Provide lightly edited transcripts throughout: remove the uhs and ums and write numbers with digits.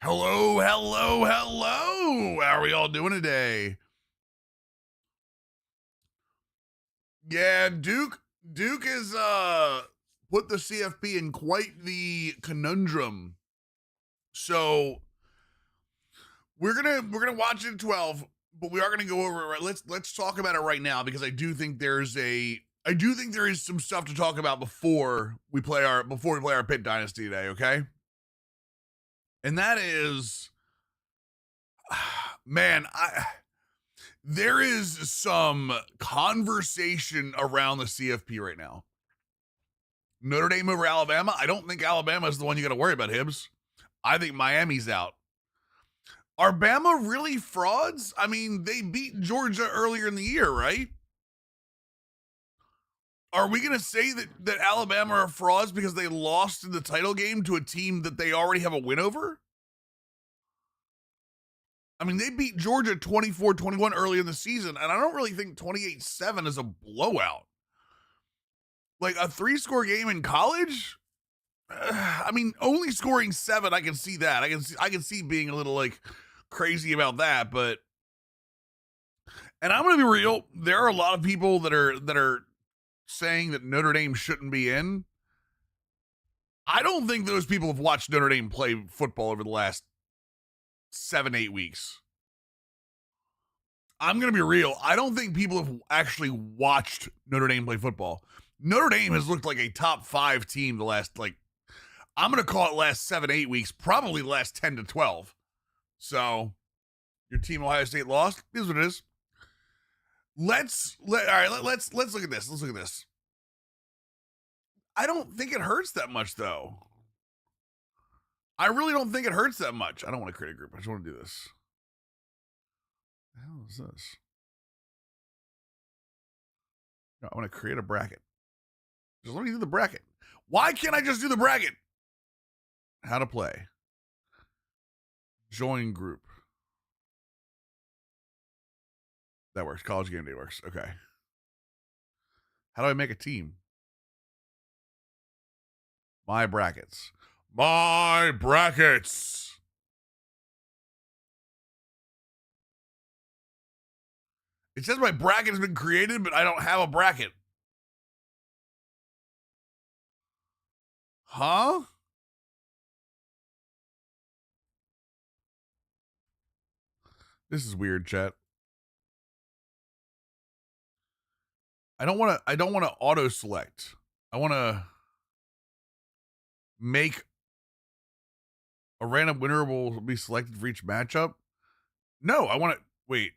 Hello, hello, hello. How are we all doing today? Yeah, Duke has put the CFP in quite the conundrum. So we're gonna watch it at 12, but we are gonna go over it. Right. Let's talk about it right now because I do think there is some stuff to talk about before we play our Pitt Dynasty today, okay? And that is man, there is some conversation around the CFP right now. Notre Dame over Alabama. I don't think Alabama is the one you got to worry about, Hibbs. I think Miami's out. Are Bama really frauds? I mean, they beat Georgia earlier in the year, right? Are we going to say that Alabama are frauds because they lost in the title game to a team that they already have a win over? I mean, they beat Georgia 24-21 early in the season, and I don't really think 28-7 is a blowout. Like a 3-score game in college? I mean, only scoring 7, I can see that. I can see being a little like crazy about that, but and I'm going to be real, there are a lot of people that are saying that Notre Dame shouldn't be in. I don't think those people have watched Notre Dame play football over the last 7-8 weeks. I'm going to be real. I don't think people have actually watched Notre Dame play football. Notre Dame has looked like a top 5 team the last, like, I'm going to call it last 7-8 weeks, probably the last 10 to 12. So your team Ohio State lost. Is what it is. Let's look at this. Let's look at this. I don't think it hurts that much though. I really don't think it hurts that much. I don't want to create a group. I just want to do this. What the hell is this? No, I want to create a bracket. Just let me do the bracket. Why can't I just do the bracket? How to play. Join group. That works. College game day works. Okay. How do I make a team? My brackets. My brackets. It says my bracket has been created, but I don't have a bracket. Huh? This is weird, chat. I don't want to auto select. I want to make a random winner will be selected for each matchup. No, I want to wait.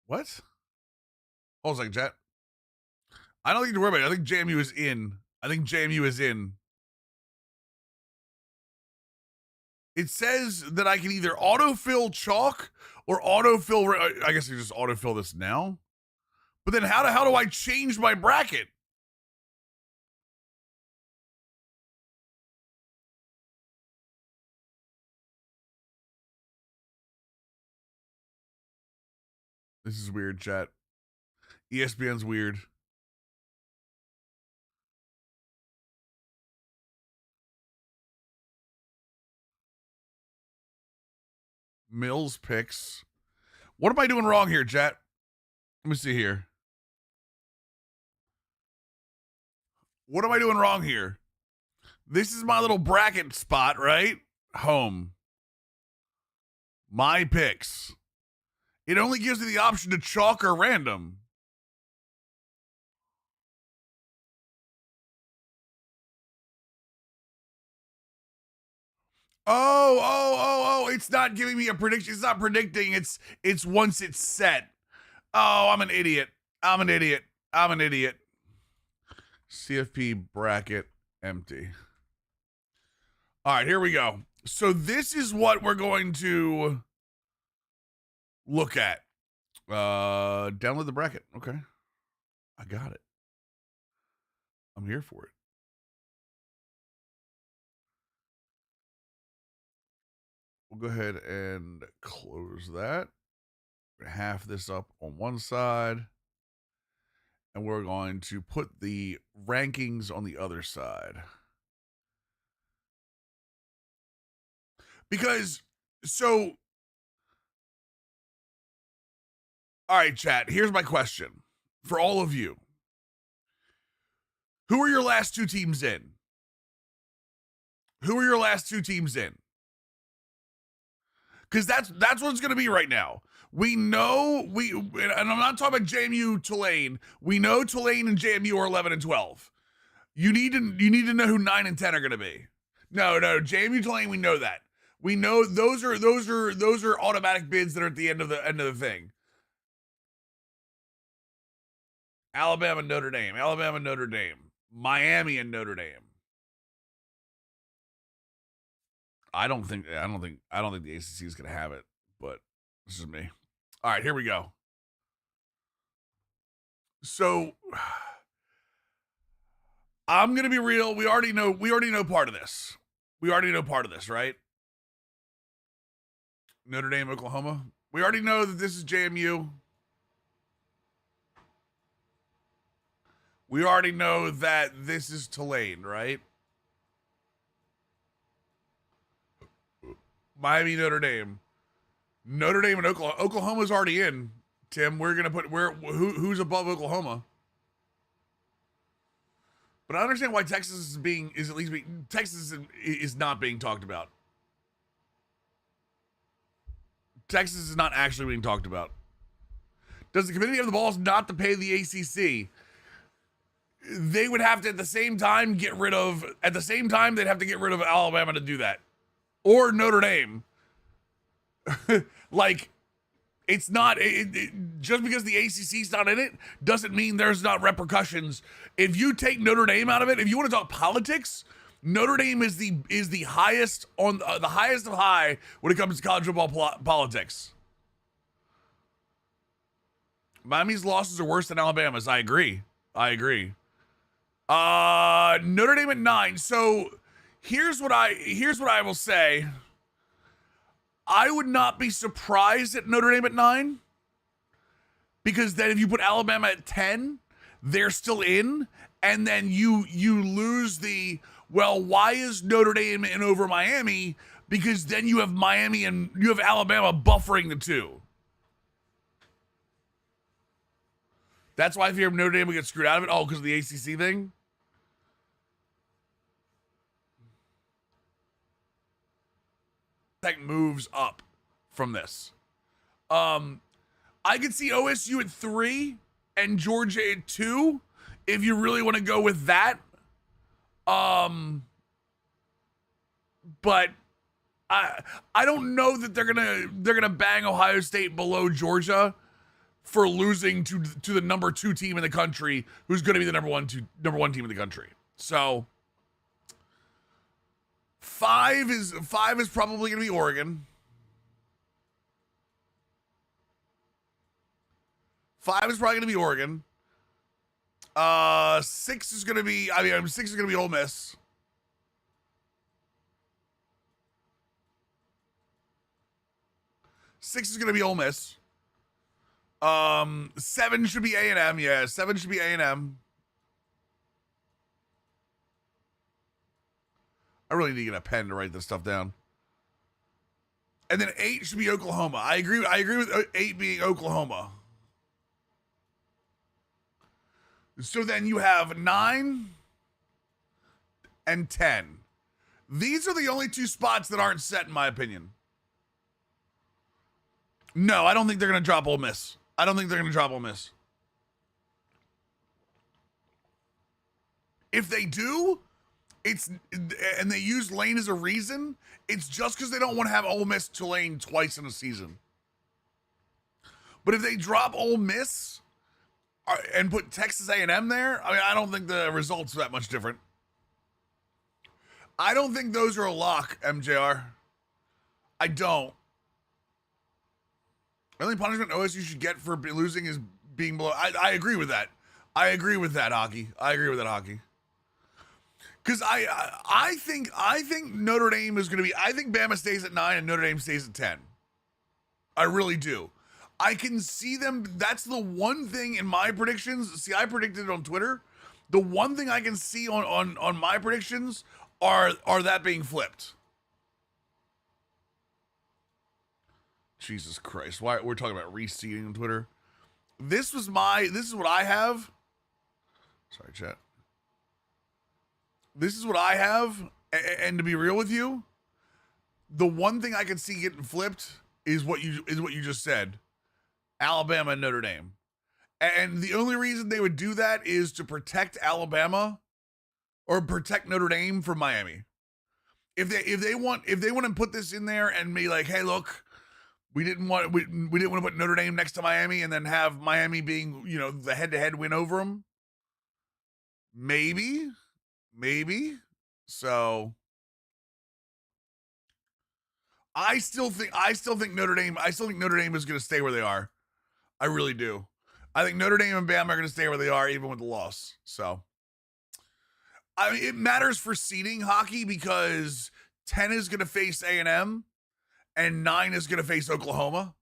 What? Hold on a second, chat. I don't need to worry about it. I think JMU is in. It says that I can either autofill chalk or autofill. I guess you just autofill this now. But then how do I change my bracket? This is weird, chat. ESPN's weird. Mills picks. What am I doing wrong here, chat? Let me see here. What am I doing wrong here? This is my little bracket spot, right? Home. My picks. It only gives me the option to chalk or random. Oh, it's not giving me a prediction. It's not predicting. It's once it's set. Oh, I'm an idiot. CFP bracket empty. All right, here we go. So this is what we're going to look at. Download the bracket. Okay. I got it. I'm here for it. We'll go ahead and close that. Half this up on one side. And we're going to put the rankings on the other side. Because So, all right, chat. Here's my question for all of you. Who are your last two teams in? Who are your last two teams in? Because that's what it's going to be right now. We know and I'm not talking about JMU Tulane. We know Tulane and JMU are 11 and 12. You need to know who 9 and 10 are going to be. No, JMU Tulane, we know that. We know those are automatic bids that are at the end of the thing. Alabama, Notre Dame, Miami, and Notre Dame. I don't think the ACC is going to have it, but this is me. All right, here we go. So I'm going to be real. We already know part of this. We already know part of this, right? Notre Dame, Oklahoma. We already know that this is JMU. We already know that this is Tulane, right? Miami, Notre Dame and Oklahoma. Oklahoma's already in. Tim, we're gonna put who's above Oklahoma. But I understand why Texas Texas is not being talked about. Texas is not actually being talked about. Does the committee have the balls not to pay the ACC? They would have to at the same time they'd have to get rid of Alabama to do that. Or Notre Dame. Like, it's not just because the ACC's not in it doesn't mean there's not repercussions. If you take Notre Dame out of it, if you want to talk politics, Notre Dame is the highest on the highest of high when it comes to college football politics. Miami's losses are worse than Alabama's. I agree. Notre Dame at 9. So here's what I will say. I would not be surprised at Notre Dame at 9, because then if you put Alabama at 10, they're still in, and then you lose the, well, why is Notre Dame in over Miami? Because then you have Miami and you have Alabama buffering the two. That's why I fear Notre Dame will get screwed out of it. Oh, because of the ACC thing? That moves up from this. I could see OSU at 3 and Georgia at 2 if you really want to go with that. But I don't know that they're gonna bang Ohio State below Georgia for losing to the number 2 team in the country, who's going to be the number one team in the country. So 5 is probably going to be Oregon. 5 is probably going to be Oregon. 6 is going to be 6 is going to be Ole Miss. Six is going to be Ole Miss. 7 should be A&M. Yeah, 7 should be A&M. I really need to get a pen to write this stuff down. And then 8 should be Oklahoma. I agree with 8 being Oklahoma. So then you have 9 and 10. These are the only 2 spots that aren't set, in my opinion. No, I don't think they're going to drop Ole Miss. If they do, and they use Lane as a reason, it's just because they don't want to have Ole Miss Tulane twice in a season. But if they drop Ole Miss and put Texas A&M there, I don't think the results are that much different. I don't think those are a lock, MJR. I don't. The only punishment OSU should get for losing is being below. I agree with that. Hockey. Because I think Notre Dame is going to be. I think Bama stays at 9 and Notre Dame stays at 10. I really do. I can see them. That's the one thing in my predictions. See, I predicted it on Twitter. The one thing I can see on my predictions are that being flipped. Jesus Christ. Why we're talking about reseeding on Twitter. This is what I have. Sorry, chat. This is what I have, and to be real with you, the one thing I can see getting flipped is what you just said. Alabama and Notre Dame. And the only reason they would do that is to protect Alabama or protect Notre Dame from Miami. If they want to put this in there and be like, hey, look, we didn't want to put Notre Dame next to Miami and then have Miami being, the head-to-head win over them. Maybe. So I still think Notre Dame is going to stay where they are. I really do. I think Notre Dame and Bama are going to stay where they are even with the loss. So I mean, it matters for seeding hockey because 10 is going to face A&M and 9 is going to face Oklahoma.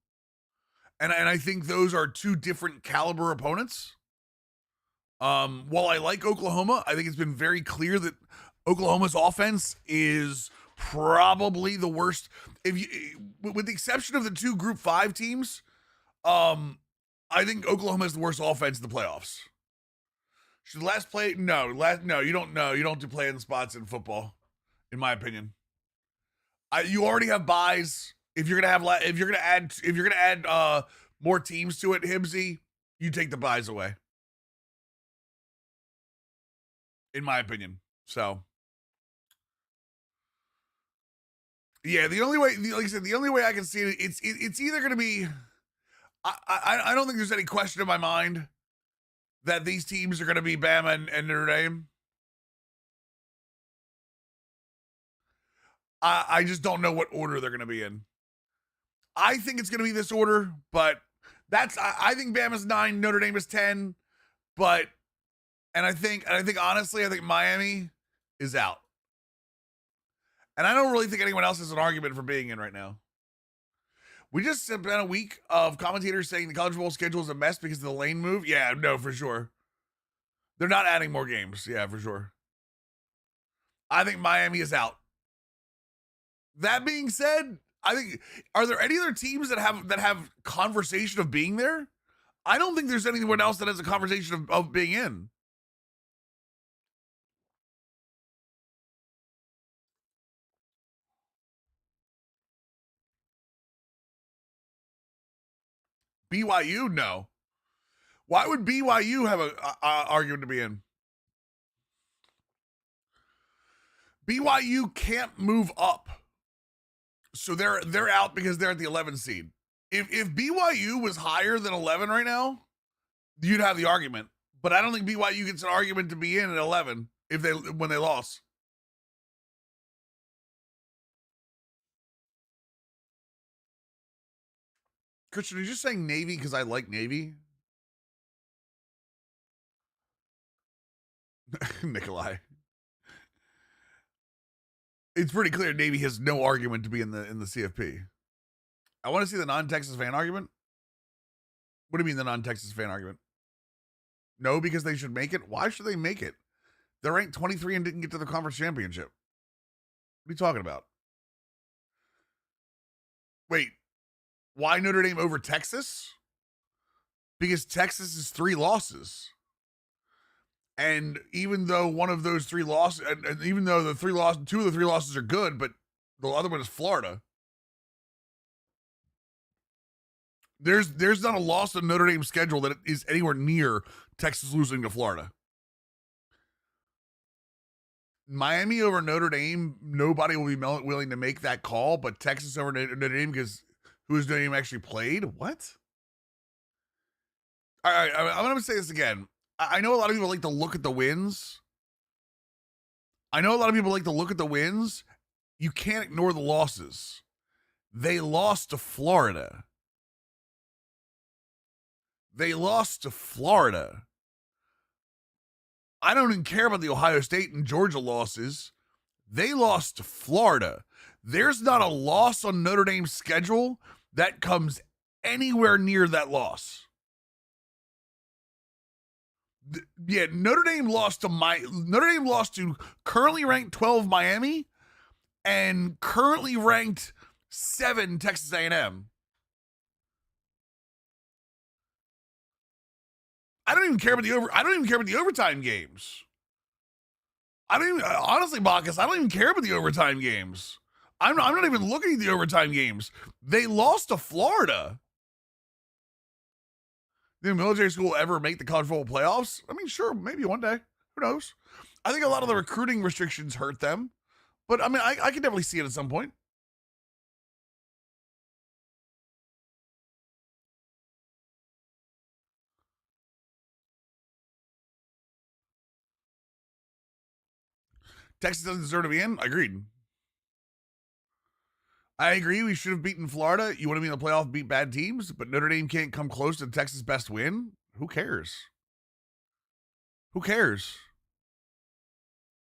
And I think those are two different caliber opponents. While I like Oklahoma, I think it's been very clear that Oklahoma's offense is probably the worst. With the exception of the two Group 5 teams, I think Oklahoma is the worst offense in the playoffs. Should last play? No, you don't know. You don't do play in spots in football, in my opinion. You already have buys. If you're gonna add more teams to it, Hibbsy, you take the buys away. In my opinion. So yeah, the only way, like I said, the only way I can see it, it's either going to be, I don't think there's any question in my mind that these teams are going to be Bama and Notre Dame. I just don't know what order they're going to be in. I think it's going to be this order, but I think Bama's 9, Notre Dame is 10, but, and I think honestly, I think Miami is out. And I don't really think anyone else has an argument for being in right now. We just spent a week of commentators saying the college bowl schedule is a mess because of the lane move. Yeah, no, for sure. They're not adding more games. Yeah, for sure. I think Miami is out. That being said, I think, are there any other teams that have conversation of being there? I don't think there's anyone else that has a conversation of being in. BYU, no. Why would BYU have a argument to be in? BYU can't move up, so they're out because they're at the 11 seed. If BYU was higher than 11 right now, you'd have the argument. But I don't think BYU gets an argument to be in at 11 when they lost. Christian, are you just saying Navy because I like Navy? Nikolai. It's pretty clear Navy has no argument to be in the CFP. I want to see the non-Texas fan argument. What do you mean the non-Texas fan argument? No, because they should make it? Why should they make it? They're ranked 23 and didn't get to the conference championship. What are you talking about? Wait, why Notre Dame over Texas? Because Texas is 3 losses. And even though one of those 3 losses, and even though 2 of the 3 losses are good, but the other one is Florida. There's not a loss in Notre Dame's schedule that is anywhere near Texas losing to Florida. Miami over Notre Dame, nobody will be willing to make that call, but Texas over Notre Dame because who has Notre Dame actually played? What? All right, I'm going to say this again. I know a lot of people like to look at the wins. You can't ignore the losses. They lost to Florida. I don't even care about the Ohio State and Georgia losses. They lost to Florida. There's not a loss on Notre Dame's schedule that comes anywhere near that loss. Yeah, Notre Dame lost to currently ranked 12 Miami and currently ranked 7 Texas A&M. I don't even care about the overtime games. I don't even, honestly, Bacchus, I don't even care about the overtime games. I'm not even looking at the overtime games. They lost to Florida. Did military school ever make the college football playoffs? I mean, sure, maybe one day. Who knows? I think a lot of the recruiting restrictions hurt them. But I mean, I can definitely see it at some point. Texas doesn't deserve to be in. Agreed. I agree. We should have beaten Florida. You want to be in the playoff, beat bad teams, but Notre Dame can't come close to Texas' best win. Who cares? Who cares?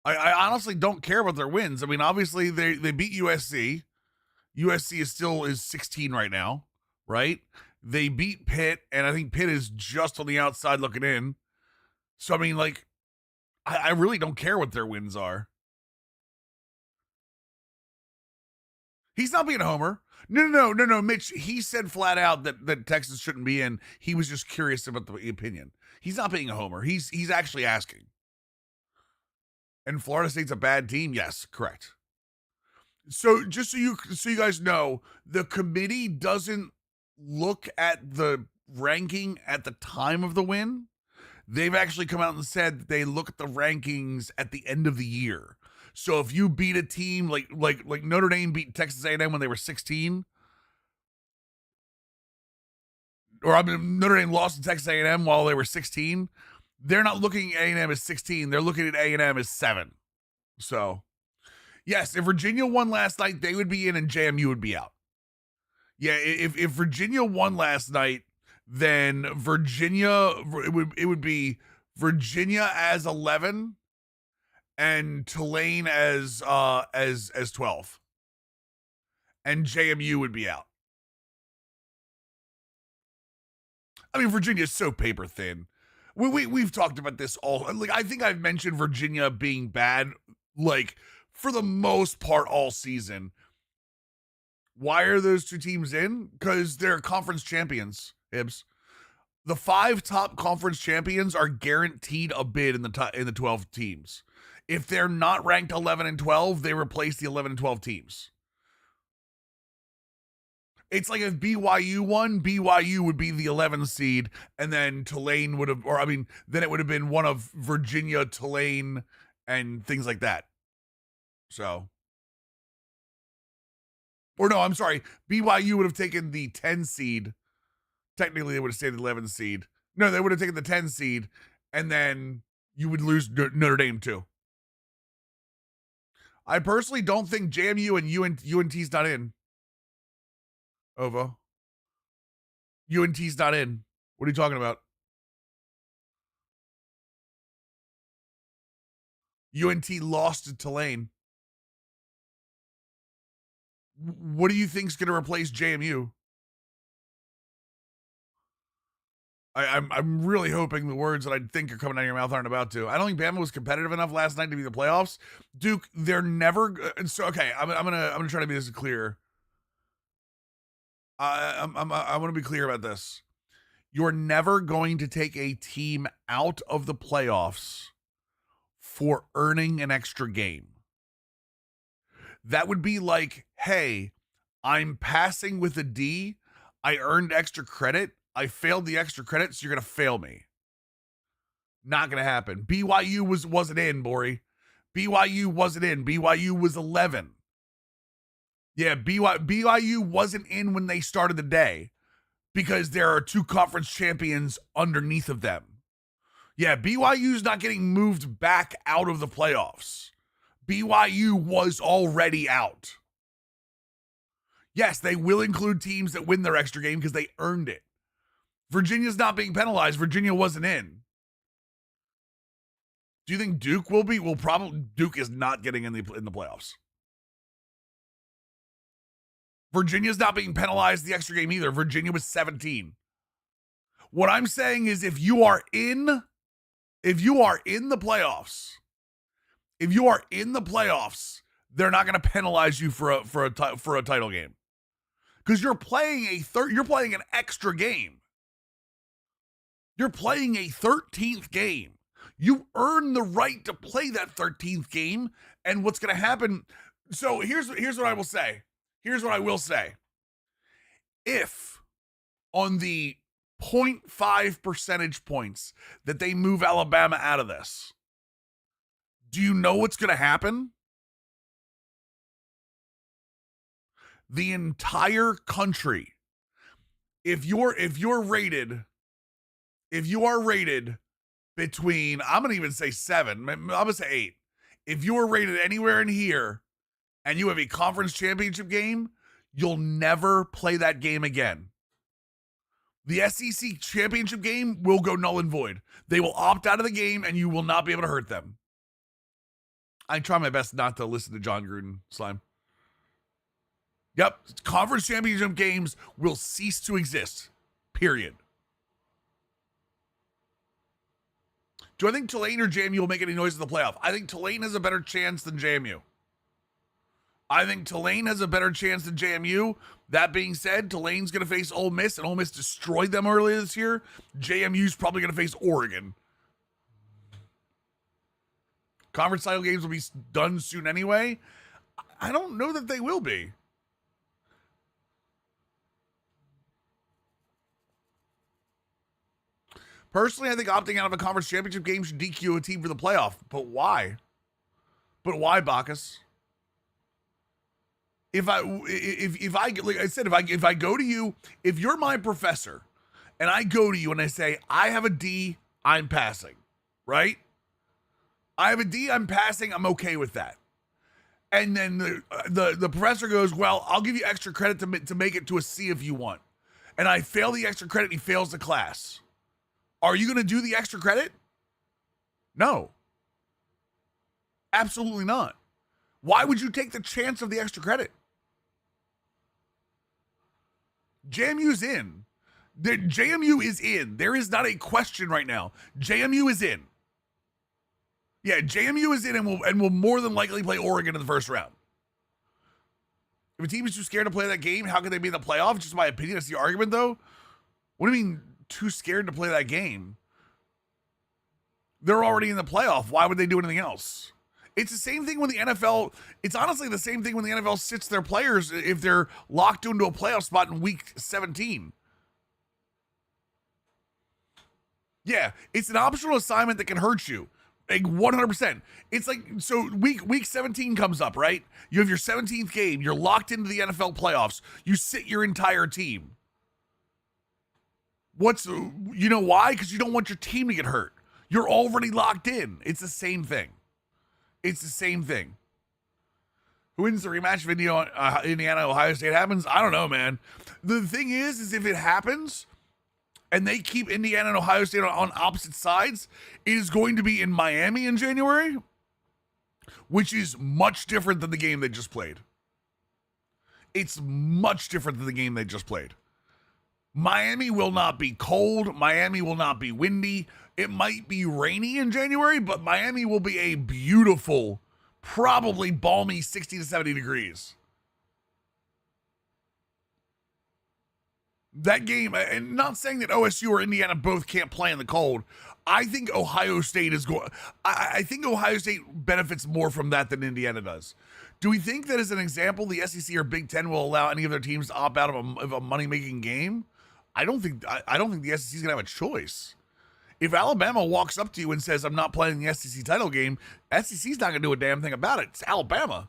I honestly don't care about their wins. I mean, obviously they beat USC. USC is 16 right now, right? They beat Pitt, and I think Pitt is just on the outside looking in. So I mean, like, I really don't care what their wins are. He's not being a homer. No, Mitch. He said flat out that Texas shouldn't be in. He was just curious about the opinion. He's not being a homer. He's actually asking. And Florida State's a bad team. Yes, correct. So just so you guys know, the committee doesn't look at the ranking at the time of the win. They've actually come out and said that they look at the rankings at the end of the year. So if you beat a team like Notre Dame beat Texas A&M when they were 16, or I mean Notre Dame lost to Texas A&M while they were 16, they're not looking at A&M as 16. They're looking at A&M as 7. So, yes, if Virginia won last night, they would be in and JMU would be out. Yeah, if Virginia won last night, then Virginia it would be Virginia as 11 and Tulane as 12. And JMU would be out. I mean, Virginia's so paper thin. We've talked about this all. Like, I think I've mentioned Virginia being bad, like, for the most part all season. Why are those two teams in? Because they're conference champions, Hibbs. The 5 top conference champions are guaranteed a bid in the 12 teams. If they're not ranked 11 and 12, they replace the 11 and 12 teams. It's like if BYU won, BYU would be the 11th seed, and then Tulane would have, or I mean, then it would have been one of Virginia, Tulane, and things like that. So, or no, I'm sorry, BYU would have taken the 10 seed. Technically, they would have stayed the 11th seed. No, they would have taken the 10 seed, and then you would lose Notre Dame too. I personally don't think JMU and UNT's not in. Ovo. UNT's not in. What are you talking about? UNT lost to Tulane. What do you think's going to replace JMU? I'm really hoping the words that I think are coming out of your mouth aren't about to. I don't think Bama was competitive enough last night to be the playoffs. Duke, they're never. So okay, I'm gonna try to be this clear. I want to be clear about this. You're never going to take a team out of the playoffs for earning an extra game. That would be like, hey, I'm passing with a D. I earned extra credit. I failed the extra credit, so you're going to fail me. Not going to happen. BYU wasn't in, Bori. BYU wasn't in. BYU was 11. Yeah, BYU wasn't in when they started the day because there are 2 conference champions underneath of them. Yeah, BYU's not getting moved back out of the playoffs. BYU was already out. Yes, they will include teams that win their extra game because they earned it. Virginia's not being penalized. Virginia wasn't in. Do you think Duke will be? Well, probably Duke is not getting in the playoffs. Virginia's not being penalized the extra game either. Virginia was 17. What I'm saying is if you are in the playoffs, they're not going to penalize you for a title game. Cuz you're playing an extra game. You're playing a 13th game. You earn the right to play that 13th game. And what's going to happen? So here's what I will say. Here's what I will say. If on the 0.5 percentage points that they move Alabama out of this, do you know what's going to happen? The entire country, if you are rated between, I'm going to even say 7, I'm going to say 8. If you are rated anywhere in here and you have a conference championship game, you'll never play that game again. The SEC championship game will go null and void. They will opt out of the game and you will not be able to hurt them. I try my best not to listen to John Gruden, Slime. Yep, conference championship games will cease to exist, period. Do I think Tulane or JMU will make any noise in the playoff? I think Tulane has a better chance than JMU. That being said, Tulane's going to face Ole Miss, and Ole Miss destroyed them earlier this year. JMU's probably going to face Oregon. Conference title games will be done soon anyway. I don't know that they will be. Personally, I think opting out of a conference championship game should DQ a team for the playoff. But why? Bacchus? If I like I said, if I go to you, if you're my professor, and I go to you and I say I have a D, I'm passing, right? I have a D, I'm passing. I'm okay with that. And then the professor goes, well, I'll give you extra credit to make it to a C if you want. And I fail the extra credit, and he fails the class. Are you going to do the extra credit? No. Absolutely not. Why would you take the chance of the extra credit? JMU's in. JMU is in. There is not a question right now. JMU is in. Yeah, JMU is in and will more than likely play Oregon in the first round. If a team is too scared to play that game, how can they be in the playoff? Just my opinion. That's the argument, though. What do you mean too scared to play that game? They're already in the playoff. Why would they do anything else? It's the same thing when the NFL, it's honestly the same thing when the NFL sits their players if they're locked into a playoff spot in week 17. Yeah, it's an optional assignment that can hurt you. Like 100%. It's like, so week 17 comes up, right? You have your 17th game. You're locked into the NFL playoffs. You sit your entire team. You know why? Because you don't want your team to get hurt. You're already locked in. It's the same thing. Who wins the rematch video Indiana, Ohio State happens? I don't know, man. The thing is if it happens and they keep Indiana and Ohio State on opposite sides, it is going to be in Miami in January, which is much different than the game they just played. It's much different than the game they just played. Miami will not be cold. Miami will not be windy. It might be rainy in January, but Miami will be a beautiful, probably balmy 60 to 70 degrees. That game, and not saying that OSU or Indiana both can't play in the cold. I think Ohio State is going. I think Ohio State benefits more from that than Indiana does. Do we think that as an example, the SEC or Big Ten will allow any of their teams to opt out of a money-making game? I don't think the SEC is going to have a choice. If Alabama walks up to you and says, I'm not playing the SEC title game, SEC's not going to do a damn thing about it. It's Alabama.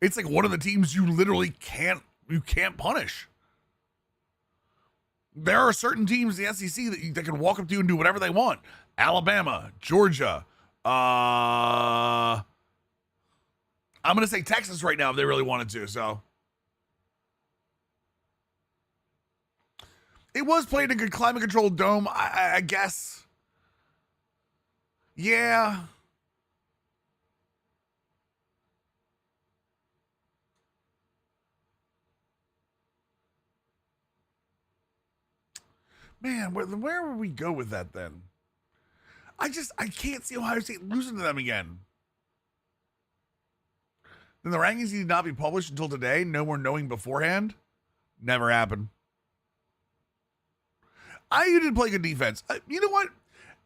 It's like one of the teams you literally can't punish. There are certain teams in the SEC that can walk up to you and do whatever they want. Alabama, Georgia, I'm going to say Texas right now if they really wanted to, so. It was played in a good climate-controlled dome, I guess. Yeah. Man, where would we go with that then? I can't see Ohio State losing to them again. Then the rankings need not be published until today. No more knowing beforehand. Never happened. IU did play good defense. You know what?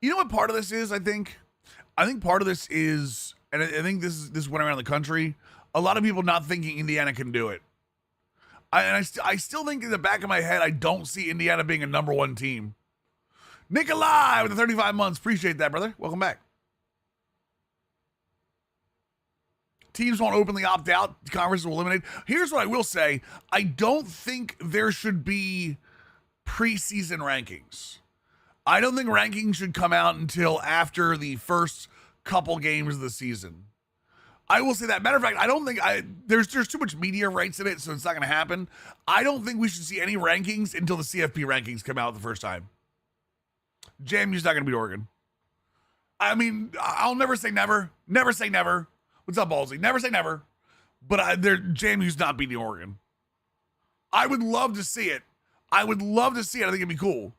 You know what part of this is, I think? I think part of this is, and I think this went around the country, a lot of people not thinking Indiana can do it. I still think in the back of my head, I don't see Indiana being a number one team. Nikolai with the 35 months. Appreciate that, brother. Welcome back. Teams won't openly opt out. Conferences will eliminate. Here's what I will say. I don't think there should be preseason rankings. I don't think rankings should come out until after the first couple games of the season. I will say that. Matter of fact, I don't think there's too much media rights in it, so it's not going to happen. I don't think we should see any rankings until the CFP rankings come out the first time. JMU's not going to beat Oregon. I mean, I'll never say never. Never say never. What's up, Ballsy? Never say never. But JMU's not beating Oregon. I would love to see it. I would love to see it. I think it'd be cool.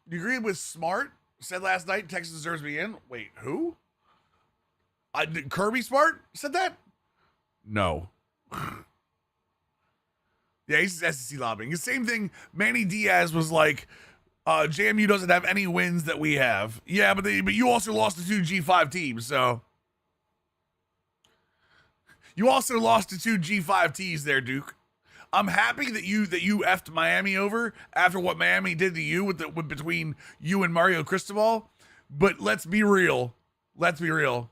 You agree with Smart? Said last night Texas deserves to be in. Wait, who? Kirby Smart said that? No. Yeah, he's SEC lobbying. The same thing, Manny Diaz was like, JMU doesn't have any wins that we have. Yeah, but you also lost to two G5 teams, so. You also lost to two G5 teams there, Duke. I'm happy that you effed Miami over after what Miami did to you with between you and Mario Cristobal. But let's be real. Let's be real.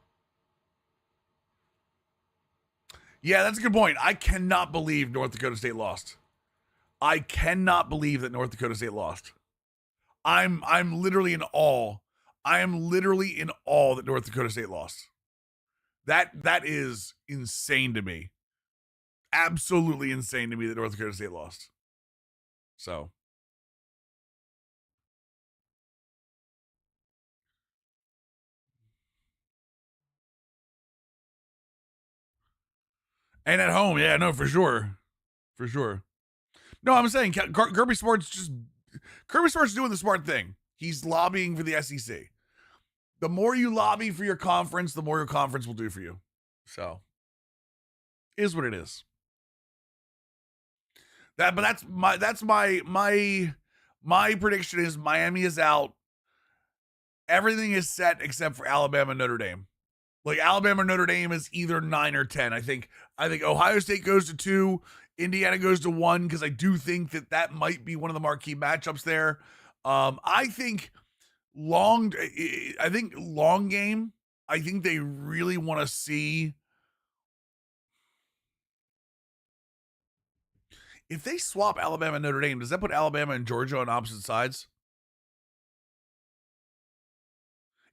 Yeah, that's a good point. I cannot believe North Dakota State lost. I cannot believe that North Dakota State lost. I'm literally in awe. I am literally in awe that North Dakota State lost. That is insane to me. Absolutely insane to me that North Dakota State lost. So. And at home, yeah, no, for sure. For sure. No, I'm saying Kirby Smart's doing the smart thing. He's lobbying for the SEC. The more you lobby for your conference, the more your conference will do for you. So, is what it is. That's my prediction is Miami is out. Everything is set except for Alabama and Notre Dame. Like Alabama or Notre Dame is either 9 or 10. I think Ohio State goes to 2, Indiana goes to 1 because I do think that might be one of the marquee matchups there. I think long game. I think they really want to see if they swap Alabama and Notre Dame. Does that put Alabama and Georgia on opposite sides?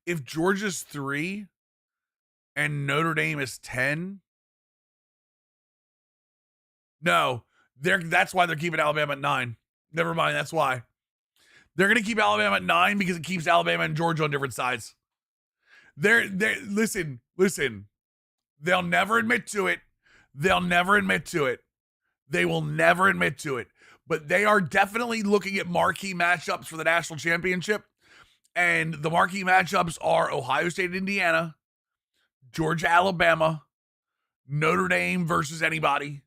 If Georgia's 3 and Notre Dame is 10, no, that's why they're keeping Alabama at 9. Never mind, that's why. They're going to keep Alabama at 9 because it keeps Alabama and Georgia on different sides. Listen. They'll never admit to it. They will never admit to it. But they are definitely looking at marquee matchups for the national championship. And the marquee matchups are Ohio State, Indiana, Georgia, Alabama, Notre Dame versus anybody.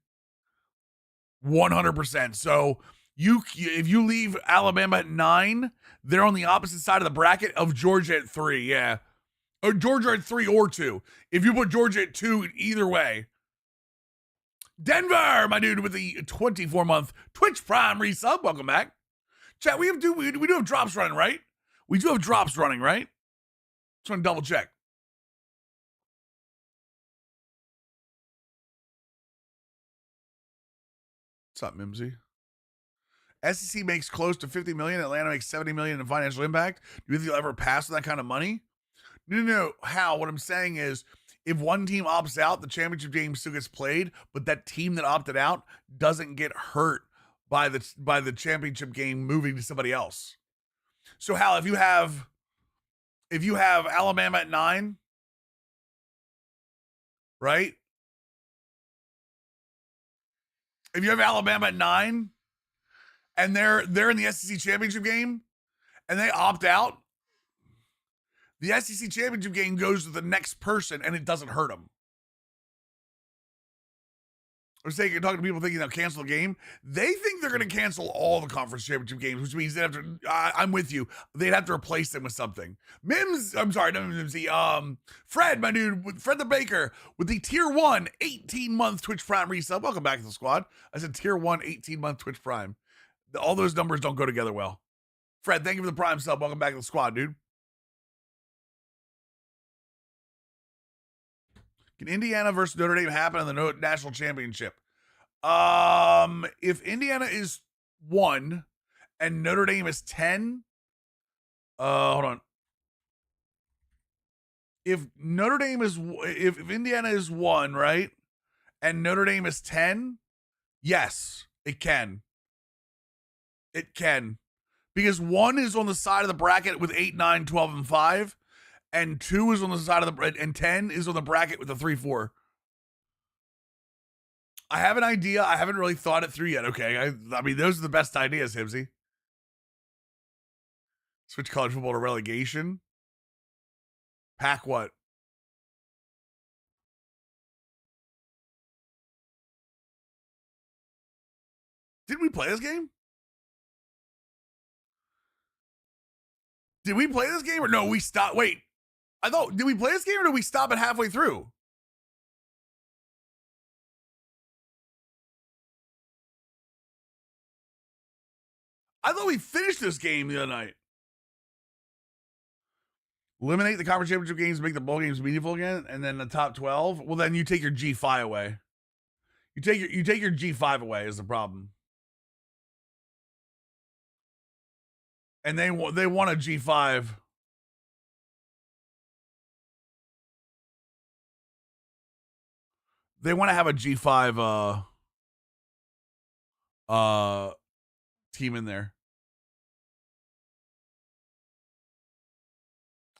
100%. So if you leave Alabama at 9, they're on the opposite side of the bracket of Georgia at 3. Yeah. Or Georgia at 3 or 2. If you put Georgia at 2, either way. Denver, my dude, with the 24-month Twitch Prime resub. Welcome back. Chat, we do have drops running, right? We do have drops running, right? Just want to double check. What's up, Mimsy? SEC makes close to $50 million. Atlanta makes $70 million in financial impact. Do you think you'll ever pass on that kind of money? No. How? What I'm saying is, if one team opts out, the championship game still gets played, but that team that opted out doesn't get hurt by the championship game moving to somebody else. So, Hal, if you have Alabama at 9, right? If you have Alabama at 9 and they're in the SEC championship game and they opt out, the SEC championship game goes to the next person and it doesn't hurt them. or talking to people thinking they'll cancel the game. They think they're going to cancel all the conference championship games, which means they have to. I'm with you. They'd have to replace them with something. I'm sorry, no Mimsy. Fred, my dude, Fred the Baker with the tier 1 18-month Twitch Prime resub. Welcome back to the squad. I said tier 1 18-month Twitch Prime. All those numbers don't go together well. Fred, thank you for the Prime sub. Welcome back to the squad, dude. Can Indiana versus Notre Dame happen in the national championship? If Indiana is 1 and Notre Dame is 10, hold on. If Indiana is 1, right, and Notre Dame is 10, yes, it can. It can. Because 1 is on the side of the bracket with 8, 9, 12, and 5. And 2 is on the side of the, and 10 is on the bracket with the 3, 4. I have an idea. I haven't really thought it through yet. Okay. I mean, those are the best ideas, Hibsy. Switch college football to relegation. Pack what? Did we play this game? Did we play this game or no? We stopped. Wait. I thought, did we play this game or did we stop it halfway through? I thought we finished this game the other night. Eliminate the conference championship games, make the bowl games meaningful again, and then the top 12. Well, then you take your G5 away. You take your G5 away is the problem. And they want a G5. They want to have a G5 team in there.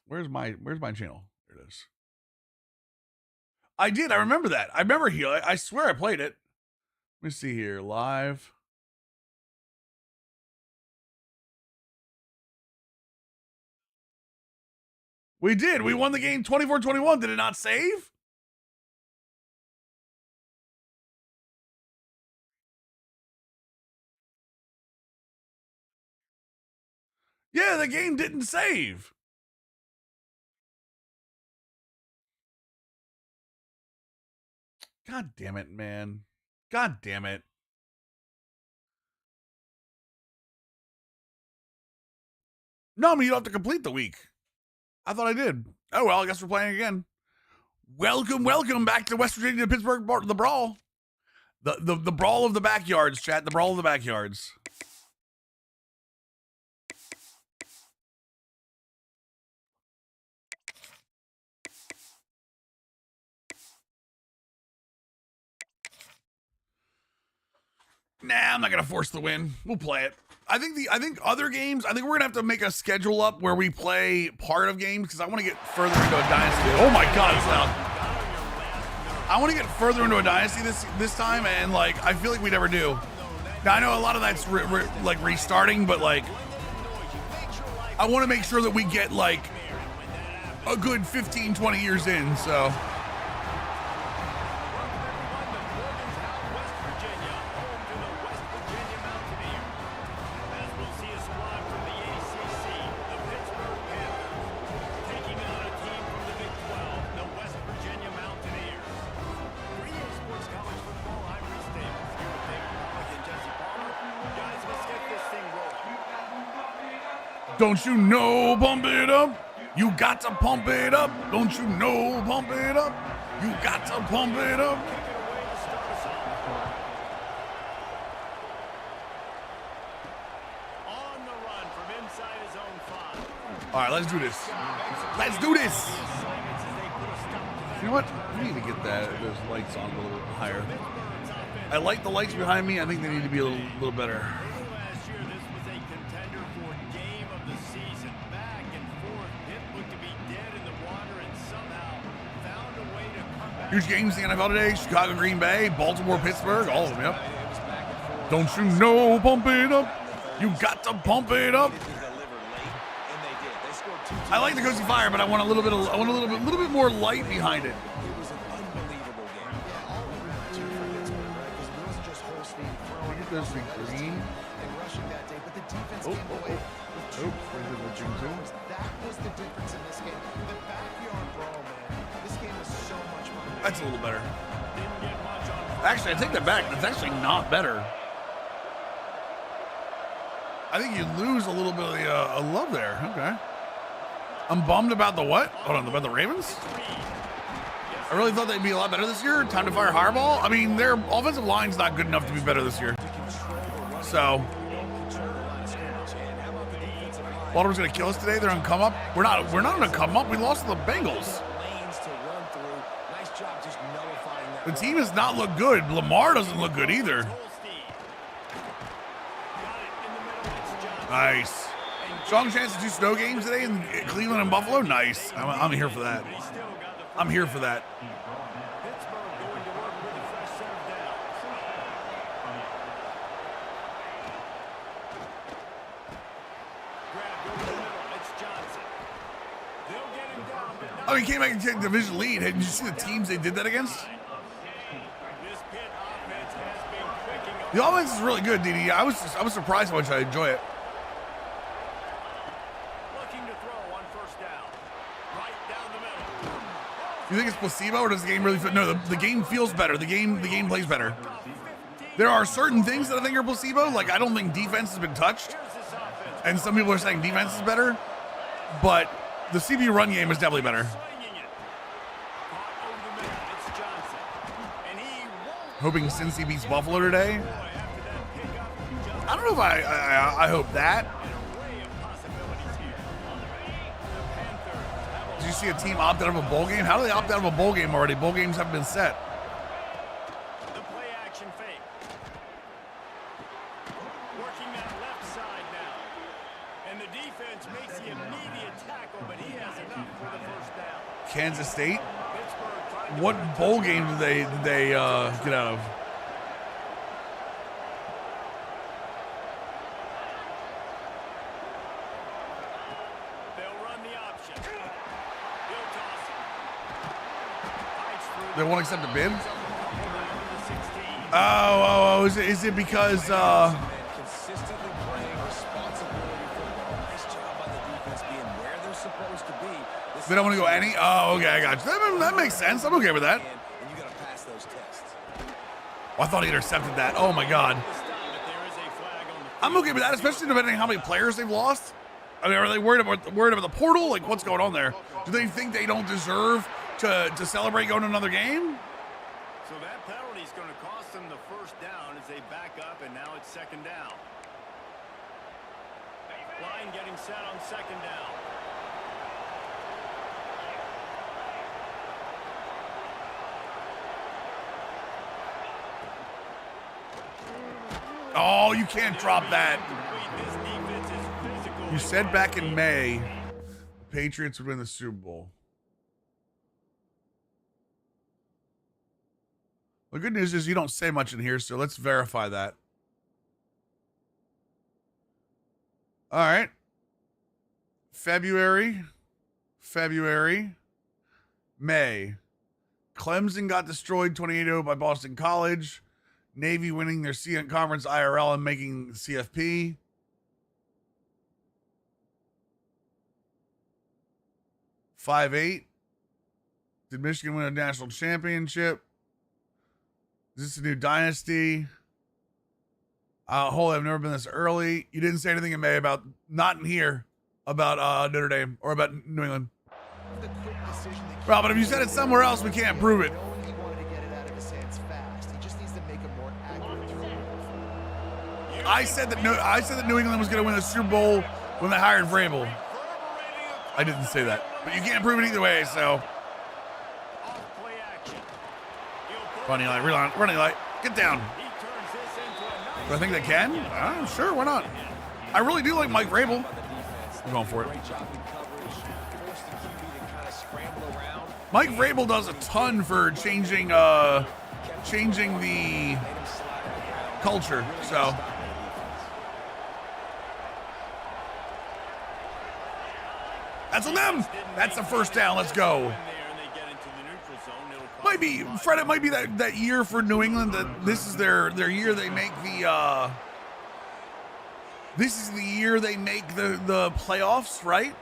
Where's my channel? There it is. I did. I remember that. I remember here. I swear I played it. Let me see here. Live. We did. We won the game 24-21. Did it not save? Yeah, the game didn't save. God damn it, man. God damn it. No, I mean, you don't have to complete the week. I thought I did. Oh, well, I guess we're playing again. Welcome back to West Virginia, Pittsburgh, the brawl. The brawl of the backyards, chat. The brawl of the backyards. Nah, I'm not gonna force the win. We'll play it. I think other games. I think we're gonna have to make a schedule up where we play part of games because I want to get further into a dynasty. Oh my god, it's loud. I want to get further into a dynasty this time, and like I feel like we never do. Now I know a lot of that's like restarting, but like I want to make sure that we get like a good 15, 20 years in. So. Don't you know, pump it up? You got to pump it up. Don't you know, pump it up? You got to pump it up. On the run from inside his own 5. All right, let's do this. Let's do this. You know what? We need to get those lights on a little higher. I like the lights behind me. I think they need to be a little better. Huge games in the NFL today. Chicago, Green Bay, Baltimore, Pittsburgh, all of them, yep. Don't you know, pump it up. You got to pump it up. I like the Cozy Fire, but I want a little bit more light behind it. this be green? Oh. That's a little better. Actually, I take that back. That's actually not better. I think you lose a little bit of the love there. Okay. I'm bummed about the what? Hold on, about the Ravens? I really thought they'd be a lot better this year. Time to fire Hardball. I mean, their offensive line's not good enough to be better this year. So, Baltimore's gonna kill us today. They're gonna come up. We're not gonna come up. We lost to the Bengals. The team does not look good. Lamar doesn't look good either. Nice. Strong chance to do snow games today in Cleveland and Buffalo. Nice. I'm here for that. I'm here for that. Oh, he came back and took division lead. Did you see the teams they did that against? The offense is really good, DD. I was surprised how much I enjoy it. You think it's placebo, or does the game really feel? No, the game feels better. The game plays better. There are certain things that I think are placebo. Like, I don't think defense has been touched, and some people are saying defense is better, but the CB run game is definitely better. Hoping Cincy beats Buffalo today. I don't know if I hope that. Did you see a team opt out of a bowl game? How do they opt out of a bowl game already? Bowl games haven't been set. The play action fake. Working that left side now. And the defense makes the immediate tackle, but he has enough for the first down. Kansas State? What bowl game did they get out of? They won't accept the bid? Oh, is it because they don't want to go any? Oh, okay, I got you. That makes sense. I'm okay with that. Oh, I thought he intercepted that. Oh my God. I'm okay with that, especially depending on how many players they've lost. I mean, are they worried about the portal? Like, what's going on there? Do they think they don't deserve to celebrate going to another game? So that penalty is going to cost them the first down as they back up, and now it's second down. Line getting set on second down. Oh, you can't drop that. You said back in May, the Patriots would win the Super Bowl. The good news is you don't say much in here, so let's verify that. All right. February, May. Clemson got destroyed 28-0 by Boston College. Navy winning their conference IRL and making CFP. (5-8). Did Michigan win a national championship? Is this a new dynasty? Holy, I've never been this early. You didn't say anything in May about, not in here, about Notre Dame or about New England. Well, but if you said it somewhere else, we can't prove it. I said that New England was going to win the Super Bowl when they hired Vrabel. I didn't say that, but you can't prove it either way. So, running light, get down. Do I think they can? Sure, why not? I really do like Mike Vrabel. I'm going for it. Mike Vrabel does a ton for changing the culture. So. That's on them. That's the first down. Let's go. might be, Fred. It might be that year for New England that this is their year. They make the. This is the year they make the playoffs, right?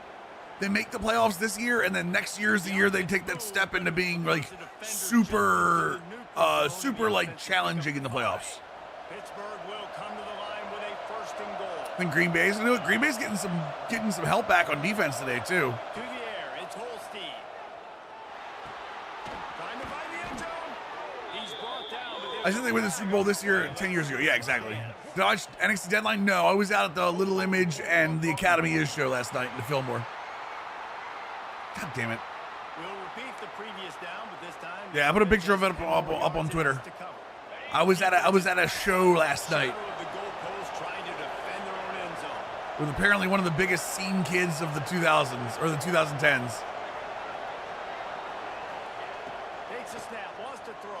They make the playoffs this year, and then next year is the year they take that step into being like super like challenging in the playoffs. Pittsburgh will come to the line with a first and goal. I think Green Bay's, you know what? Green Bay's getting some help back on defense today too. To the air, it's Holstein. Trying to find the end zone. He's brought down. I said they win the Super Bowl this year 10 years ago. Yeah, exactly. Did I watch NXT Deadline? No, I was out at the Little Image and the Academy Is show last night in the Fillmore. God damn it. We'll repeat the previous down, but this time. Yeah, I put a picture of it up on Twitter. I was at a show last night with apparently one of the biggest scene kids of the 2000s or the 2010s. Takes a snap, wants to throw.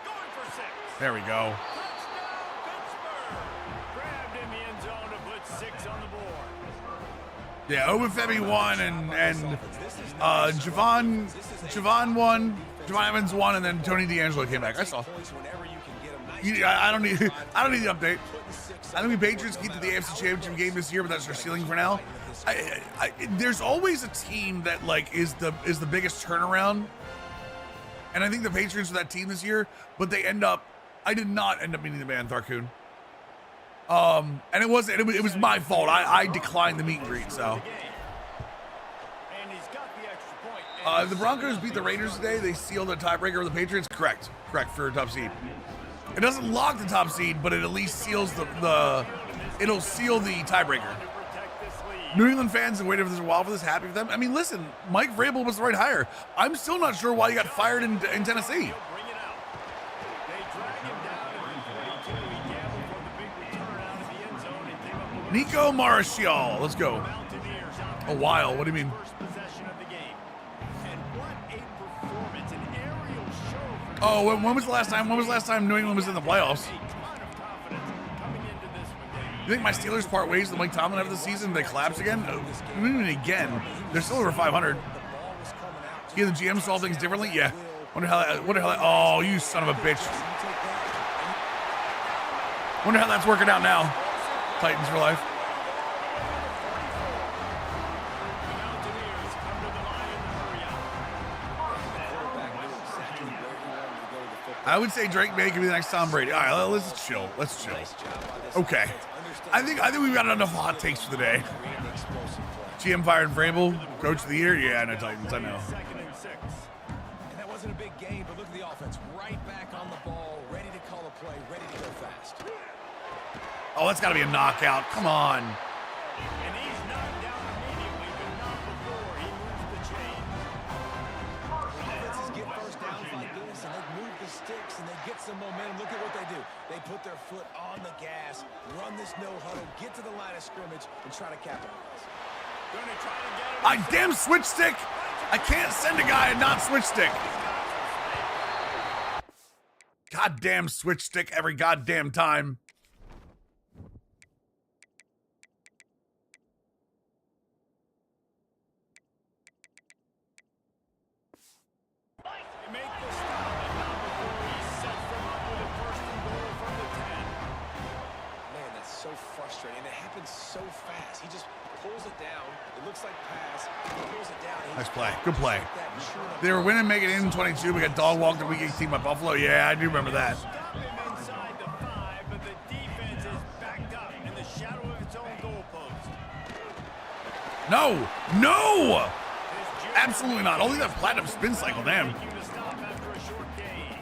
Going for 6. There we go. Touchdown, Pittsburgh. Grabbed in the end zone to put 6 on the board. Yeah, Obafemi won and Javon won, Javon Evans won, and then Tony D'Angelo came back. I saw. I don't need the update. I think the Patriots get to the AFC Championship game this year, but that's their ceiling for now. There's always a team that like is the biggest turnaround, and I think the Patriots are that team this year. But they end up. I did not end up meeting the man Tharkoon. And it was my fault. I declined the meet and greet. So. The Broncos beat the Raiders today. They sealed a tiebreaker with the Patriots. Correct for a top seed. It doesn't lock the top seed, but it at least seals it'll seal the tiebreaker. New England fans have waited for this a while for this. Happy with them. I mean, listen, Mike Vrabel was the right hire. I'm still not sure why he got fired in Tennessee. Nico Marshall, let's go. A while. What do you mean? Oh, when was the last time? When was the last time New England was in the playoffs? You think my Steelers part ways with Mike Tomlin after the season? They collapse again? I mean, again, they're still over 500. Yeah, the GM saw things differently. Yeah. Wonder how that. Oh, you son of a bitch. Wonder how that's working out now. Titans for life. I would say Drake May could be the next Tom Brady. All right, let's chill. Let's chill. Okay. I think we've got enough hot takes for the day. GM fired Vrabel, coach of the year. Yeah, no Titans. I know. And that wasn't a big game, but look at the offense. Right back on the ball, ready to call a play, ready to go fast. Oh, that's got to be a knockout. Come on. And he's knocked down immediately, but not before he moves the chain. Offenses get first downs like this, and they move the sticks, and they get some momentum. Look at what they do. They put their foot on the gas, run this no huddle, get to the line of scrimmage, and try to capitalize. Gonna try to get it. Damn switch stick. I can't send a guy and not switch stick. Goddamn switch stick every goddamn time. They make the stop, and not before he sets them up with a first and goal from the 10. Man, that's so frustrating. It happens so fast. He just pulls it down. It looks like pass. He pulls it down. Nice play. Good play. They were winning, making it in 22. We got dog walked in week 18 by Buffalo. Yeah, I do remember that. Stop him inside the 5, but the defense is backed up in the shadow of its own goalpost. No. No. Absolutely not. Only that platinum spin cycle. Damn. To stop after a short gain.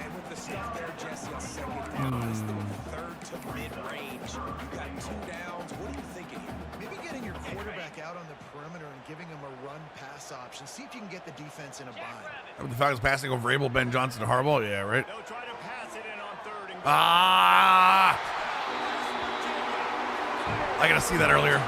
And with the stuff there, Jesse, a second down is the third to mid-range. You got 2 downs. What are you thinking here? Maybe getting your quarterback out on the perimeter and giving him a run-pass option. See if you can get the defense in a bind. The Falcons passing over Vrabel, Ben Johnson, and Harbaugh. Yeah, right. They'll try to pass it in on 3rd and goal. Ah! I gotta see that earlier.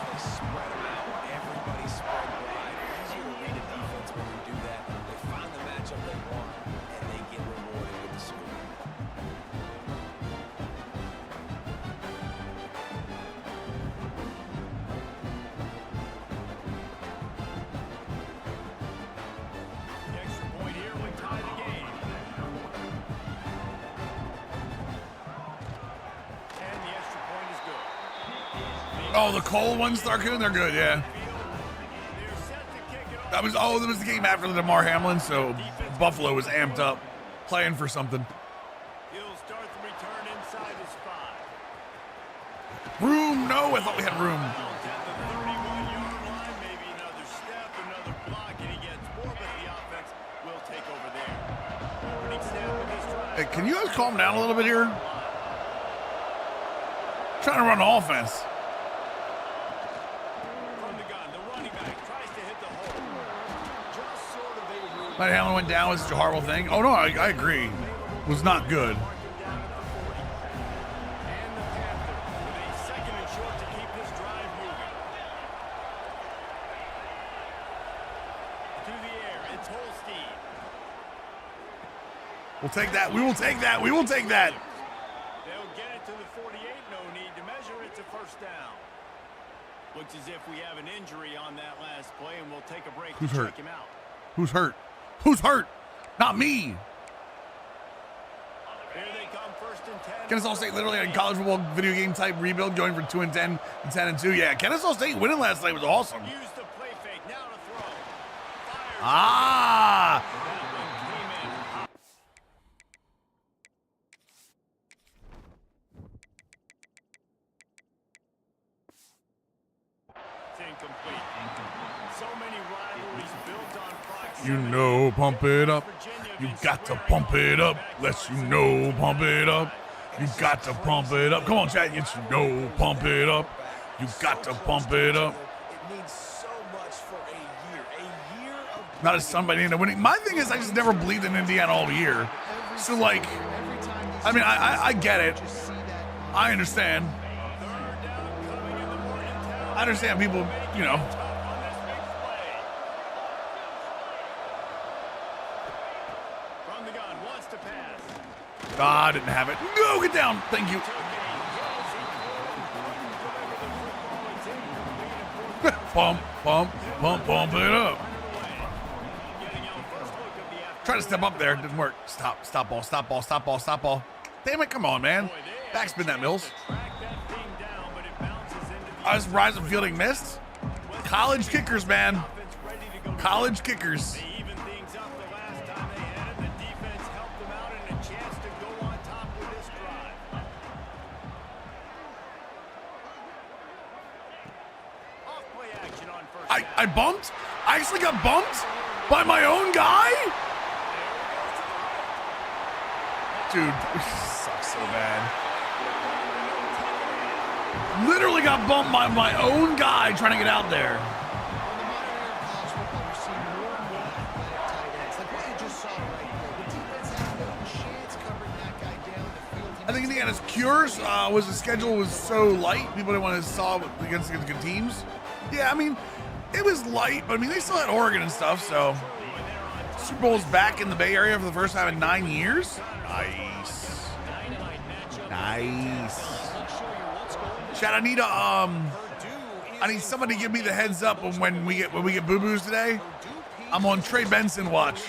They spread them out. Everybody spread wide. Easier to read a defense when you do that. They find the matchup they want, and they get rewarded with the score. Oh, the cold ones, Starcoon, they're good, yeah. That was the game after the DeMar Hamlin, so Buffalo was amped up, playing for something. He'll start the return inside his 5. Room, no, I thought we had room. At the 31-yard line, maybe another step, another block, and he gets more, but the offense will take over there. Opening snap of this drive. Hey, can you guys calm down a little bit here? Trying to run the offense. From the gun, the running back tries to hit the hole. Just sort of a move. Matt Hamlin went down was such a horrible thing. Oh no, I agree. It was not good. Down at the 40. And the Panthers with a second and short to keep this drive moving. To the air, it's Holstein. We'll take that. We will take that. We will take that. They'll get it to the 48. No need to measure. It's a first down. Looks as if we have an injury on that last play, and we'll take a break Who's to hurt? check him out. Who's hurt? Who's hurt? Not me. Here they come, 1st and 10. Kennesaw State literally had a college football video game type rebuild going for 2-10 and 10-2. Yeah, Kennesaw State winning last night was awesome. Use the play fake. Now to throw. Fires. Ah. That one came in. It's incomplete. So many rivalries built on proximity. You know, pump it up. You got to pump it up. Let you know, pump it up. You got to pump it up. Come on, chat. Yes, you know, pump it up. You got to pump it up. It means so much for a year of Not as somebody into winning. My thing is, I just never believed in Indiana all year. So, like, I mean, I get it. I understand. I understand people, you know. From the gun, wants to pass. Ah, I didn't have it. No, get down. Thank you. Pump it up. Try to step up there. Didn't work. Stop ball. Damn it, come on, man. Backspin that, Mills. I was Rise of Fielding missed. College kickers, man. College kickers. They evened things up the last time they had it. The defense helped them out and a chance to go on top with this drive. Off play action on first down. I bumped? I actually got bumped by my own guy? Dude, this sucks so bad. Literally got bumped by my own guy trying to get out there. I think Indiana's cures was the schedule was so light. People didn't want to solve against good teams. Yeah, I mean, it was light, but I mean, they still had Oregon and stuff, so. Super Bowl's back in the Bay Area for the first time in 9 years. Nice. Chad, I need somebody to give me the heads up when we get boo-boos today. I'm on Trey Benson watch.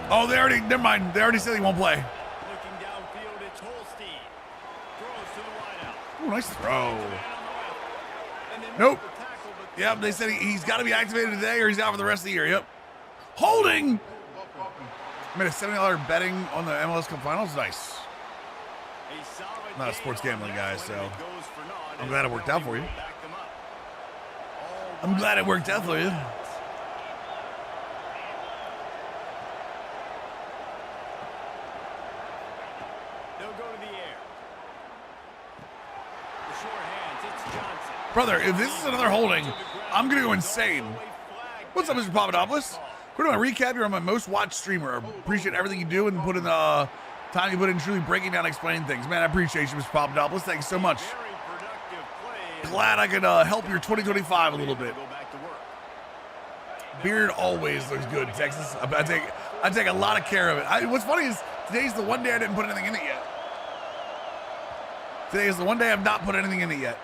Oh, never mind. They already said he won't play. Looking downfield, it's Holstein. Throws to the wideout. Oh, nice throw. And they make Nope. the tackle, but Yep, they said he's got to be activated today or he's out for the rest of the year. Yep. Holding. I made a $70 betting on the MLS Cup Finals. Nice. a solid Not a game sports on gambling that guy, one, so and it goes for naught, I'm and glad it worked out for you. back them up. I'm glad it worked out for you. They'll go to the air. The short hands, it's Johnson. Brother, if this is another holding, I'm going to go insane. What's up, Mr. Papadopoulos? We're doing a recap. You're on my most watched streamer. I appreciate everything you do and put in the time you put in truly breaking down, explaining things. Man, I appreciate you, Mr. Papadopoulos. Thank you so much. Very productive play. Glad I could help your 2025 a little bit. Go back to work. Beard always looks good, Texas. I take a lot of care of it. What's funny is Today's the one day I didn't put anything in it yet. Today is the one day I've not put anything in it yet.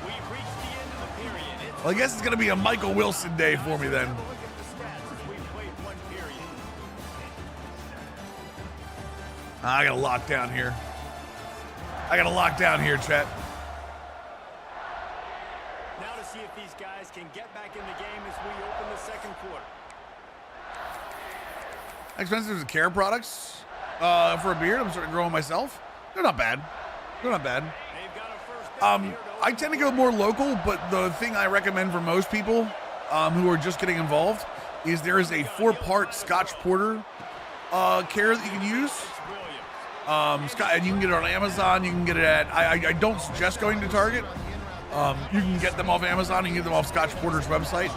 We've reached the end of the period. Well, I guess it's going to be a Michael Wilson day for me then. Look at the stats as we've played one period. I got to lock down here. Chet. Now to see if these guys can get back in the game as we open the second quarter. Expensive as care products for a beard. I'm starting to grow them myself. They're not bad. They've got a first down here to I tend to go more local, but the thing I recommend for most people who are just getting involved is there is a 4-part Scotch Porter care that you can use. And you can get it on Amazon. You can get it at. I don't suggest going to Target. You can get them off Amazon. You can get them off Scotch Porter's website.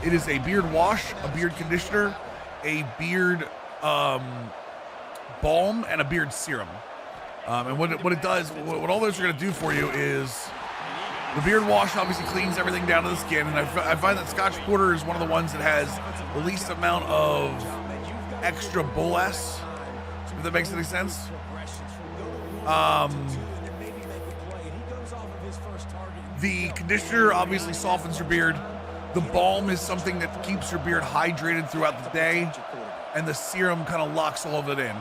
It is a beard wash, a beard conditioner, a beard balm, and a beard serum. And what it does, what all those are going to do for you is the beard wash obviously cleans everything down to the skin. And I find that Scotch Porter is one of the ones that has the least amount of extra bolas, if that makes any sense. The conditioner obviously softens your beard. The balm is something that keeps your beard hydrated throughout the day. And the serum kind of locks all of it in.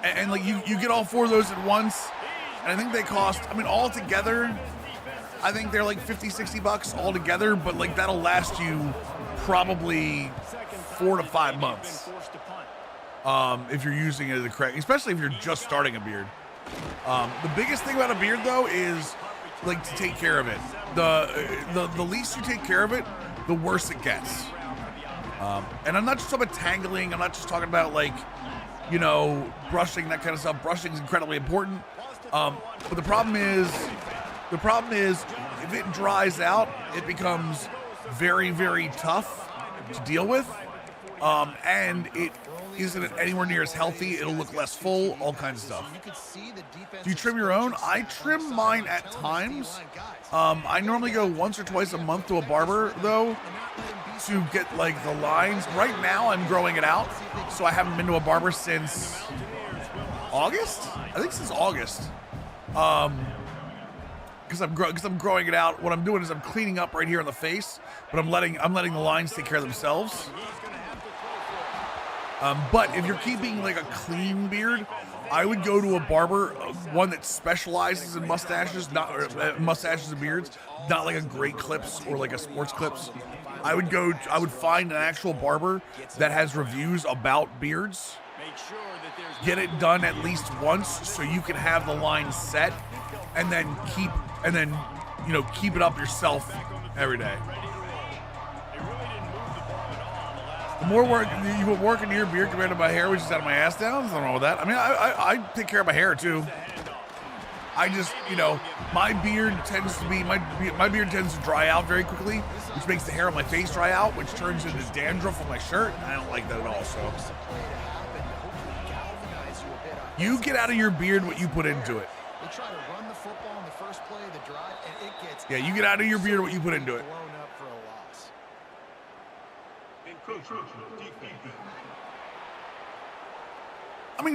And like you get all 4 of those at once. And I think they cost, all together, I think they're like 50, 60 bucks all together. But like that'll last you probably 4 to 5 months. If you're using it the correct, especially if you're just starting a beard. The biggest thing about a beard though is like to take care of it. The least you take care of it, the worse it gets. And I'm not just talking about tangling. I'm not just talking about like, brushing, that kind of stuff. Brushing is incredibly important. But the problem is if it dries out, it becomes very, very tough to deal with. And it isn't anywhere near as healthy. It'll look less full, all kinds of stuff. Do you trim your own? I trim mine at times. I normally go once or twice a month to a barber though, to get like the lines. Right now I'm growing it out, so I haven't been to a barber since August? I think since August. Because I'm growing it out. What I'm doing is I'm cleaning up right here in the face, but I'm letting the lines take care of themselves. But if you're keeping like a clean beard, I would go to a barber, one that specializes in mustaches, mustaches and beards, not like a Great Clips or like a Sports Clips. I would find an actual barber that has reviews about beards. Get it done at least once so you can have the line set, and then keep it up yourself every day. The more work you put work into your beard compared to my hair, which is out of my ass down, there's nothing wrong with that. I take care of my hair too. I just, my beard tends to dry out very quickly, which makes the hair on my face dry out, which turns into dandruff on my shirt. I don't like that at all. So you get out of your beard what you put into it. They try to run the football in the first play of the drive, and it gets Yeah, you get out of your beard what you put into it. blown up for a loss.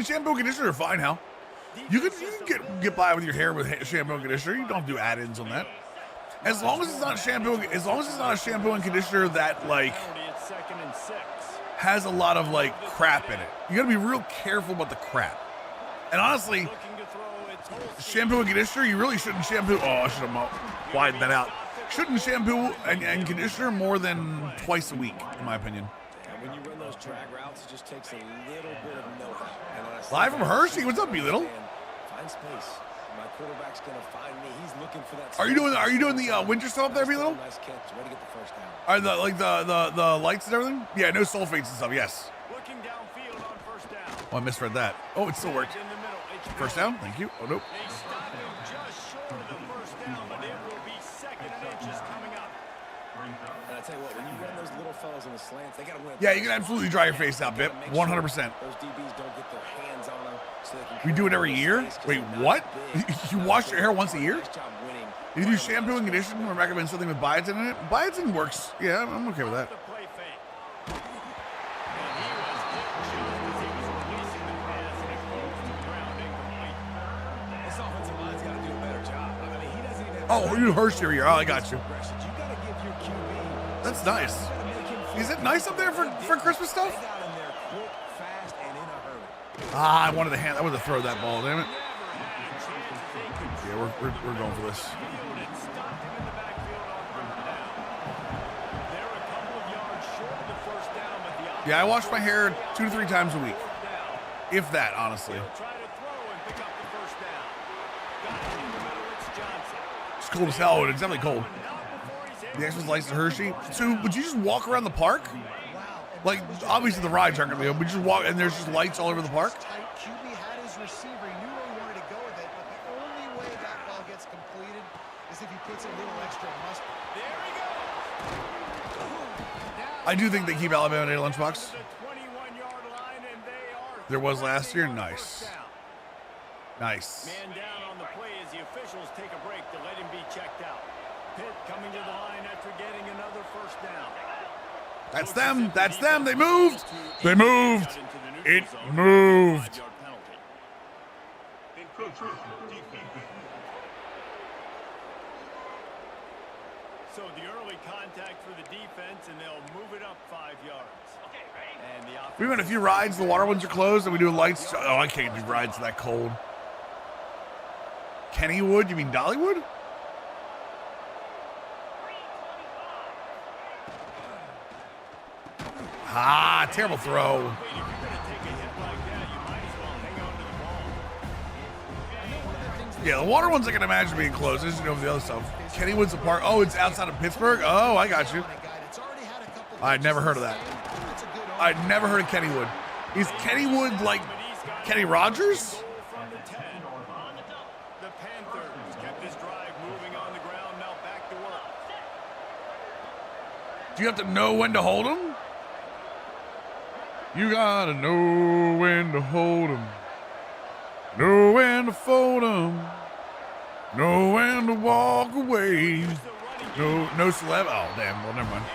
Shampoo and conditioner are fine, Hal. You can get by with your hair with shampoo and conditioner. You don't do add-ins on that. As long as it's not a shampoo and conditioner that like has a lot of like crap in it. You gotta be real careful about the crap. And honestly, shampoo and conditioner, you really shouldn't shampoo. Oh, I should have widened that out. Shouldn't shampoo and conditioner more than twice a week, in my opinion. When you run those drag routes, it just takes a little bit of know-how. Live from Hershey, what's up, B-Little? Find space. My quarterback's gonna find me. He's looking for that. Are you doing the winter stuff up there, B-Little? Nice catch. Way to get the first down. Are the lights and everything? Yeah, no sulfates and stuff. Yes. Looking downfield on first down. Oh, I misread that. Oh, it still worked. In the middle. It's First down. Thank you. Oh nope. They stopped him just short of the first down, but it will be second and inches coming up. And I tell you what, when you run those little fellas in the slants, they gotta win. Yeah, you can absolutely dry your face out, Bip. 100%. Those DBs don't get their hands on them, so they can. We do it every year? Wait, what? You wash your hair once a year? Nice job winning. If you do shampoo and conditioner, we recommend something with biotin in it. Biotin works. Yeah, I'm okay with that. The play fake. Oh, you Hurst here. Oh, I got you. You gotta give your QB. That's nice. You gotta make him feel Is it nice up there for Christmas They stuff? got him there quick, fast, and in a hurry. Ah, I wanted to throw that ball. Damn it. Yeah, we're going for this. Yeah, I wash my hair 2 to 3 times a week, if that, honestly. It's cold as hell, and it's definitely cold. The Xmas lights at Hershey. So, would you just walk around the park? Like, obviously the rides aren't gonna be open. We just walk, and there's just lights all over the park. QB had his receiver. He knew where he wanted to go with it, but the only way that ball gets completed is if he puts a little extra mustard. I do think they keep Alabama in a lunchbox. There was last year. Nice. Nice. Man down on the play as the officials take a break to let him be checked out. Pitt coming to the line after getting another first down. That's them. That's them. They moved. They moved. It moved. So the early contact for the defense, and they'll move it up 5 yards. And the offense, We went a few rides. The water ones are closed, and we do lights. Oh, I can't do rides that cold. Kennywood? You mean Dollywood? Ah, terrible throw. if you're going to take a hit like that, you might as well hang on to the ball. Yeah, the water ones I can imagine being closed. I just know the other stuff. Kennywood's a park. Oh, it's outside of Pittsburgh? Oh, I got you. I'd never heard of that. I'd never heard of Kennywood. Is Kennywood like Kenny Rogers? From the 10. The Panthers kept this drive moving on the ground, now back to work. Do you have to know when to hold them? You gotta know when to hold them. Know when to fold them. Know when to walk away. No celeb. Oh, damn. Well, never mind.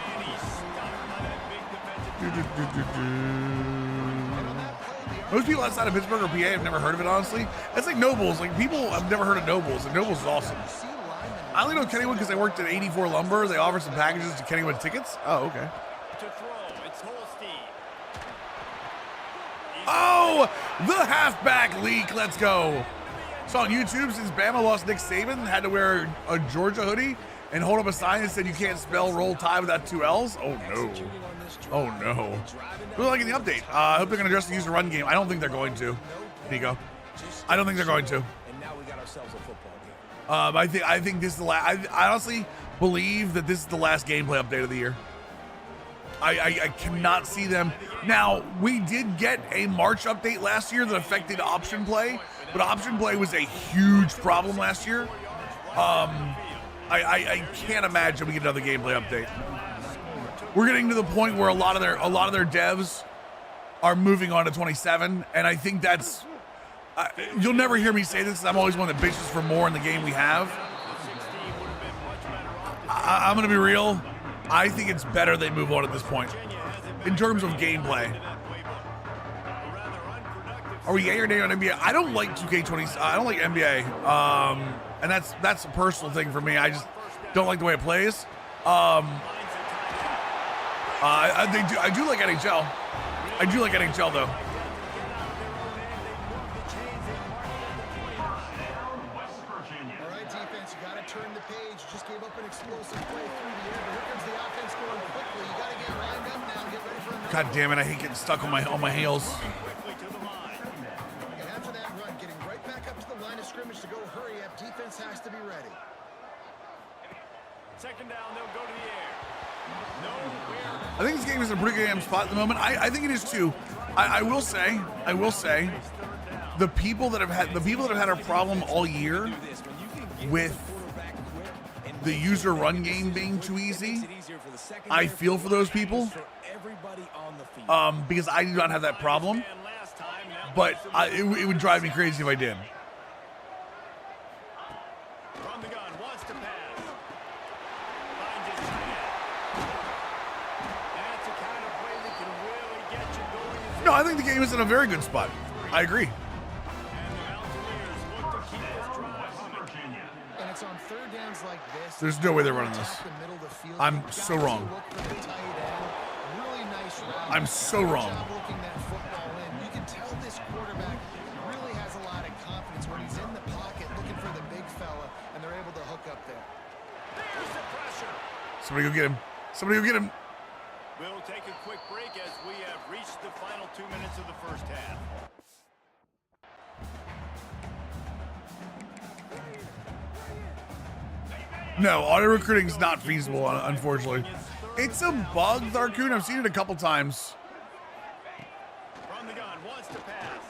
Most people outside of Pittsburgh or PA have never heard of it, honestly. That's like Nobles. Like, people have never heard of Nobles, and Nobles is awesome. I only know Kennywood because I worked at 84 Lumber. They offer some packages to Kennywood tickets. Oh, okay. To throw, it's Holstein. Oh, the halfback leak. Let's go. Saw on YouTube, since Bama lost Nick Saban, had to wear a Georgia hoodie and hold up a sign that said you can't spell roll tide without 2 L's. Oh, no. Oh, no. Really liking the update. I hope they're going to address the user run game. I don't think they're going to, Nico. I don't think they're going to. And now we got ourselves a football game. I think this is the last. I honestly believe that this is the last gameplay update of the year. I cannot see them. Now, we did get a March update last year that affected option play, but option play was a huge problem last year. I can't imagine we get another gameplay update. We're getting to the point where a lot of their devs are moving on to 27, and I think that's you'll never hear me say this, 'cause I'm always one that bitches for more in the game we have. I'm gonna be real. I think it's better they move on at this point in terms of gameplay. Are we yay or nay on NBA? I don't like 2K20. I don't like NBA, and that's a personal thing for me. I just don't like the way it plays. I do like NHL. I do like NHL though. All right, defense, you got to turn the page. Just gave up an explosive play through the air, but here comes the offense going quickly. You got to get lined up now. Get ready for another. God damn it! I hate getting stuck on my heels. And after that run, getting right back up to the line of scrimmage to go hurry up. Defense has to be ready. Second down, they'll go to the air. Nowhere. I think this game is in a pretty good damn spot at the moment. I think it is too. I will say, the people that have had a problem all year with the user run game being too easy, I feel for those people. Because I do not have that problem, but it would drive me crazy if I did. From the gun, wants to pass. Finds his tight end. That's the kind of play that can really get you going. No, I think the game is in a very good spot. I agree. And the Mountaineers look to keep this drive humming. And it's it's on third downs like this. There's no way they're running this. Attack the middle of the field. I'm You've so got to wrong. look for the tight end. Really nice route. I'm so Good wrong. job looking that football in. You can tell this quarterback really has a lot of confidence when he's in the pocket looking for the big fella, and they're able to hook up there. There's the pressure. Somebody go get him. Somebody go get him. We'll take a quick break as we have reached the final 2 minutes of the first half. No, auto recruiting is not feasible, unfortunately. It's a bug, Tharkoon. I've seen it a couple times. From the gun, wants to pass.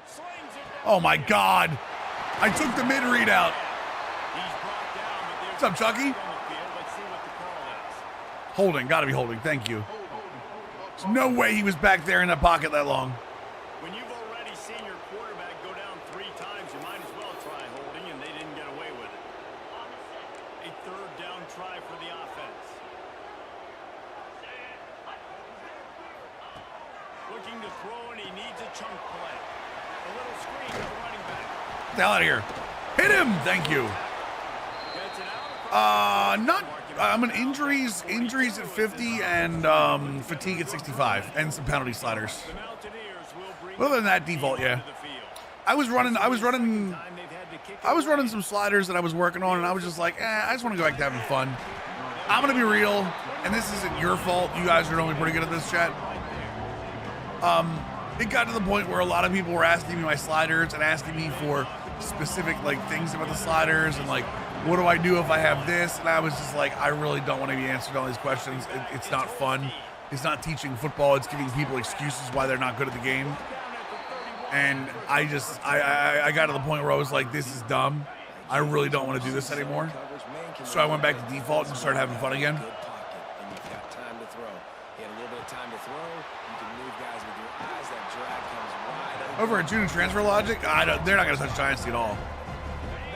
Slings it down. Oh my God. I took the mid read out. He's brought down, but there's What's up, Chucky? on the field. Let's see what the call is. Holding, gotta be holding. Thank you. There's no way he was back there in that pocket that long. When you've already seen your quarterback go down 3 times, you might as well try holding, and they didn't get away with it. A third down try for the offense. Looking to throw, and he needs a chunk play. A little screen to the running back. Get the hell out of here. Hit him. Thank you. Gets it out. I'm an injuries at 50 and fatigue at 65 and some penalty sliders. The Mountaineers will bring Other than that, default, yeah. to the field. I was running Time they've had to kick it away. some sliders that I was working on, and I was just like, I just want to go back to having fun. I'm gonna be real, and this isn't your fault. You guys are normally pretty good at this, chat. It got to the point where a lot of people were asking me my sliders and asking me for specific things about the sliders and what do I do if I have this? And I was just like, I really don't want to be answering all these questions. It's not fun. It's not teaching football. It's giving people excuses why they're not good at the game. And I got to the point where I was like, this is dumb. I really don't want to do this anymore. So I went back to default and started having fun again. Good pocket, and you've got time to throw. You had a little bit of time to throw. You can move guys with your eyes. That drag comes wide open. Over at June Transfer Logic, they're not going to touch Dynasty at all.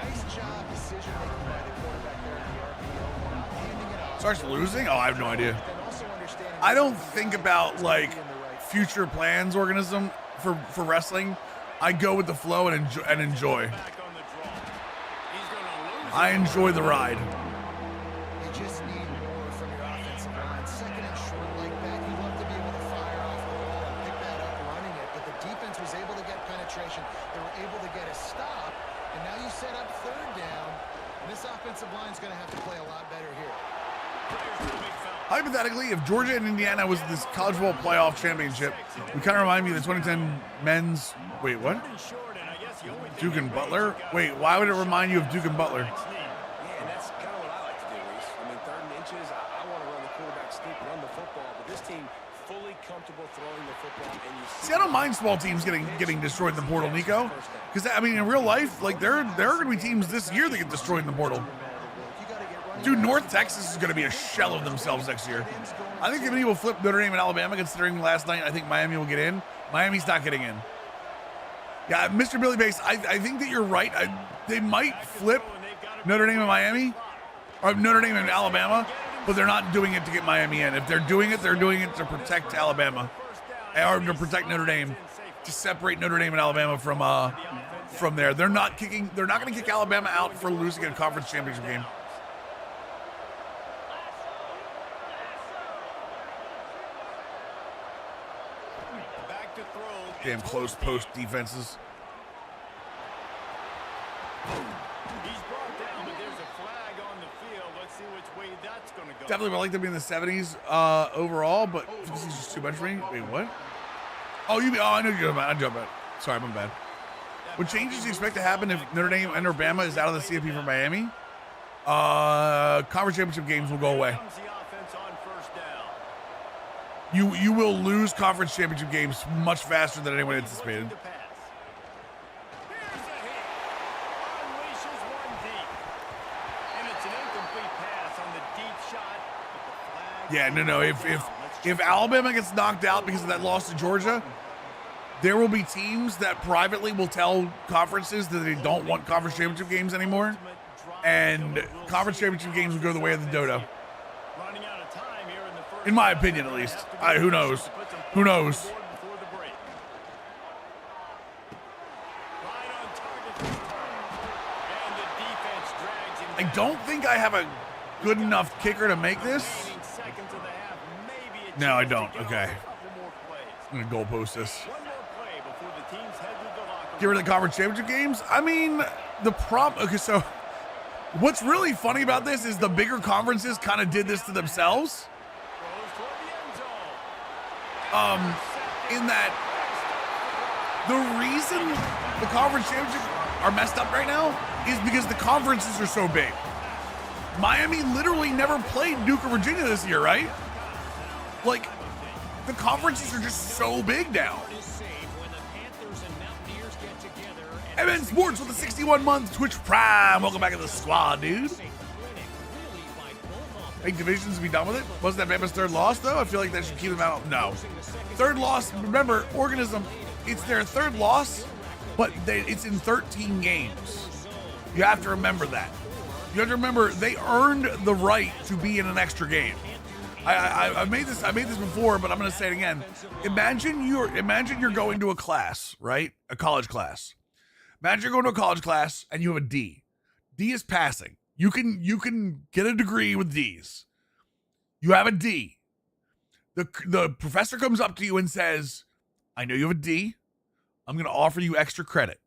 Nice job decision making by the quarterback there in the RPO. Not handing it off. Starts losing? Oh, I have no idea. Then also understanding I don't think about future plans organism for wrestling. I go with the flow and enjoy. Back on the draw. He's gonna lose I it. enjoy the ride. You just need more from your offensive line. Second and short like that, you love to be able to fire off the ball and pick that up running it. But the defense was able to get penetration. They were able to get a stop. And now you set up third down. And this offensive line is going to have to play a lot better here. Players with a big foul. Hypothetically, if Georgia and Indiana was this college football playoff championship, we kind of remind me of the 2010 men's. Wait, what? Pretty short, and I guess the only thing Duke and that Butler? makes you Wait, guys why would it lose remind you of Duke and Butler? is need. Yeah, and that's kind of what I like to do, Reese. I mean, 3rd and inches, I want to run the quarterback sneak, run the football, but this team fully comfortable throwing the football, and you See, I don't mind small teams getting destroyed in the portal, Nico. Because I mean, in real life, there are going to be teams this year that get destroyed in the portal. You got to get running. Dude, North Texas is going to be a shell of themselves next year. I think they will flip Notre Dame and Alabama, considering last night I think Miami will get in. Miami's not getting in. Yeah, Mr. Billy Bass, I think that you're right. They might flip Notre Dame and Miami, or Notre Dame and Alabama, but they're not doing it to get Miami in. If they're doing it to protect Alabama, or to protect Notre Dame, to separate Notre Dame and Alabama from there. They're not going to kick Alabama out for losing a conference championship game. Back to throw. Damn close post defenses. He's brought down, but there's a flag on the field. Let's see which way that's going to go. Definitely would like to be in the 70s overall, but 50s is just too much for me. Wait, what? Oh, I know you're about. I jump it. Sorry, my bad. What changes do you expect to happen if Notre Dame and Alabama is out of the CFP for Miami? Conference championship games will go away. Comes the offense on first down. You will lose conference championship games much faster than anyone anticipated. Looking to pass. Here's a hit. Unleashes one deep. And it's an incomplete pass on the deep shot. But the flag Yeah, no. If Alabama gets knocked out because of that loss to Georgia, there will be teams that privately will tell conferences that they don't want conference championship games anymore, and conference championship games will go the way of the dodo. running out of time here in the first In my half. opinion, at least. Has to go Who knows? to put some Who knows? points on the board before the break. I don't think I have a good enough kicker to make this. Remaining seconds of the half, maybe a No, I chance don't. to get Okay. a couple more plays. I'm going to goalpost this. One more play before the teams head to the locker room. Get rid of the conference championship games? I mean, the problem... Okay, so what's really funny about this is the bigger conferences kind of did this to themselves. Throws toward the end zone. In that the reason the conference championships are messed up right now is because the conferences are so big. Miami literally never played Duke or Virginia this year, right? Like, the conferences are just so big now. MN Sports with a 61-month Twitch Prime. Welcome back to the squad, dude. Big divisions to be done with it. Wasn't that Bama's third loss, though? I feel like that should keep them out. No. Third loss, remember, Organism, it's their third loss, but it's in 13 games. You have to remember that. You have to remember they earned the right to be in an extra game. I made this before, but I'm going to say it again. Imagine you're going to a class, right? A college class. Imagine you're going to a college class and you have a D. D is passing. You can get a degree with D's. You have a D. The professor comes up to you and says, I know you have a D. I'm going to offer you extra credit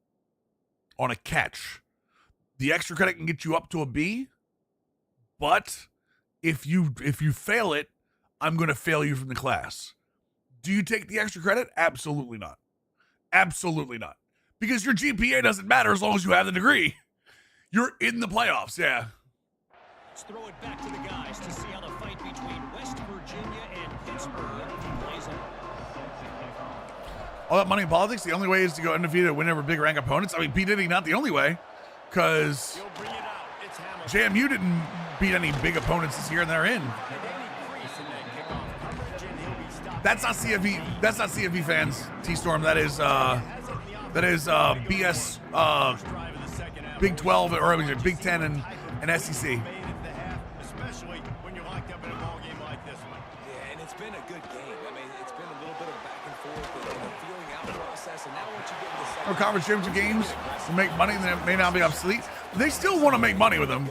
on a catch. The extra credit can get you up to a B, but if you fail it, I'm going to fail you from the class. Do you take the extra credit? Absolutely not. Absolutely not. Because your GPA doesn't matter as long as you have the degree. You're in the playoffs, yeah. Let's throw it back to the guys to see how the fight between West Virginia and Pittsburgh plays out. All that money in politics, the only way is to go undefeated and win over big rank opponents. I mean, P. Diddy, not the only way, because He'll bring it out. It's Hamilton. JMU didn't beat any big opponents this year, and they're in. And any crease in that kickoff coverage, and he'll be stopped. That's not CFB. That's not CFB fans. T-Storm. That is BS. Drive in the second half. Big 12 or Big 10 and SEC. Made it to the half, especially when you're locked up in a ball game like this one. Yeah, and it's been a good game. I mean, it's been a little bit of back and forth and a feeling out process. And now once you get in the second Or conference championship games to make money that may not be obsolete. They still want to make money with them.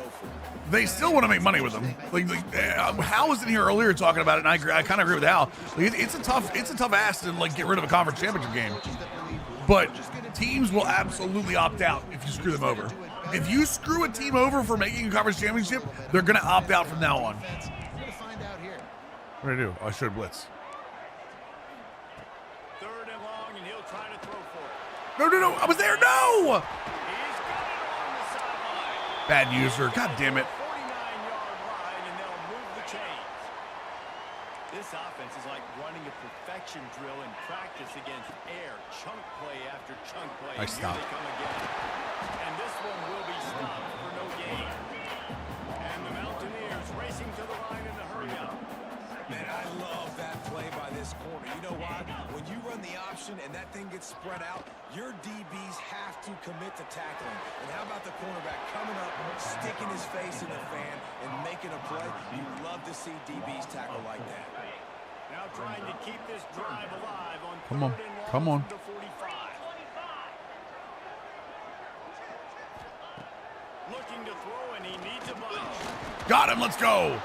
They still want to make money with them. Like Hal was in here earlier talking about it, and I kind of agree with Hal. Like, it's a tough ask to like get rid of a conference championship game. But teams will absolutely opt out if you screw them over. If you screw a team over for making a conference championship, they're going to opt out from now on. What did I do? Oh, I should have blitz. Third and long, and he'll try to throw for it. No, I was there. No! He's got it along the sideline. Bad user. God damn it. 49-yard line, and they'll move the chains. This offense is like running a perfection drill in practice against air. Chunk play after chunk play. I And here stopped. they come again. And this one will be stopped for no gain. And the Mountaineers racing to the line in the hurry up. Man, I love that play by this corner. You know why? When you run the option and that thing gets spread out, your DBs have to commit to tackling. And how about the cornerback coming up, sticking his face in the fan, and making a play? You love to see DBs tackle like that. Now trying to keep this drive alive on Come on. third and long Come on. from the 45. Looking to throw, and he needs a bunch. Got him. Let's go.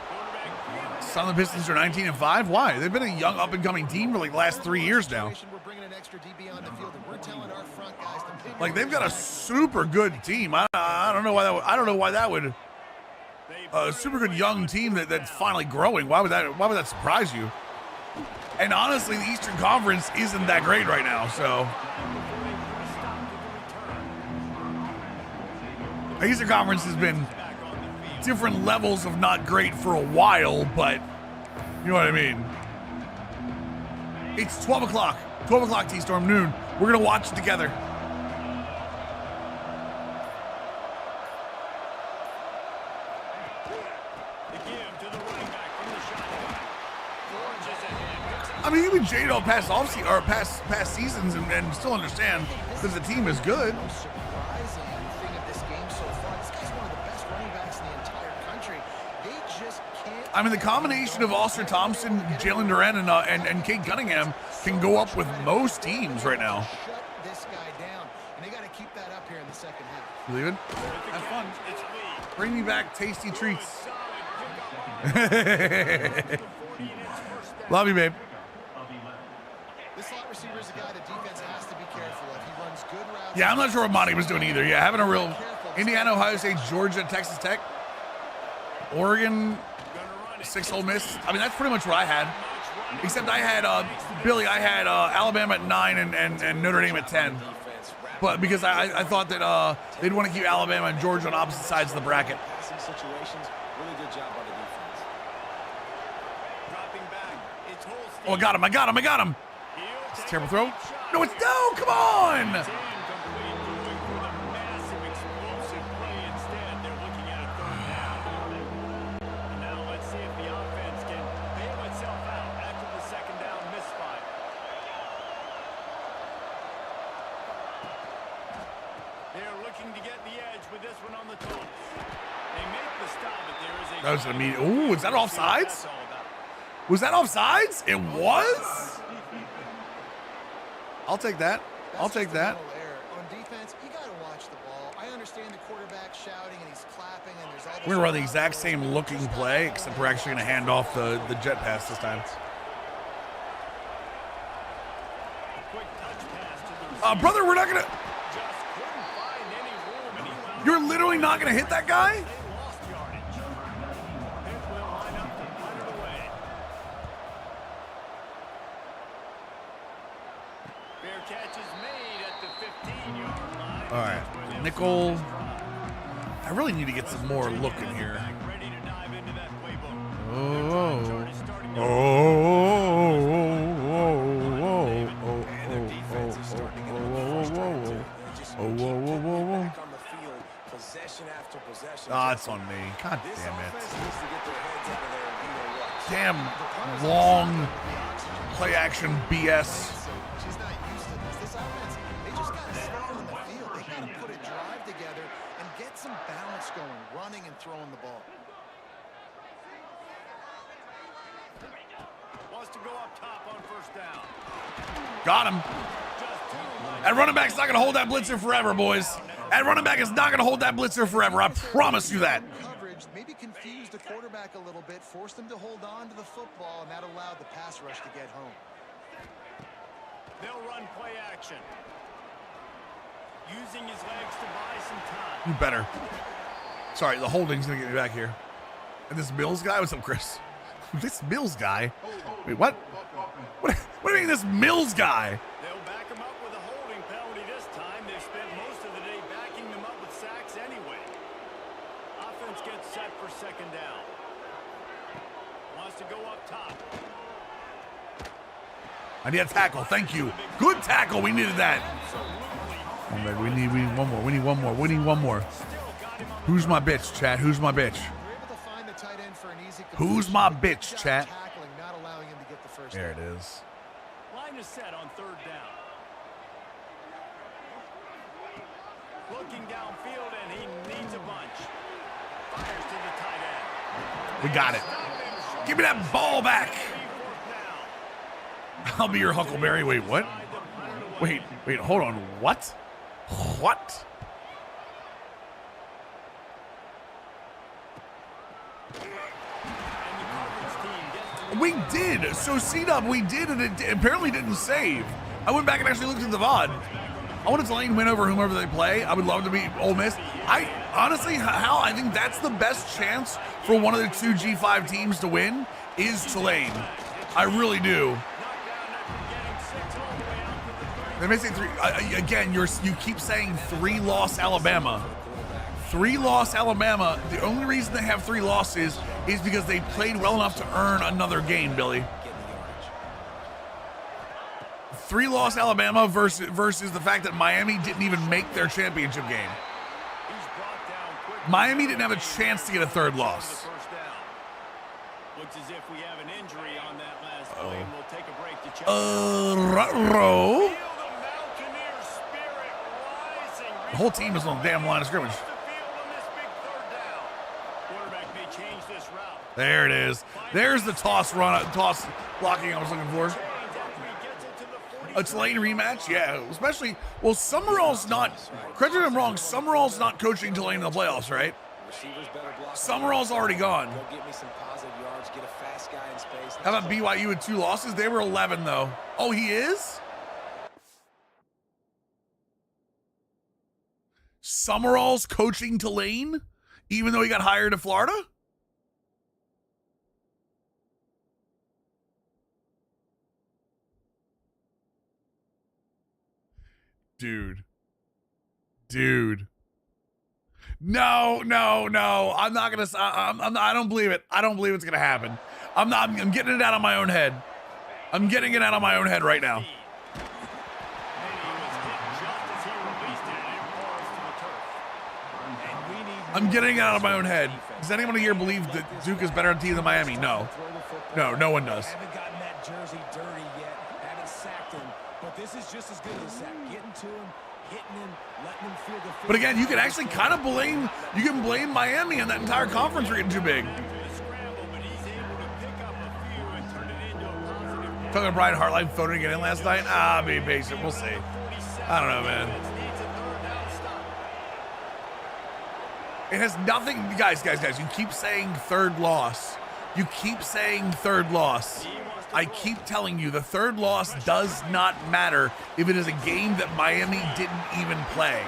Quarterback Son of the Pistons are 19-5. Why? They've been a young up-and-coming team for like the last 3 years now. We're bringing an extra DB on the field, and we're telling our front guys to pin Like they've got a super good team. I don't know why that would. I don't know why that would. A super good young team that's finally growing. Why would that surprise you? And honestly, the Eastern Conference isn't that great right now. So the Eastern Conference has been different levels of not great for a while, but you know what I mean. It's 12 o'clock. 12 o'clock, T-Storm, noon. We're gonna watch it together. I mean, even J-Do past past seasons and still understand that the team is good. The surprising thing of this game so far, this guy's one of the best running backs in the entire country. They just can't. I mean, the combination of Ulster Thompson, Jalen Duran, and Kate Cunningham can go up with most teams right now. Shut this guy down, and they got to keep that up here in the second half. You leaving? Have fun. It's Lee. Bring me back tasty treats. Love you, babe. This slot receiver is a guy the defense has to be careful of. He runs good routes. Yeah, I'm not sure what Monty was doing either. Yeah, having a real Indiana, Ohio State, Georgia, Texas Tech, Oregon, 6 Ole Miss. I mean, that's pretty much what I had. Except I had, Billy, I had Alabama at 9 and Notre Dame at 10. But because I thought that they'd want to keep Alabama and Georgia on opposite sides of the bracket. Passing situations, really good job by the defense. Dropping back. It's Holstein. Oh, I got him. It's a terrible throw. No, it's no, come on. Incomplete, going for the massive explosive play instead. They're looking at a third down. And now let's see if the offense can bail itself out after the second down misfire. They're looking to get the edge with this one on the toes. They make the stop, but there is a... That was an immediate. Ooh, is that offsides? Was that offsides? It was? I'll take that. I'll take that. On defense, you got to watch the ball. I understand the quarterback shouting and he's clapping and there's all this. We're gonna run the exact same looking play, except we're actually gonna hand off the jet pass this time. Quick touch pass to the Brother, we're not gonna. just couldn't find any room, and he wound You're literally not gonna hit that guy? They lost yardage. Pitt will line up to punt it away. Fair catch is made at the 15-yard line. All right, nickel. I really need to get some more look in here. Ready to dive into that playbook. Oh. Starting Oh. Back on the field, possession after possession. Ah, it's on me. God This damn offense it. needs to get their heads out of there and you know what. Damn long play action BS. She's not used to this. This offense, they just got to stay on the field. They got to put a drive together and get some balance going, running and throwing the ball. wants to go up top on first down. Got him. Just two lines. That running back's not going to hold that blitzer forever, boys. That running back is not going to hold that blitzer forever. I promise you that. Coverage maybe confused the quarterback a little bit, forced him to hold on to the football, and that allowed the pass rush to get home. They'll run play action. Using his legs to buy some time. You better. Sorry, the holding's going to get me back here. And this Mills guy? What's up, Chris? This Mills guy? Wait, what? What do you mean this Mills guy? They'll back him up with a holding penalty this time. They've spent most of the day backing them up with sacks anyway. Offense gets set for second down. Wants to go up top. I need a tackle. Thank you. Good tackle. We needed that. Oh, man, we need one more. We need one more. We need one more. Who's my bitch, chat? Who's my bitch? Who's my bitch, chat? There it is. Line is set on third down. Looking downfield, and he needs a bunch. Fires to the tight end. We got it. Give me that ball back. I'll be your Huckleberry. Wait, what? Wait, hold on. What? What? We did. So C-Dub, we did, and it apparently didn't save. I went back and actually looked at the VOD. I wanted Tulane win over whomever they play. I would love to beat Ole Miss. I honestly, Hal, I think that's the best chance for one of the two G5 teams to win is Tulane. I really do. They may say three. Again, you keep saying 3-loss Alabama. 3-loss Alabama. The only reason they have 3 losses is because they played well enough to earn another game, Billy. 3-loss Alabama versus the fact that Miami didn't even make their championship game. Miami didn't have a chance to get a third loss. Looks as if we have an injury on that last play, and we'll take a break to check. Ruh-roh. The whole team is on the damn line of scrimmage. There it is. There's the toss blocking I was looking for. A Tulane rematch, yeah. Especially, well, Summerall's not. Correct me if I'm wrong. Summerall's not coaching Tulane in the playoffs, right? Receivers better block. Summerall's already gone. Go get me some positive yards, get a fast guy in space. How about BYU with 2 losses? They were 11 though. Oh, he is? Summerall's coaching Tulane, even though he got hired to Florida? Dude. No. I'm not gonna. I don't believe it. I don't believe it's gonna happen. I'm getting it out of my own head. I'm getting it out of my own head right now. I'm getting it out of my own head. Does anyone here believe that Duke is better on team than Miami? No. No one does. Haven't gotten that jersey dirty yet. Haven't sacked him. But this is just as good as a sack. Getting to him, hitting him, letting him feel the. But again, you can actually kind of blame. You can blame Miami and that entire conference for getting too big. Talking about Brian Hartline phoning it in last night. Be patient. We'll see. I don't know, man. It has nothing, guys. You keep saying third loss. You keep saying third loss. I keep telling you the third loss does not matter if it is a game that Miami didn't even play.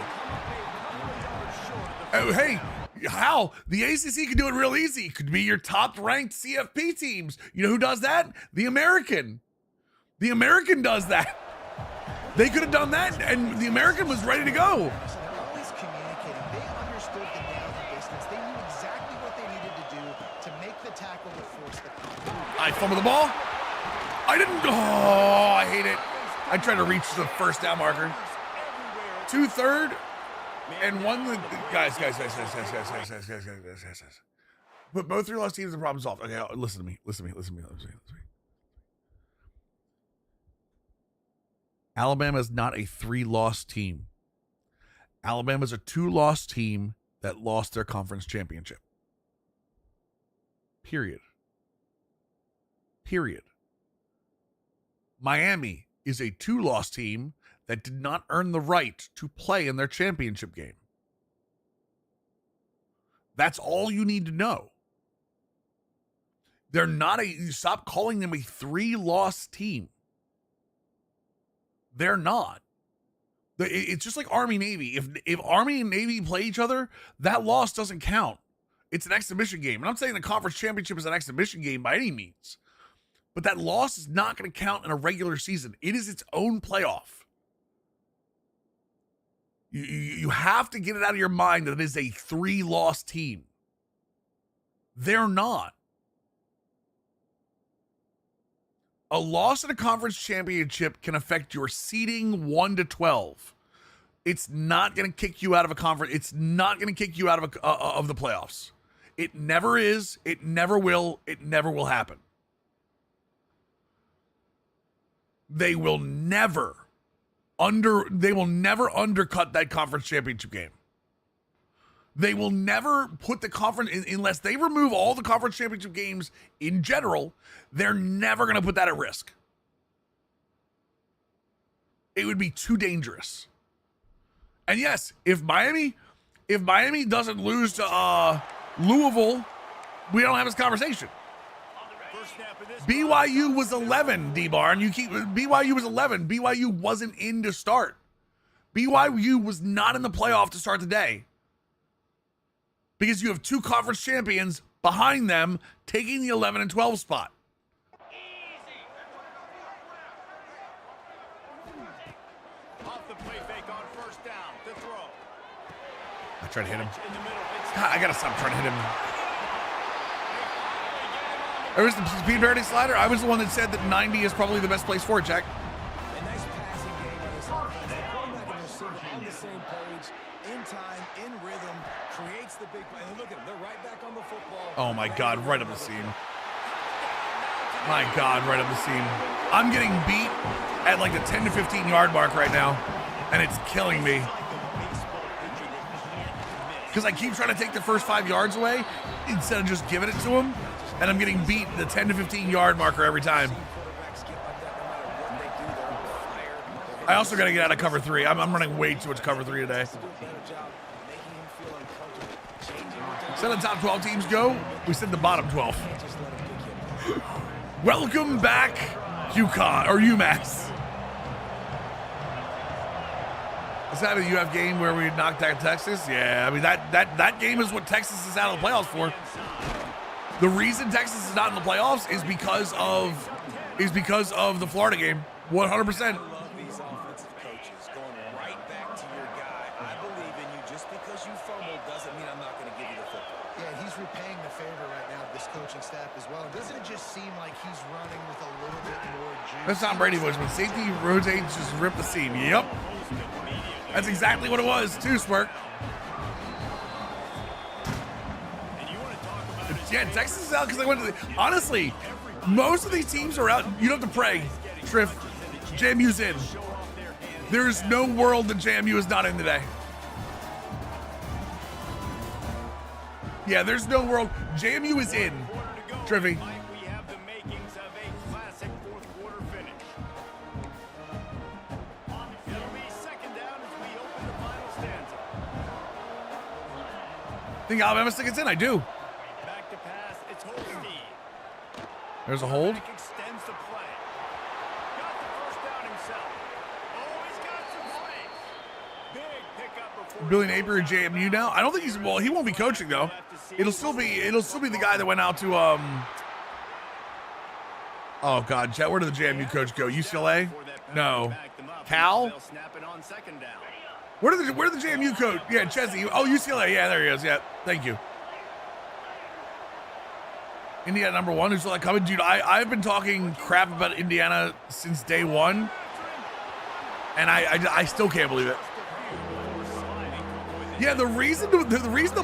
Oh, hey, how? The ACC could do it real easy. It could be your top-ranked CFP teams. You know who does that? The American. The American does that. They could have done that, and the American was ready to go. I fumbled the ball. I didn't. Oh, I hate it. I tried to reach the first down marker. 2 third and 1. Guys. But both 3 lost teams are problem solved. Okay, listen to me. Alabama is not a 3-loss team. Alabama is a 2-loss team that lost their conference championship. Period. Miami is a 2-loss team that did not earn the right to play in their championship game. That's all you need to know. They're not you stop calling them a 3-loss team. They're not. It's just like Army Navy. If Army and Navy play each other, that loss doesn't count. It's an exhibition game. And I'm saying the conference championship is an exhibition game by any means. But that loss is not going to count in a regular season. It is its own playoff. You have to get it out of your mind that it is a 3-loss team. They're not. A loss in a conference championship can affect your seeding 1 to 12. It's not going to kick you out of a conference. It's not going to kick you out of the playoffs. It never is. It never will. It never will happen. They will never undercut that conference championship game. They will never put the conference, unless they remove all the conference championship games in general, they're never going to put that at risk. It would be too dangerous. And yes, if Miami doesn't lose to Louisville, we don't have this conversation. BYU was 11, D-Bar, and BYU was 11. BYU wasn't in to start. BYU was not in the playoff to start the day. Because you have 2 conference champions behind them taking the 11 and 12 spot. Off the play fake on first down. The throw. I tried to hit him. God, I gotta stop trying to hit him. There was the speed parity slider. I was the one that said that 90 is probably the best place for it, Jack. A nice passing game by this offense. The quarterback and receiver on the same page, in time, in rhythm, creates the big play. And look at them, they're right back on the football. Oh my God, right up the seam. My God, right up the seam. I'm getting beat at like the 10 to 15 yard mark right now, and it's killing me. Because I keep trying to take the first 5 yards away instead of just giving it to him. And I'm getting beat the 10 to 15 yard marker every time. I also got to get out of cover 3. I'm running way too much cover 3 today. Instead of the top 12 teams go, we said the bottom 12. Just let him kick it. Welcome back, UConn, or UMass. Is that a UF game where we knocked out Texas? Yeah, I mean, that game is what Texas is out of the playoffs for. The reason Texas is not in the playoffs is because of the Florida game, 100%. I love these offensive coaches going right back to your guy. I believe in you. Just because you fumbled doesn't mean I'm not going to give you the football. Yeah, he's repaying the favor right now of this coaching staff as well. Doesn't it just seem like he's running with a little bit more juice? That's Tom Brady was when safety rotates, just rip the seam. Yep. That's exactly what it was, too, Smirk. Yeah, Texas is out because they went to the... Honestly, most of these teams are out. You don't have to pray. Triff, JMU's in. There's no world that JMU is not in today. Yeah, there's no world. JMU is in. Triffy. We have the makings of a classic fourth quarter finish. It'll be second down as we open the final stanza. Think Alabama still gets in? I do. Back to pass, it's Holstein. There's a hold. Extends the play. Got the first down himself. Oh, he's got some space. Big pickup before Billy Napier at JMU now. I don't think he's, well, he won't be coaching though. It'll still be the guy that went out to oh god, Jet, where did the JMU coach go? UCLA? No. Cal? They'll snap it on second down. Where did the JMU coach? Yeah, Chesney. Oh, UCLA. Yeah, there he is. Yeah, thank you. Indiana number 1. Who's like coming, dude? I've been talking crap about Indiana since day one, and I still can't believe it. Yeah, the reason the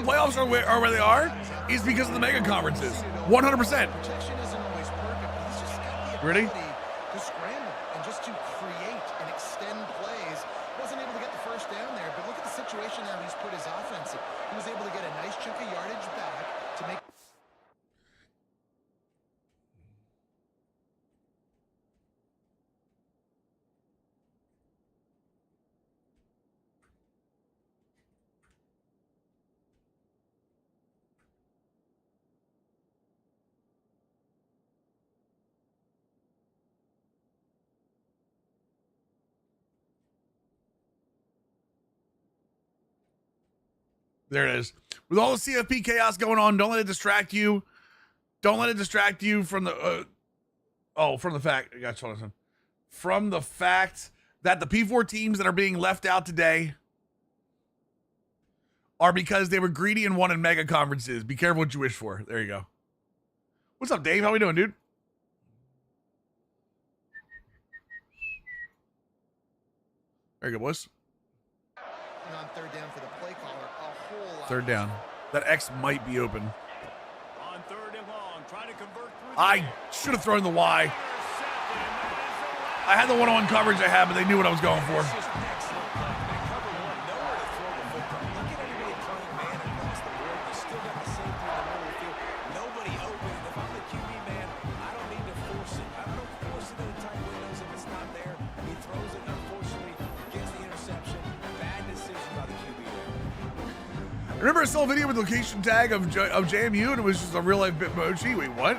playoffs are where they are is because of the mega conferences. 100%. Protection isn't always perfect, but he's just got the Ready? ability to scramble and just to create and extend plays. Wasn't able to get the first down there, but look at the situation now he's put his offense in. He was able to get a nice chunk of yardage back to make. There it is. With all the CFP chaos going on, don't let it distract you. Don't let it distract you from the from the fact. From the fact that the P4 teams that are being left out today are because they were greedy and wanted mega conferences. Be careful what you wish for. There you go. What's up, Dave? How we doing, dude? There you go, boys. On third down for the play caller, a whole lot. Third down. That X might be open. On third and long, trying to convert through I should have thrown the Y. I had the one-on-one coverage I had, but they knew what I was going for. It's just excellent play. That cover one, nowhere to throw the football. Look at everybody playing man across the board. You still got the safety in the middle of the field. Nobody open. If I'm the QB man, I don't need to force it. I don't force it in the tight windows if it's not there. He throws it, unfortunately, gets the interception. Bad decision by the QB there. Remember I saw a video with location tag of JMU and it was just a real life Bitmoji? Wait, what?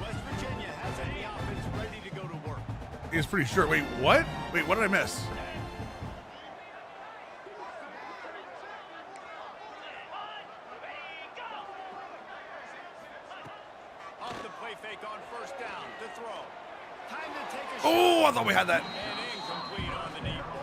West Virginia has any offense ready to go to work. It's pretty short. Wait, what? Wait, what did I miss? Off the play fake on first down to throw. Time to take a Oh, I thought we had that. and incomplete on the deep ball.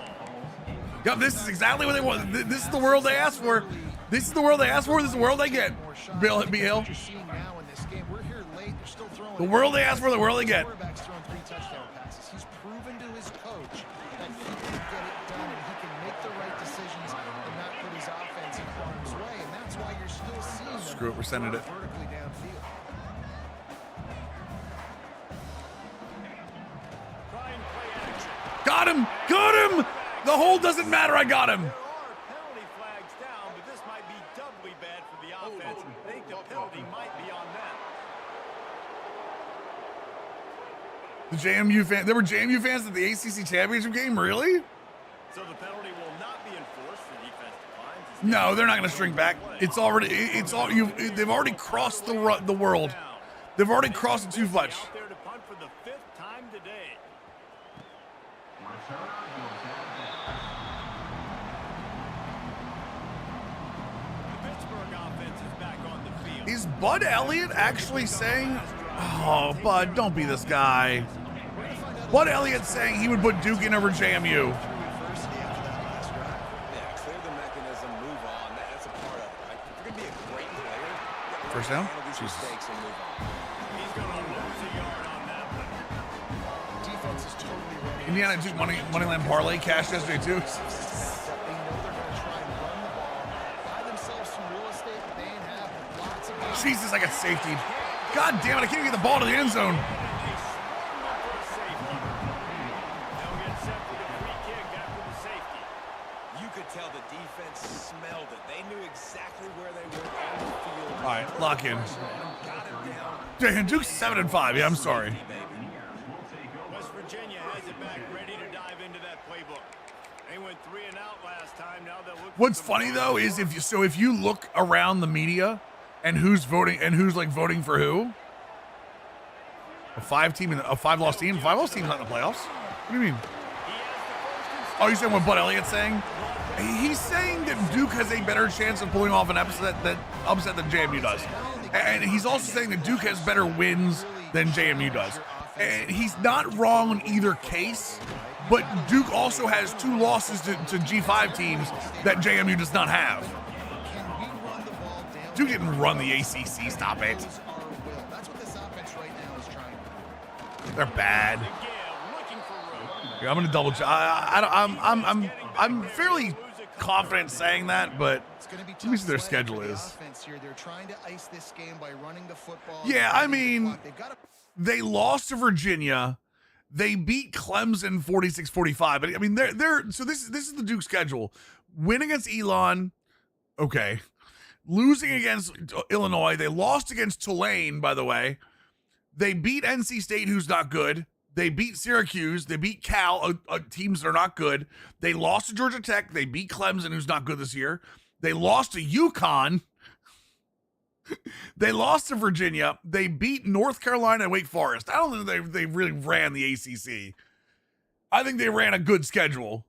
Yep, this is exactly what they want. This is the world they asked for. This is the world they asked for. This is the world they get. Bill, B. Hill. What you're seeing now in this game, we're here late. They're still throwing. The world they asked for, the world they get. Quarterback's thrown 3 touchdown passes. He's proven to his coach that he can get it done and he can make the right decisions and not put his offense in harm's way. And that's why you're still seeing them Screw it, we're sending it. vertically downfield. Trying play action. Got him! Got him! The hold doesn't matter. I got him. There are penalty flags down, but this might be doubly bad for the offense. I think the penalty might be on them. The JMU fan. There were JMU fans at the ACC championship game. Really? So the penalty will not be enforced for defense decline. No, they're not going to shrink back. It's already, it's all you. They've already crossed the world. They've already crossed it too much. Out there to punt for the 5th time today. The Pittsburgh offense is back on the field. Is Bud Elliott actually saying, "Oh, Bud, don't be this guy"? Bud Elliott saying he would put Duke in over JMU. University after that last drive. Yeah, clear the mechanism, move on. That's a part of it, right? If you're going to be a great player, you gotta First learn down? to handle these Jesus. mistakes and move on. He's going to lose a yard on that one. Defense is totally ready. Indiana Duke moneyline parlay cashed yesterday too. They know they're going to try and run the ball, buy themselves some real estate that they ain't have. Lots of guys. Jesus, I got safety. God damn it, I can't even get the ball to the end zone. They swung up for the safety. They'll get set for the free kick after the safety. You could tell the defense smelled it. They knew exactly where they were on the field. All right, lock in. Got him down. Damn, Duke's 7-5. Yeah, I'm sorry. West Virginia has it back, ready to dive into that playbook. They went 3 and out last time. Now they'll look. What's funny though is if you look around the media and who's voting and who's like voting for who, a 5-loss team, 5-loss team's not in the playoffs. What do you mean? Oh, you're saying what Bud Elliott's saying? He's saying that Duke has a better chance of pulling off an upset than JMU does, and he's also saying that Duke has better wins than JMU does. And he's not wrong in either case, but Duke also has 2 losses to G5 teams that JMU does not have. Can we run the ball down? Duke didn't run the ACC. Stop it. Those are will. That's what this offense right now is trying to do. They're bad. Yeah, looking for room. Yeah, I'm gonna double check. I'm fairly confident saying that, but It's going to be let me see tough their sledding schedule for the is. offense here. They're trying to ice this game by running the football. Yeah, I They've mean, got to they lost to Virginia. They beat Clemson 46-45. But I mean, they're so this is the Duke schedule. Win against Elon, okay. Losing against Illinois. They lost against Tulane, by the way. They beat NC State, who's not good. They beat Syracuse. They beat Cal, teams that are not good. They lost to Georgia Tech. They beat Clemson, who's not good this year. They lost to UConn. They lost to Virginia. They beat North Carolina and Wake Forest. I don't think they really ran the ACC. I think they ran a good schedule.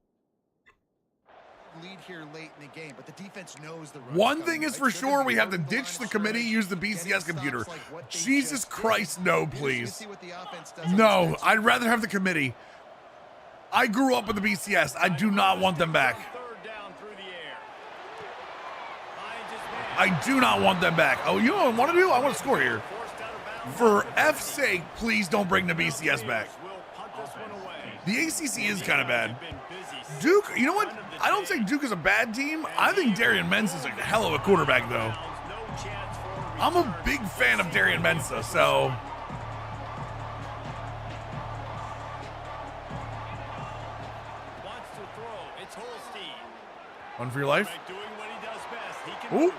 lead here late in the game, but the defense knows the run. One thing is for sure, we have to ditch the committee, use the BCS computer. Jesus Christ, no, please. No, I'd rather have the committee. I grew up with the BCS. I do not want them back. Third down through the air. Finds his man. I do not want them back. Oh, you know what I want to do? I want to score here. Forced out of bounds. For F's sake, please don't bring the BCS back. Will punt this one away. The ACC is kind of bad. Been busy. Duke, you know what? I don't think Duke is a bad team. I think Darian Mensah is a hell of a quarterback, though. No chance for a I'm a return. big fan of Darian Mensah, so Wants to throw. It's Holstein. one for your life. By doing what he does best, he can Ooh. move.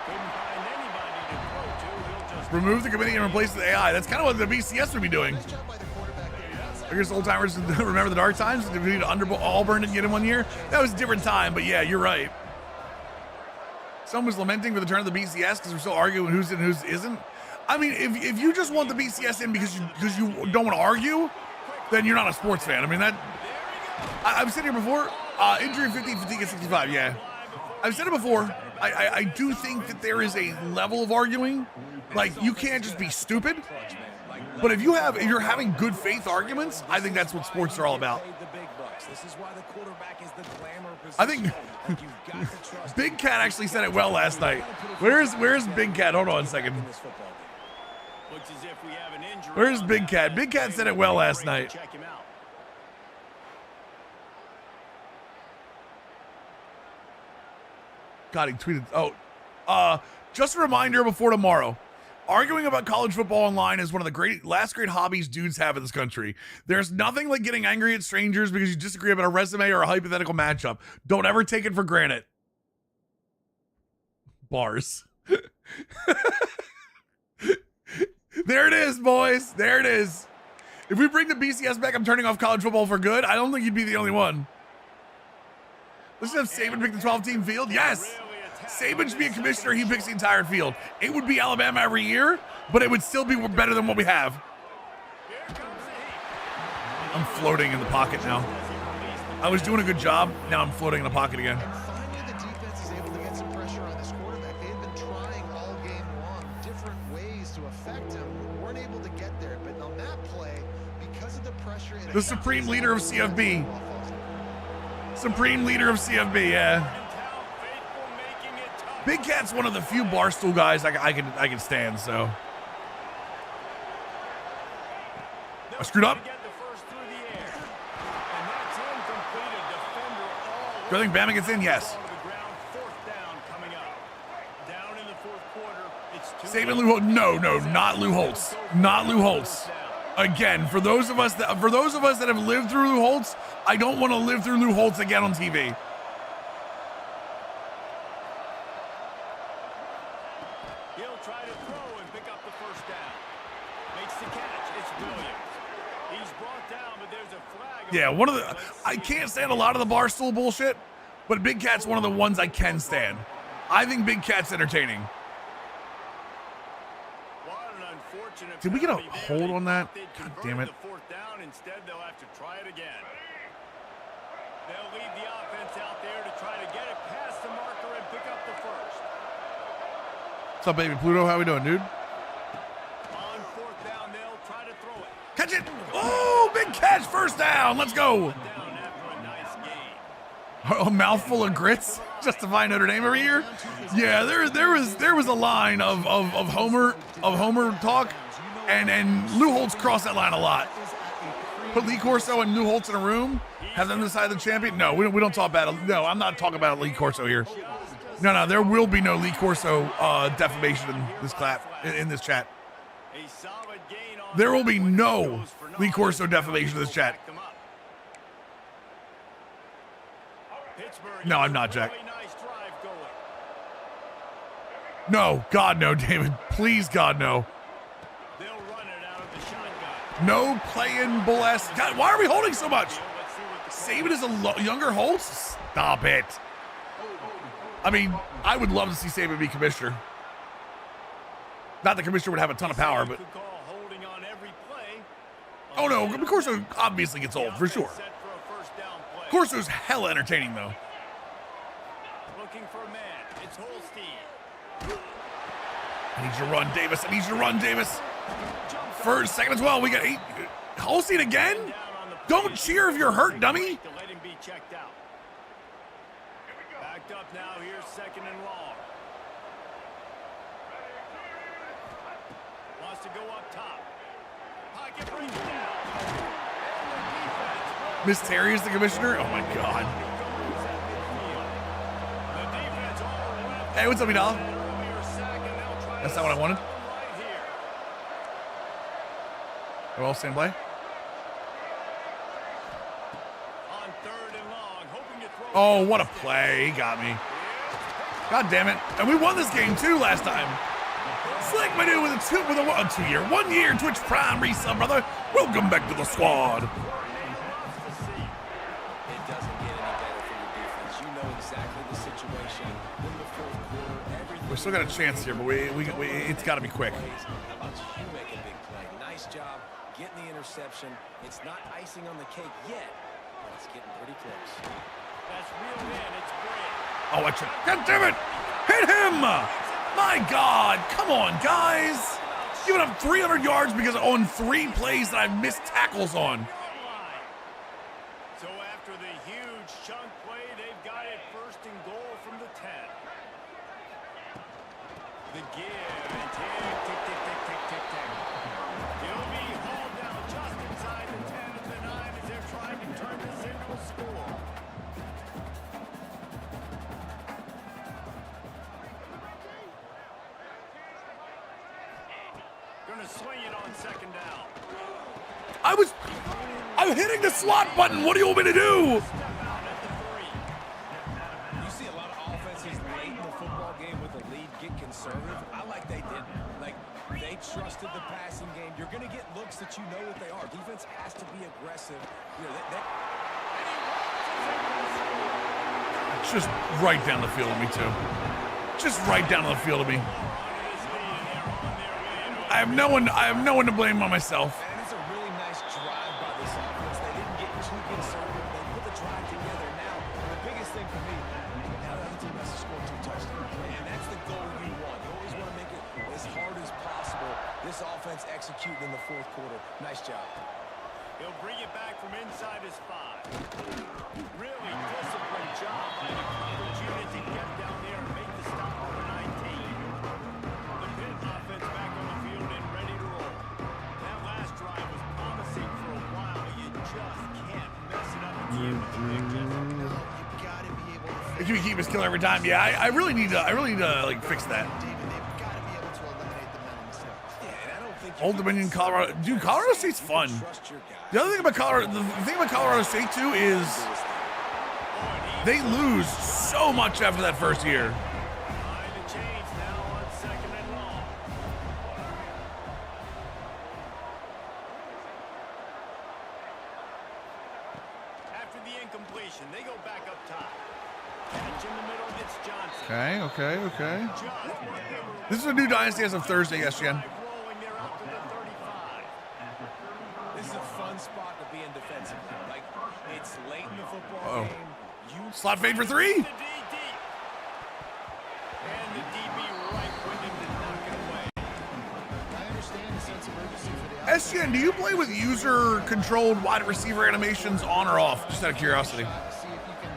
Couldn't find anybody to throw to. He'll just Remove the committee and replace the AI. That's kind of what the BCS would be doing. I guess old timers remember the dark times. Did we need to under Auburn and get him 1 year? That was a different time, but yeah, you're right. Someone was lamenting for the turn of the BCS because we're still arguing who's in and who's isn't. I mean, if you just want the BCS in because you don't want to argue, then you're not a sports fan. I mean, that I've said here before, injury 50, fatigue at 65, yeah. I've said it before, I do think that there is a level of arguing. Like, you can't just be stupid. But if you're having good faith arguments, I think that's what sports are all about. I think Big Cat actually said it well last night. Where's Big Cat? Hold on a second. looks as if we have an injury. Where's on Big that Cat? one. Big Cat said it well last night. Check him out. God, he tweeted. Just a reminder before tomorrow. Arguing about college football online is one of the last great hobbies dudes have in this country. There's nothing like getting angry at strangers because you disagree about a resume or a hypothetical matchup. Don't ever take it for granted. Bars. There it is, boys. There it is. If we bring the BCS back, I'm turning off college football for good. I don't think you'd be the only one. Let's have Saban pick the 12-team field. Yes. Saban should be a commissioner. He picks the entire field. It would be Alabama every year, but it would still be better than what we have. I'm floating in the pocket now. I was doing a good job. Now I'm floating in the pocket again. And finally, the defense is able to get some pressure on this quarterback. They had been trying all game long, different ways to affect him. Weren't able to get there, but on that play, because of the pressure, the supreme leader of CFB. Supreme leader of CFB, yeah. Big Cat's one of the few Barstool guys I can stand, so. I screwed up. Do I think Bama gets in? Yes. Saban Lou Holtz. No, not Lou Holtz. Not Lou Holtz. Again, for those of us that have lived through Lou Holtz, I don't want to live through Lou Holtz again on TV. He'll try to throw and pick up the first down. Makes the catch. It's Williams. He's brought down, but there's a flag. Yeah, I can't stand a lot of the Barstool bullshit, but Big Cat's one of the ones I can stand. I think Big Cat's entertaining. Did we get a hold on that? God damn it. Instead, they'll have to try it again. They'll leave the offense out there to try to get it past the marker and pick up the first. What's up, baby Pluto? How we doing, dude? On fourth down, they'll try to throw it. Catch it! Oh, big catch! First down. Let's go. Down after a nice gain. A mouthful of grits, justifying Notre Dame every year. Yeah, there was a line of Homer talk, and Lou Holtz crossed that line a lot. Put Lee Corso and Lou Holtz in a room, have them decide the champion. No, we don't talk about it. No, I'm not talking about Lee Corso here. No, there will be no Lee Corso defamation in this chat. A solid gain on There will be no Lee Corso defamation in this chat. No, I'm not, Jack. No, God, no, David. Please, God, no. No playing bull ass. God, why are we holding so much? Saban is a younger Holtz? Stop it. I mean, I would love to see Saban be commissioner. Not the commissioner would have a ton of power, but. Oh no, Corso obviously gets old, for sure. Corso's hella entertaining, though. Looking for a man. It's Holstein. I need you to run, Davis. I need you to run, Davis. First, second as well. We got 8. Holstein again? Don't cheer if you're hurt, dummy. To let him be checked out. Backed up now. Here's second and long. Wants to go up top. Pocket brings it down. Miss Terry is the commissioner? Oh my God. Hey, what's up, Vidal? That's not what I wanted. We're all stand by. Oh, what a play. He got me. God damn it. And we won this game too last time. Slick, my dude, with a 2 year, 1 year Twitch Prime resub, brother. Welcome back to the squad. It doesn't get any better for your defense. You know exactly the situation. In the fourth quarter, everything. We still got a chance here, but it's got to be quick. How about you make a big play? Nice job getting the interception. It's not icing on the cake yet, but it's getting pretty close. That's real in. It's great. Oh, God damn it! Hit him! My God! Come on, guys! Giving up 300 yards because on 3 plays that I've missed tackles on. So after the huge chunk play, they've got it first and goal from the 10. The give and tick, tick, tick, tick, tick, tick, tick. He'll be hauled down just inside the 10 of the 9 as they're trying to turn this into a score. Gonna swing it on second down. I'm hitting the slot button. What do you want me to do? Step out at the 3. You see a lot of offenses late in the football game with the lead get conservative. I like they didn't. Like, they trusted the passing game. You're going to get looks that you know what they are. Defense has to be aggressive. You know, Just right down the field of me, too. Just right down the field of me. I have no one to blame on myself. And it's a really nice drive by this offense. They didn't get too conservative. They put the drive together. Now, the biggest thing for me, now the other team has to score 2 touchdowns. And that's the goal you want. You always want to make it as hard as possible. This offense executing in the 4th quarter. Nice job. He'll bring it back from inside his 5. Really disciplined job by the coverage unit to get down there and make the stop over 19. The Pitt offense back on the field and ready to roll. That last drive was promising for a while, but you just can't mess it up at the end with the big Jeff. No, you gotta be able to If you keep his killer every time, yeah, I really need to like fix that. David, they've got to be able to eliminate the mental mistakes. Yeah, and I don't think Old Dominion, Colorado. Dude, Colorado State's fun. trust your guy. The other thing about Colorado State too is they lose so much after that first year. Behind the chains now on 2nd and long. After the incompletion, they go back up top. Catch in the middle, it's Johnson. Okay. Just what they were This is a new Dynasty as of Thursday, SGN. rolling there out to the 35. This is a fun spot to be in defensively. Like, it's late in the football Uh-oh. game. You Slot fade for 3. The D deep. And the DB right with him to knock it away. I understand the sense of urgency for the SGN, do you play with user-controlled wide receiver animations on or off? Just out of curiosity. shot to see if you can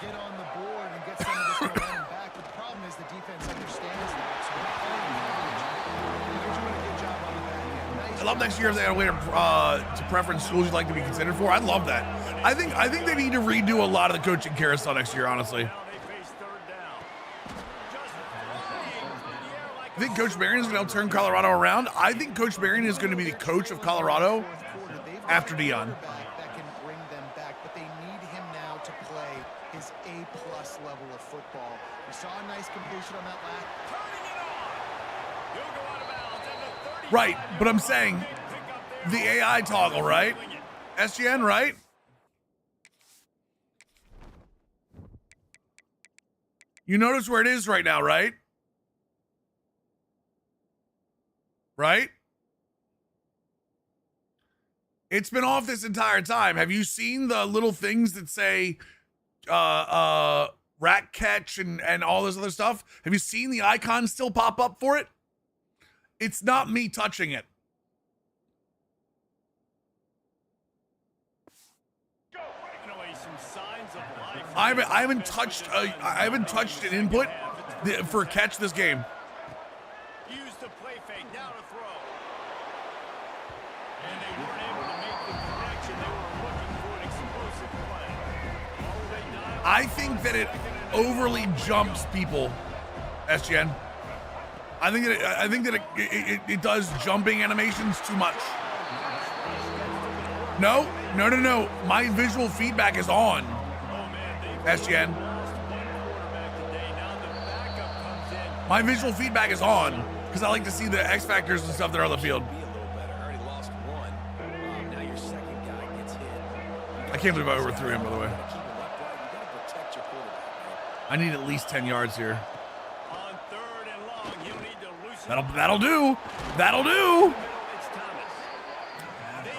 get on the board and get some of this momentum back. But the problem is the defense understands that. So they're playing coverage. They're doing a good job on the back end. Nice I love next year if they had a way to preference schools you'd like to be considered for. I'd love that. I think they need to redo a lot of the coaching carousel next year, honestly. Now they face 3rd down. Just flying through the air like I think Coach Marion is going to turn Colorado around. I think Coach Marion is going to be the coach of Colorado fourth quarter. They've got after a Dion. quarterback that can bring them back, but they need him now to play his A-plus level of football. We saw a nice completion on that last. turning it on. He'll go out of bounds at the 35. Right, but I'm saying Pick up there. the AI toggle, right? SGN, right? You notice where it is right now, right? Right? It's been off this entire time. Have you seen the little things that say rat catch and all this other stuff? Have you seen the icon still pop up for it? It's not me touching it. Finally, some signs of life. I haven't touched an input for a catch this game. Use the play fake now to throw. And they weren't able to make the connection. They were looking for an explosive play. Oh, they dialed I think that it overly jumps people, SGN. I think that it does jumping animations too much. No. My visual feedback is on, SGN. My visual feedback is on because I like to see the X factors and stuff that are on the field. be a little better. Already lost 1. Now your second guy gets hit. I can't believe I overthrew him, by the way. Keep him upright. You got to protect your quarterback, man. I need at least 10 yards here. On 3rd and long, he'll need to loosen That'll do. That'll do. It's Thomas.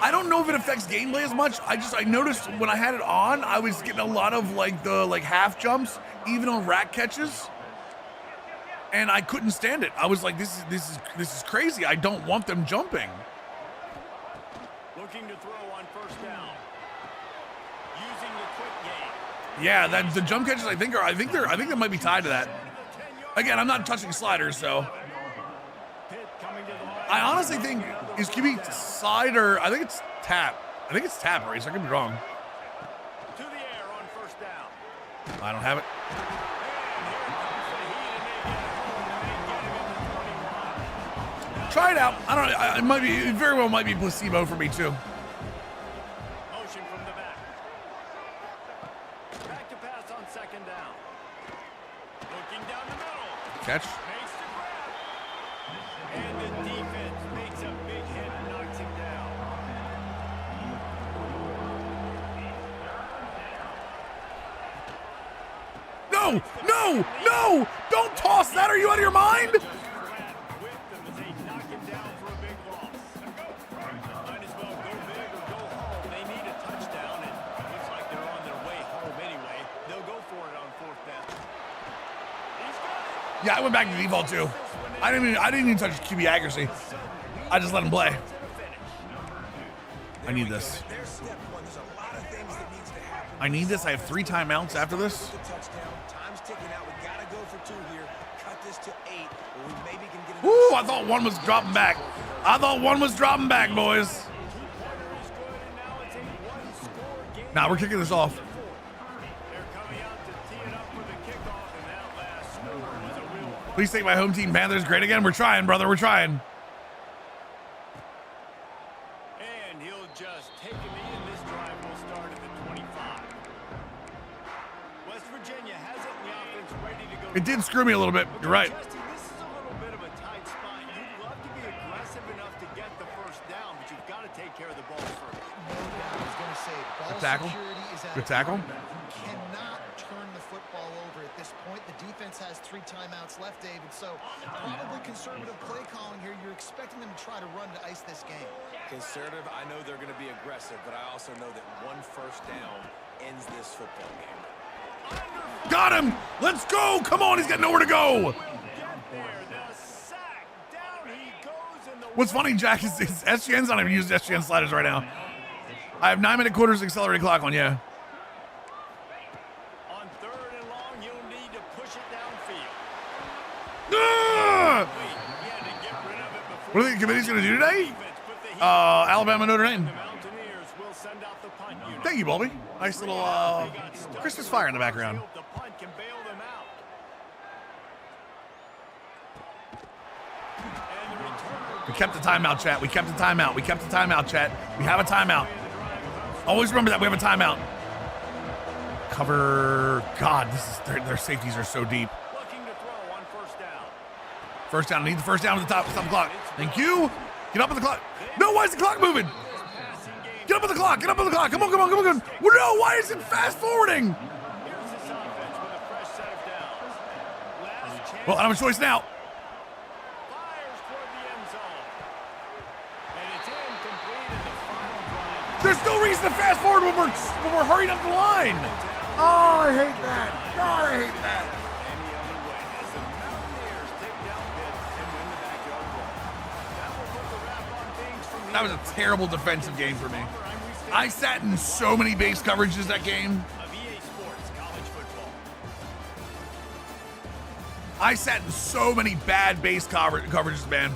I don't know if it affects gameplay as much. I noticed when I had it on, I was getting a lot of the half jumps, even on rack catches, and I couldn't stand it. I was like, this is crazy. I don't want them jumping. Looking to throw on 1st down. Using the quick game. Yeah, the jump catches I think they might be tied to that. Again, I'm not touching sliders, so Pitt coming to the line. I honestly think is QB slider. I think it's tap. I think it's tap race. I could be wrong. To the air on 1st down. I don't have it. Try it out. I don't know. It might be. It very well might be placebo for me too. Motion from the back. Back to pass on 2nd down. Looking down the middle. Catch. Makes the grab. And the defense makes a big hit and knocks him down. No, no, no! Don't toss that. Are you out of your mind? Yeah, I went back to default too. I didn't even touch QB accuracy. I just let him play. I need this. I need this. I have 3 timeouts after this. Ooh, I thought one was dropping back. Boys. Now we're kicking this off. Please take my home team Panthers great again. We're trying, brother. We're trying. And he'll just take a knee, and this drive will start at the 25. West Virginia has it in the offense ready to go. It did screw me a little bit. You're right. Justin, this is a little bit of a tight spot. You'd love to be aggressive enough to get the first down, but you've got to take care of the ball first. No doubt. I was going to say, ball Good tackle. security is at Good tackle. You cannot turn the football over at this point. The defense has 3 timeouts left, David, so probably conservative play calling here. You're expecting them to try to run to ice this game. Conservative, I know they're going to be aggressive, but I also know that 1 first down ends this football game. Got him. Let's go. Come on. He's got nowhere to go. What's funny, Jack, is SGN's not even using SGN sliders right now. I have 9-minute quarters accelerated clock on, yeah. On 3rd and long, you'll need to push it downfield. Ah! Wait, he had to get rid of it before. What do you think the committee's going to do today? Defense put the heat Alabama, Notre Dame. The Mountaineers will send out the punt unit. Thank you, Bulby. Nice little Christmas fire in the background. The punt can bail them out. And the return. We kept the timeout, chat. We kept the timeout. We kept the timeout, chat. We have a timeout. Always remember that. We have a timeout. Cover. God, this is their safeties are so deep. Looking to throw on first down. First down. I need the first down at the top. Stop the clock. Thank you. Get up on the clock. No, why is the clock moving? Get up on the clock. Get up on the clock. Come on, come on, come on. Come on. Well, no, why is it fast forwarding? Here's this offense with a fresh set of downs. Last chance. Well, I have a choice now. Fires toward the end zone. And it's incomplete in the final drive. There's no reason to fast forward when we're hurrying up the line. Oh, I hate that. God, I hate that. Any other way as the Mountaineers take down Pitt and win the backyard brawl. That will put the wrap on things from That was a terrible defensive game for me. I sat in so many base coverages that game. of EA Sports College Football. I sat in so many bad base coverages, man.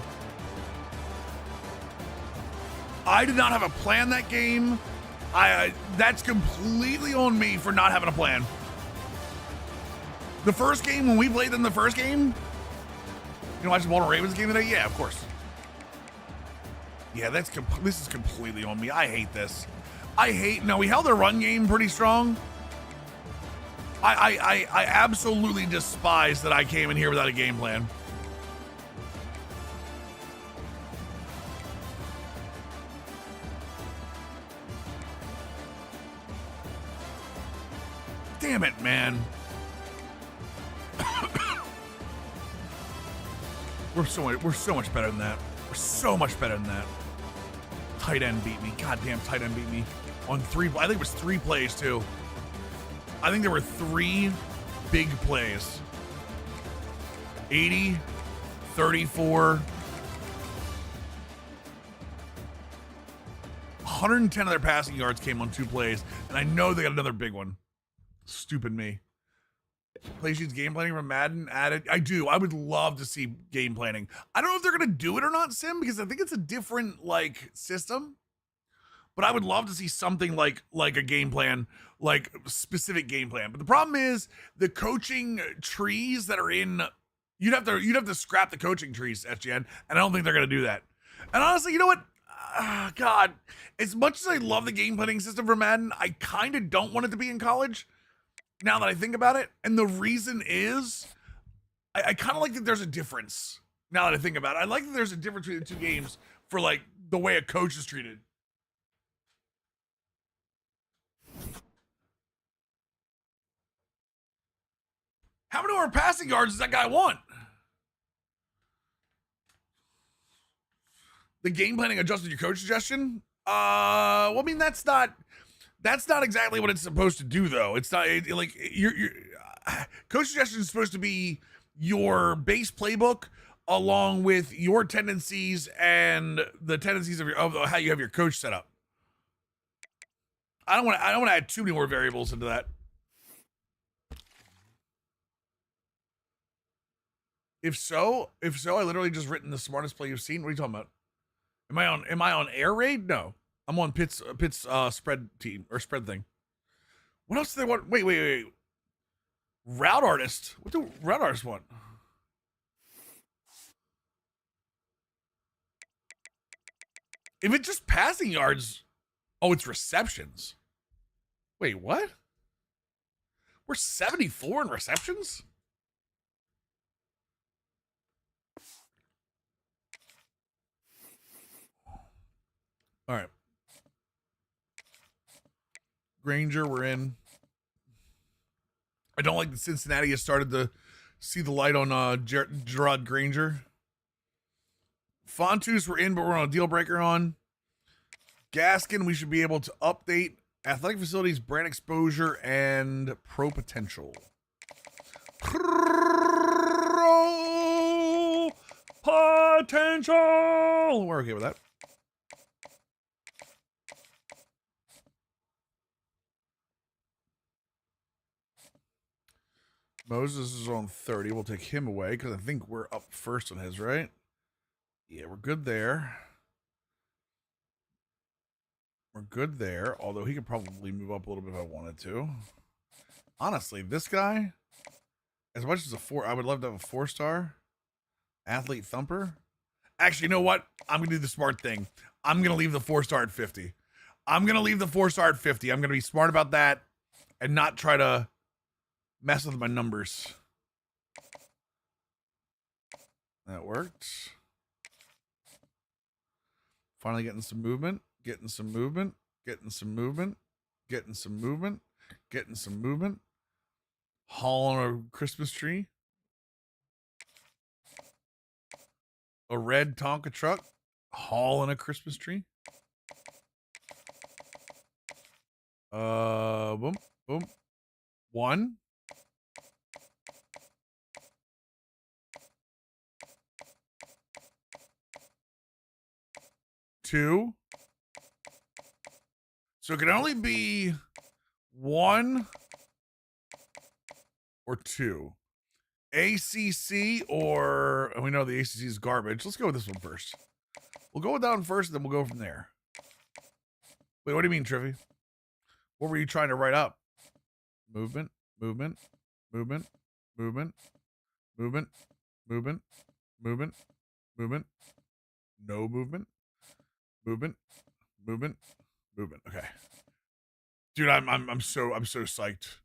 I did not have a plan that game. That's completely on me for not having a plan. The first game, when we played them the first game, you watch the Baltimore Ravens game today? Yeah, of course. Yeah, this is completely on me. I hate this. No, we held their run game pretty strong. I absolutely despise that I came in here without a game plan. Damn it, man. We're so much better than that. We're so much better than that. Tight end beat me. Goddamn, tight end beat me on 3. I think it was 3 plays too. I think there were 3 big plays. 80, 34, 110 of their passing yards came on 2 plays, and I know they got another big one. Stupid me. Play sheets game planning from Madden added. I do. I would love to see game planning. I don't know if they're gonna do it or not, Sim, because I think it's a different system. But I would love to see something like a game plan, like specific game plan. But the problem is the coaching trees that are in. You'd have to scrap the coaching trees, SGN, and I don't think they're gonna do that. And honestly, you know what? God, as much as I love the game planning system for Madden, I kind of don't want it to be in college. Now that I think about it, and the reason is, I kind of like that there's a difference. Now that I think about it, I like that there's a difference between the 2 games for the way a coach is treated. How many more passing yards does that guy want? The game planning adjusted your coach suggestion? Well, I mean, that's not exactly what it's supposed to do, though. It's not like your coach suggestion is supposed to be your base playbook along with your tendencies and the tendencies of how you have your coach set up. I don't want to add too many more variables into that. If so, I literally just written the smartest play you've seen. What are you talking about? Am I on air raid? No. I'm on Pitt's spread team or spread thing. What else do they want? Wait. Route artist. What do route artists want? If it's just passing yards, oh, it's receptions. Wait, what? We're 74 in receptions? All right. Granger, we're in. I don't like that Cincinnati has started to see the light on Gerard Granger. Fontus, we're in, but we're on a deal breaker on. Gaskin, we should be able to update. Athletic facilities, brand exposure, and pro potential. Pro potential! We're okay with that. Moses is on 30. We'll take him away because I think we're up first on his, right? Yeah, we're good there. We're good there, although he could probably move up a little bit if I wanted to. Honestly, this guy, as much as I would love to have a 4-star athlete thumper. Actually, you know what? I'm going to do the smart thing. I'm going to leave the 4-star at 50. I'm going to leave the 4-star at 50. I'm going to be smart about that and not try to mess with my numbers. That worked. Finally getting some movement. Getting some movement. Hauling a Christmas tree. A red Tonka truck. Hauling a Christmas tree. Boom. 1. 2. So it can only be 1 or 2. ACC or, and we know the ACC is garbage. Let's go with this one first. We'll go with that one first, and then we'll go from there. Wait, what do you mean, Trivy? What were you trying to write up? Movement. No movement. Okay. Dude, I'm so psyched.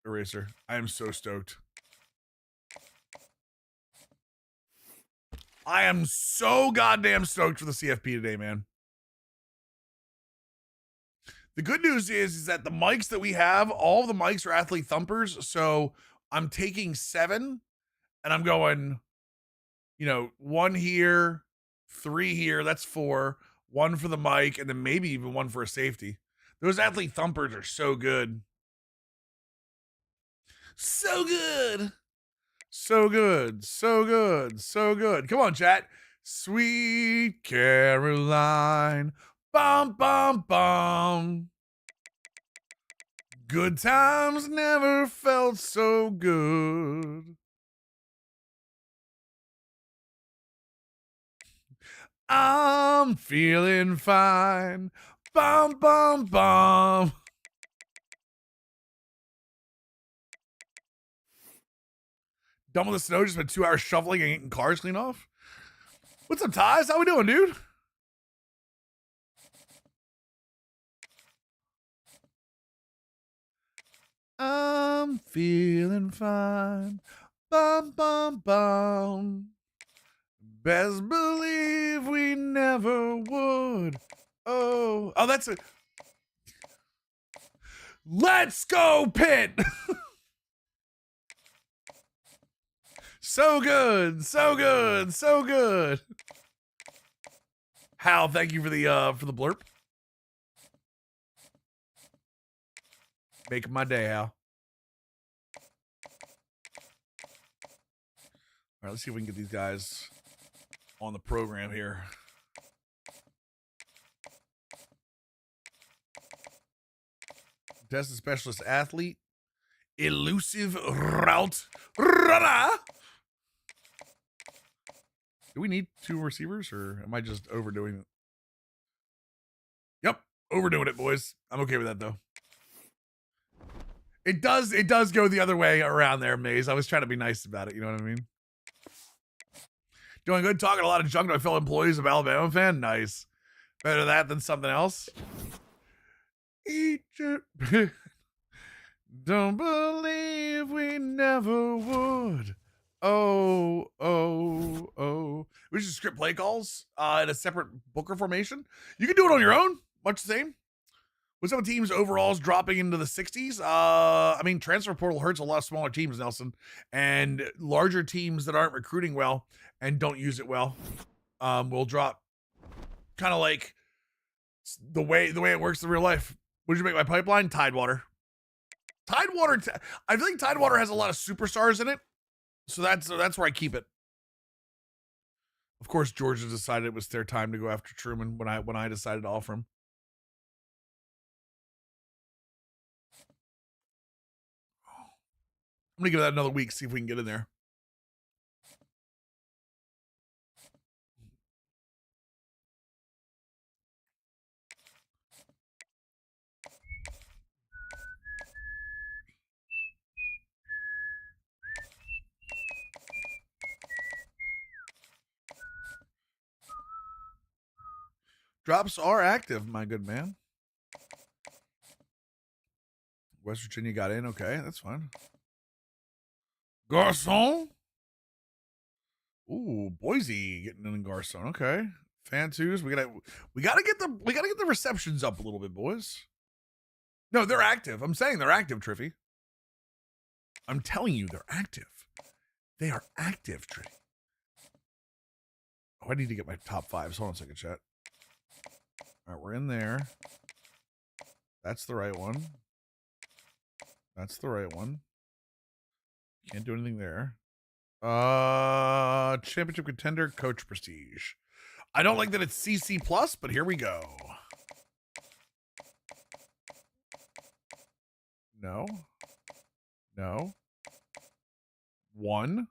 Eraser. I am so stoked. I am so goddamn stoked for the CFP today, man. The good news is that the mics that we have, all of the mics are athlete thumpers. So I'm taking 7 and I'm going, 1 here, 3 here. That's 4. 1 for the mic, and then maybe even 1 for a safety. Those athlete thumpers are so good. So good. Come on, chat. Sweet Caroline. Bum, bum, bum. Good times never felt so good. I'm feeling fine. Bum, bum, bum. Done with the snow, just been 2 hours shoveling and getting cars cleaned off. What's up, Ties? How we doing, dude? I'm feeling fine. Bum, bum, bum. Best believe we never would. Oh, that's it. Let's go, Pitt. So good, so good, so good. Hal, thank you for the blurb. Make my day, Hal. All right, let's see if we can get these guys on the program here. Contested specialist athlete. Elusive route runner. Do we need 2 receivers, or am I just overdoing it? Yep, overdoing it, boys. I'm okay with that, though. It does go the other way around there, Maze. I was trying to be nice about it, you know what I mean? Doing good, talking a lot of junk to my fellow employees of Alabama fan. Nice. Better that than something else. Egypt. Don't believe we never would. Oh. We should script play calls in a separate Booker formation. You can do it on your own, much the same. With some teams' overalls dropping into the 60s, I mean, transfer portal hurts a lot of smaller teams, Nelson, and larger teams that aren't recruiting well and don't use it well will drop. Kind of like the way it works in real life. What did you make my pipeline? Tidewater. I think Tidewater has a lot of superstars in it, so that's where I keep it. Of course, Georgia decided it was their time to go after Truman when I decided to offer him. I'm gonna give that another week, see if we can get in there. Drops are active, my good man. West Virginia got in. Okay, that's fine. Garcon. Ooh, Boise getting in Garcon. Okay. Fan twos. We gotta get the receptions up a little bit, boys. No, they're active. I'm saying they're active, Triffy. I'm telling you, they're active. They are active, Triffy. Oh, I need to get my top 5s. Hold on a second, chat. All right, we're in there. That's the right one. That's the right one. Can't do anything there. Championship contender, coach prestige. I don't like that it's CC plus, but here we go. No. 1.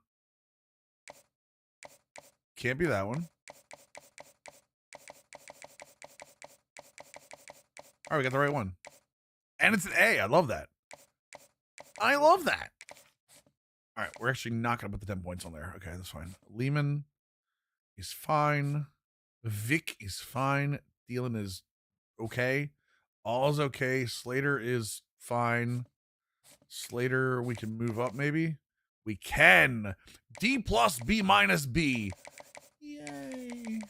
Can't be that one. All right, we got the right one. And it's an A. I love that. I love that. All right, we're actually not going to put the 10 points on there. Okay, that's fine. Lehman is fine. Vic is fine. Thielen is okay. All's okay. Slater is fine. Slater, we can move up maybe. We can. D plus B minus B. Yay.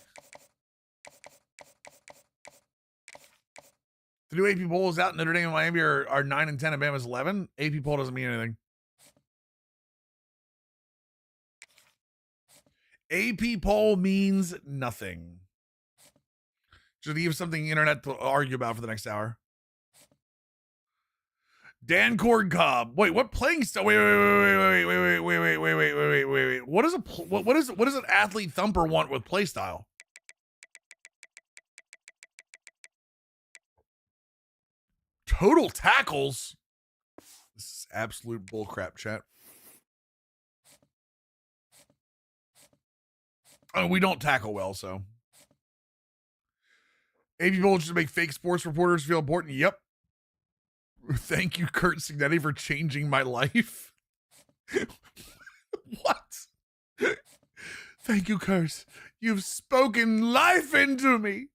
The new AP poll is out. Notre Dame and Miami are 9 and 10 and Bama's 11. AP poll doesn't mean anything. AP poll means nothing. Should give something internet to argue about for the next hour. Dan Cord Cobb. Wait, what playing style? Wait. What does an athlete thumper want with play style? Total tackles. This is absolute bullcrap, chat. Oh, we don't tackle well, so. AP Bowl just to make fake sports reporters feel important. Yep. Thank you, Kurt Signetti, for changing my life. What? Thank you, Kurt. You've spoken life into me.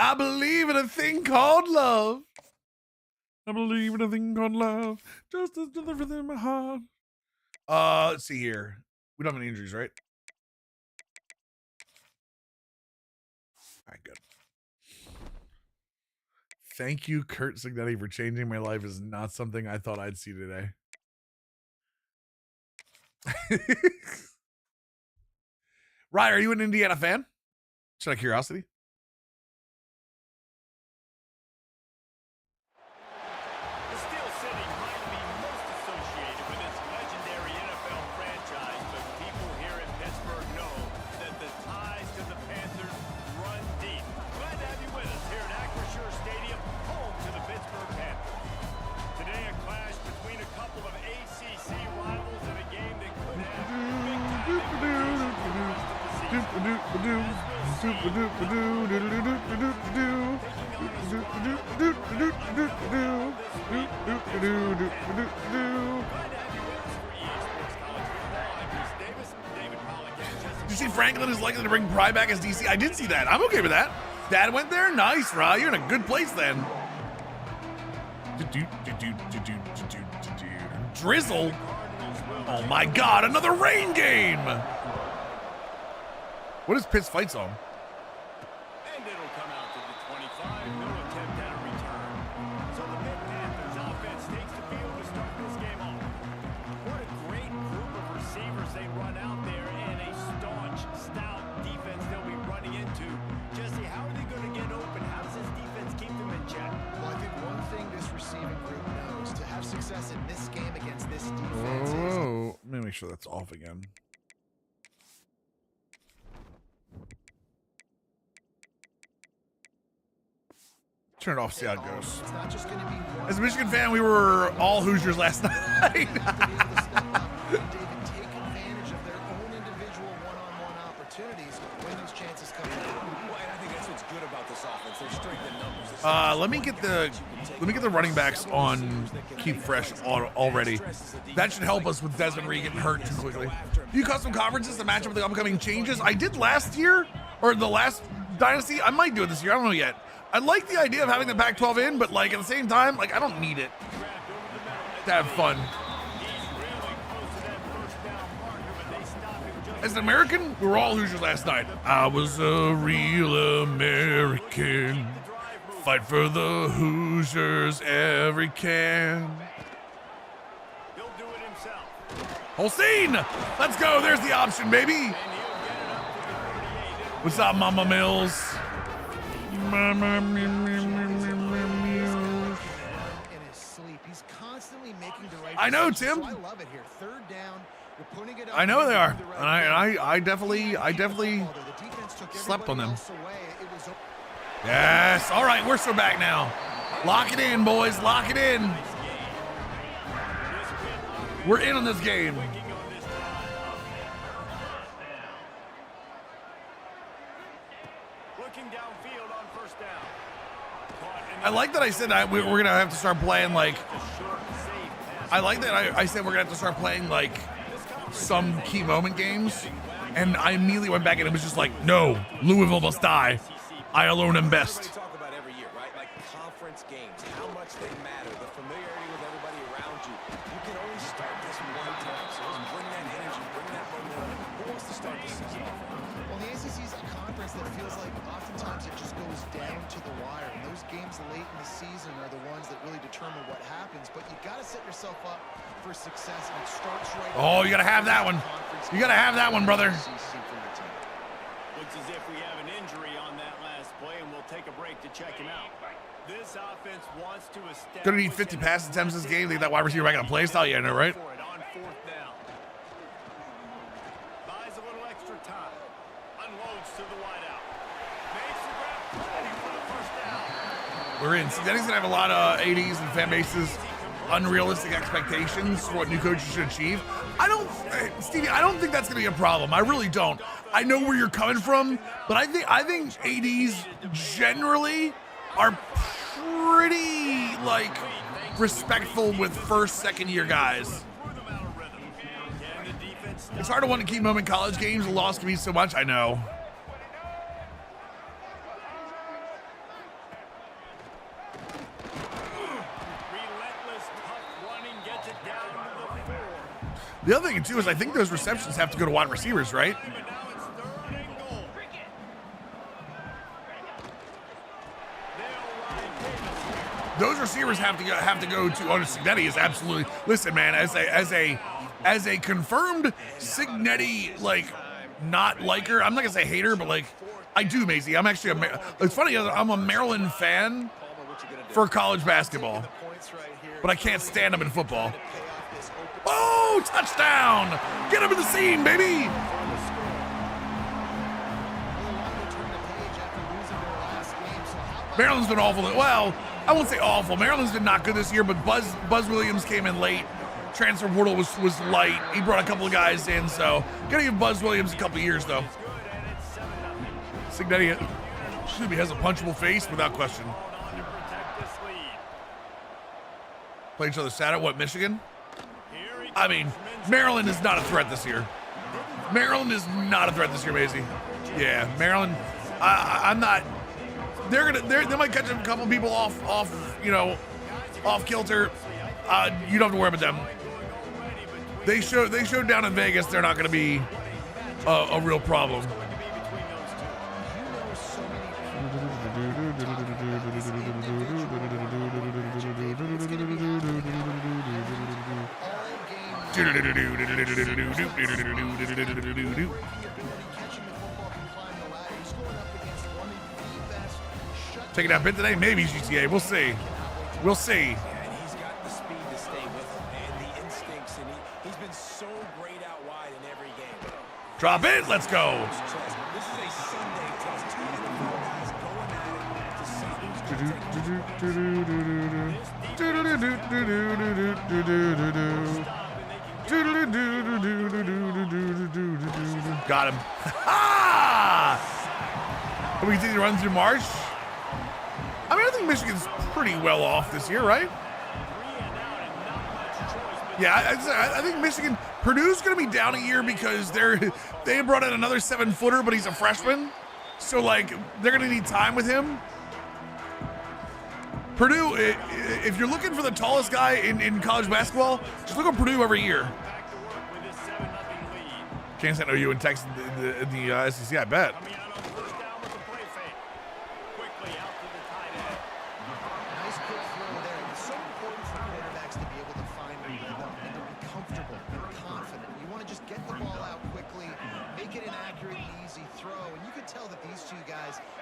I believe in a thing called love. I believe in a thing called love. Just as delivered in my heart. Let's see here. We don't have any injuries, right? All right, good. Thank you, Kurt Signetti, for changing my life is not something I thought I'd see today. Ryan, are you an Indiana fan? Just out of curiosity. The Steel City might be most associated with its legendary NFL franchise, but people here in Pittsburgh know that the ties to the Panthers run deep. Glad to have you with us here at Acrisure Stadium, home to the Pittsburgh Panthers. Today, a clash between a couple of ACC rivals in a game that could have big-time implications for the rest of the Did you see Franklin is likely to bring Pry back as DC? I did see that. I'm okay with that. Dad went there? Nice, Ra. You're in a good place then. Drizzle? Oh my god, another rain game! What is Pitt's fight song? And it'll come out to the 25. No attempt at a return. So the Pitt Panthers offense takes the field to start this game off. What a great group of receivers they run out there, and a staunch, stout defense they'll be running into. Jesse, how are they going to get open? How does this defense keep them in check? Well, I think one thing this receiving group knows to have success in this game against this defense is... Whoa. Let me make sure that's off again. Turn it off, see how it goes. It's not just going to be one. As a Michigan fan, we were all Hoosiers last night. David, take advantage of their own individual one-on-one opportunities when those chances come in. Well, and I think that's what's good about this offense. Their strength in numbers. Let me get the running backs on keep fresh already. That should help us with Desmond Reed getting hurt too quickly. Do you custom conferences to match up with the upcoming changes? I did last year, or the last Dynasty. I might do it this year. I don't know yet. I like the idea of having the Pac-12 in, but like at the same time, like I don't need it to have fun. As an American, we were all Hoosiers last night. I was a real American. Fight for the Hoosiers every can. He'll do it himself. Holstein, let's go. There's the option, baby. What's up, Mama Mills? Mama Mills. In his sleep, he's constantly making the right I know, decisions, Tim. so I love it here. Third down, you're putting it up. I know they are, the right and I definitely The defense took slept on them. everybody else away. It was Yes. All right, we're still back now. Lock it in, boys. Lock it in. We're in on this game. Looking downfield on first down. I like that I said we're going to have to start playing like... I like that I said we're going to have to start playing like some key moment games. And I immediately went back and it was just like, no, Louisville must die. I alone am best. We talk about every year, right? Like conference games, how much they matter, the familiarity with everybody around you. You can only start this one time, so let's bring that energy, bring that momentum. Who wants to start this season off? Well, the ACC is a conference that feels like oftentimes it just goes down to the wire. And those games late in the season are the ones that really determine what happens. But you got to set yourself up for success, and it starts right. Oh, you got to have that one. You got to have that one, brother. Looks as if we have an injury on that last play, and we'll take a break to check him out. This offense wants to establish... Gonna need 50 pass attempts this game. Think that wide receiver back in a play style? Yeah, I know, right? For it on fourth down. Buys a little extra time. Unloads to the wideout. Makes the grab. Ready for the first down. We're in. Denny's gonna have a lot of 80s and fan bases. Unrealistic expectations for what new coaches should achieve. Stevie, I don't think that's gonna be a problem. I really don't. I know where you're coming from, but I think ADs generally are pretty like respectful with first, second year guys. It's hard to want to keep them in college games. The loss can be so much. I know. The other thing too is I think those receptions have to go to wide receivers, right? those receivers have to go to Signetti is absolutely. Listen, man, as a confirmed Signetti like not liker. I'm not gonna say hater, but like I do, Maisie. I'm actually it's funny. I'm a Maryland fan for college basketball, but I can't stand them in football. Oh, touchdown! Get him in the seam, baby! Maryland's been awful. Well, I won't say awful. Maryland's been not good this year, but Buzz Williams came in late. Transfer portal was light. He brought a couple of guys in, so gotta give Buzz Williams a couple of years though. Signetti has a punchable face without question. Play each other Saturday. What, Michigan? I mean, Maryland is not a threat this year. Maryland is not a threat this year, Maisie. Yeah, Maryland. I'm not. They might catch a couple people off kilter. You don't have to worry about them. They showed down in Vegas they're not going to be a real problem. Taking out Pitt today? Maybe GTA. We'll see. We'll see. And he's got the speed to stay with him and the instincts, and he's been so great out wide in every game. Drop it. Let's go. This is a Sunday test. Two of the four guys going at it to see who's Got him. Ha! Can we continue to run through March? I mean, I think Michigan's pretty well off this year, right? Yeah, I think Michigan. Purdue's going to be down a year because they brought in another 7-footer, but he's a freshman. So, like, they're going to need time with him. Purdue, if you're looking for the tallest guy in college basketball, just look at Purdue every year. Kansas State OU and Texas in the SEC, I bet.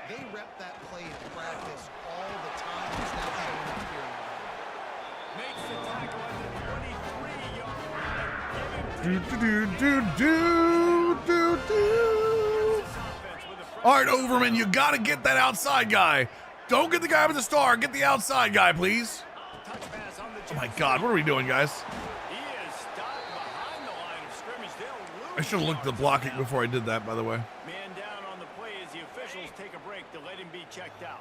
They rep that play in practice all the time. It's now showing up here. Makes the tackle at the 23-yard line. All right, Overman, you got to get that outside guy. Don't get the guy with the star. Get the outside guy, please. Oh, my God. What are we doing, guys? I should have looked at the blocking before I did that, by the way. Man down on the play as the officials take a break to let him be checked out.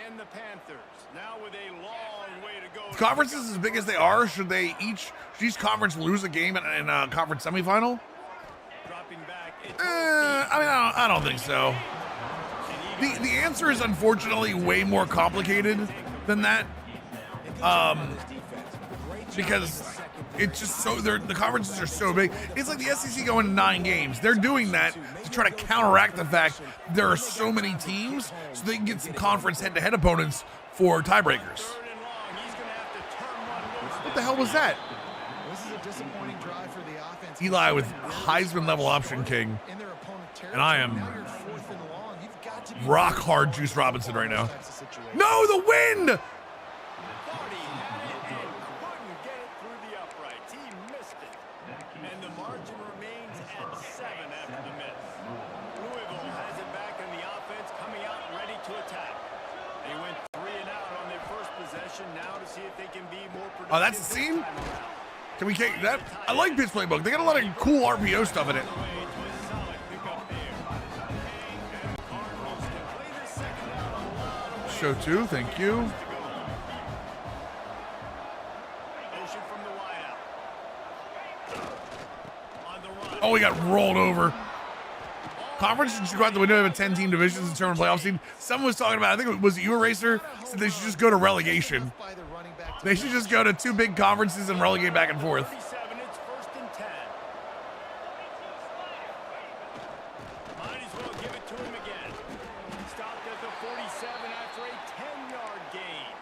And the Panthers now with a long way to go. Conferences as big as they are, should each conference lose a game in a conference semifinal? Dropping back. I don't think so. The answer is unfortunately way more complicated than that. Because it's just so the conferences are so big. It's like the SEC going to 9 games. They're doing that to try to counteract the fact there are so many teams, so they can get some conference head-to-head opponents for tiebreakers. What the hell was that? This is a disappointing drive for the offense. Eli with Heisman level option king, and I am rock hard Juice Robinson right now. No, the wind! Oh, that's the scene? Can we take that? I like Pitt's playbook. They got a lot of cool RPO stuff in it. Show 2, thank you. Oh, we got rolled over. Conference should go out the window of a 10-team divisions and determine playoff seed. Someone was talking about, I think it was you, Eraser, said they should just go to relegation. They should just go to 2 big conferences and relegate back and forth. It's 1st and 10. Might as well give it to him again. Stopped at the 47 after a 10-yard gain.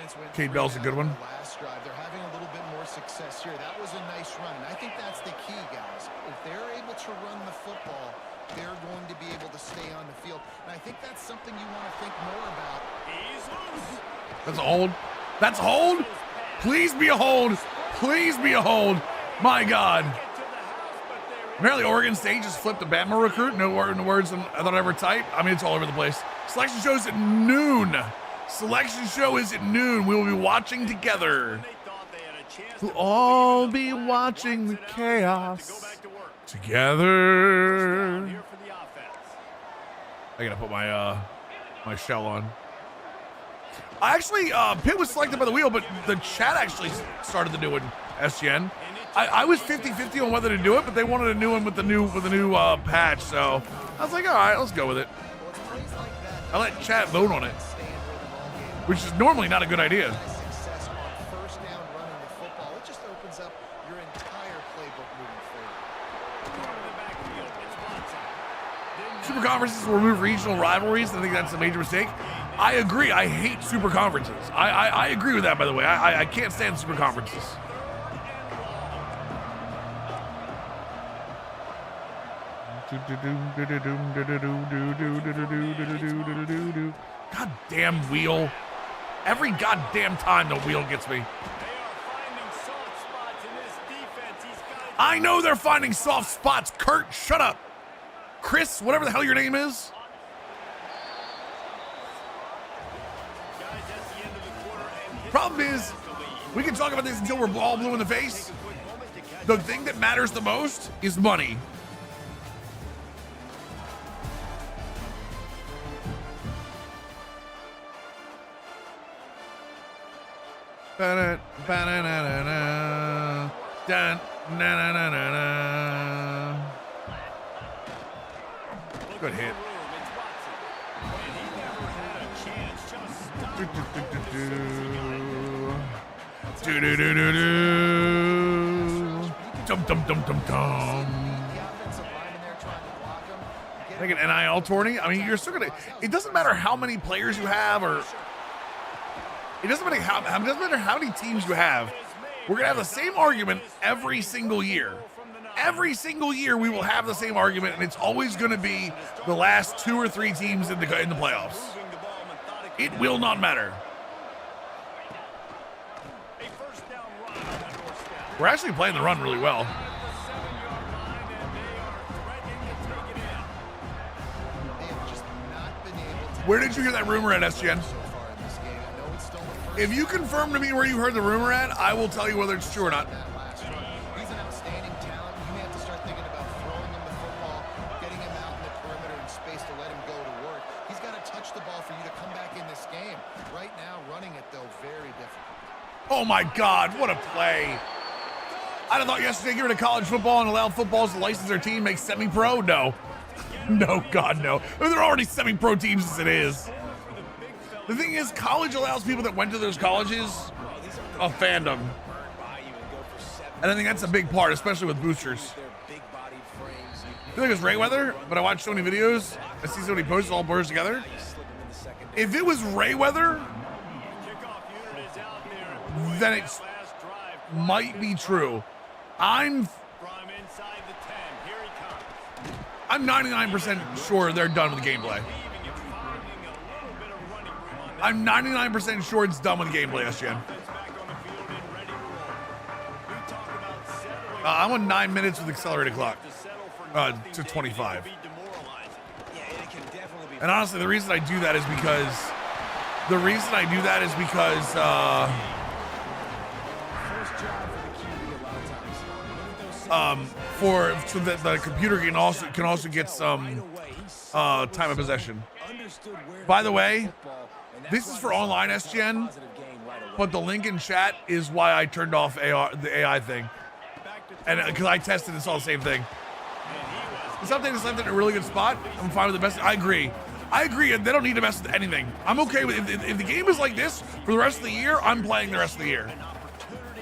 defense went Cade three Bell's a down good one. on the last drive. They're having a little bit more success here. That was a nice run, and I think that's the key, guys. If they're able to run the football, they're going to be able to stay on the field. And I think that's something you want to think more about. He's loose. That's a hold. That's a hold. Please be a hold. Please be a hold. My God. Apparently Oregon State just flipped a Bama recruit. No words I thought I ever typed. I mean, it's all over the place. Selection show's at noon. Selection show is at noon. We will be watching together. We'll all be watching the chaos together. I gotta put my my shell on. Actually, Pitt was selected by the wheel, but the chat actually started the new one, SGN. I was 50-50 on whether to do it, but they wanted a new one with the new patch, so I was like, all right, let's go with it. I let chat vote on it, which is normally not a good idea. Success on first down running the football. It just opens up your entire playbook moving forward. Super conferences will remove regional rivalries. I think that's a major mistake. I agree. I hate super conferences. I agree with that, by the way. I can't stand super conferences. God damn wheel. Every goddamn time the wheel gets me. I know they're finding soft spots. Kurt, shut up. Chris, whatever the hell your name is. Problem is, we can talk about this until we're all blue in the face. The thing that matters the most is money. Good hit. Dum dum dum dum dum. Like an NIL tourney. I mean, you're still gonna. It doesn't matter how many players you have, or it doesn't matter how many teams you have. We're gonna have the same argument every single year. Every single year, we will have the same argument, and it's always going to be the last 2 or 3 teams in the playoffs. It will not matter. We're actually playing the run really well. Where did you hear that rumor at, SGN? If you confirm to me where you heard the rumor at, I will tell you whether it's true or not. He's an outstanding talent. You may have to start thinking about throwing him the football, getting him out in the perimeter and space to let him go to work. He's got to touch the ball for you to come back in this game. Right now, running it, though, very difficult. Oh, my God. What a play. I'd have thought yesterday, get rid of college football and allow footballs to license their team, make semi-pro. No. No, God, no. I mean, they're already semi-pro teams as it is. The thing is, college allows people that went to those colleges a fandom. And I think that's a big part, especially with boosters. I feel like it's Rayweather, but I watch so many videos. I see so many posts, all blurs together. If it was Rayweather, then it might be true. I'm 99% sure they're done with the gameplay. I'm 99% sure it's done with the gameplay, SGN. I'm on 9 minutes with accelerated clock to 25. And honestly, the reason I do that is because so that the computer can also get some time of possession. By the way, this is for online SGN, but the link in chat is why I turned off the AI thing, and because I tested and saw the same thing. If something is left in a really good spot, I'm fine with the best. I agree. They don't need to mess with anything. I'm okay with if the game is like this for the rest of the year. I'm playing the rest of the year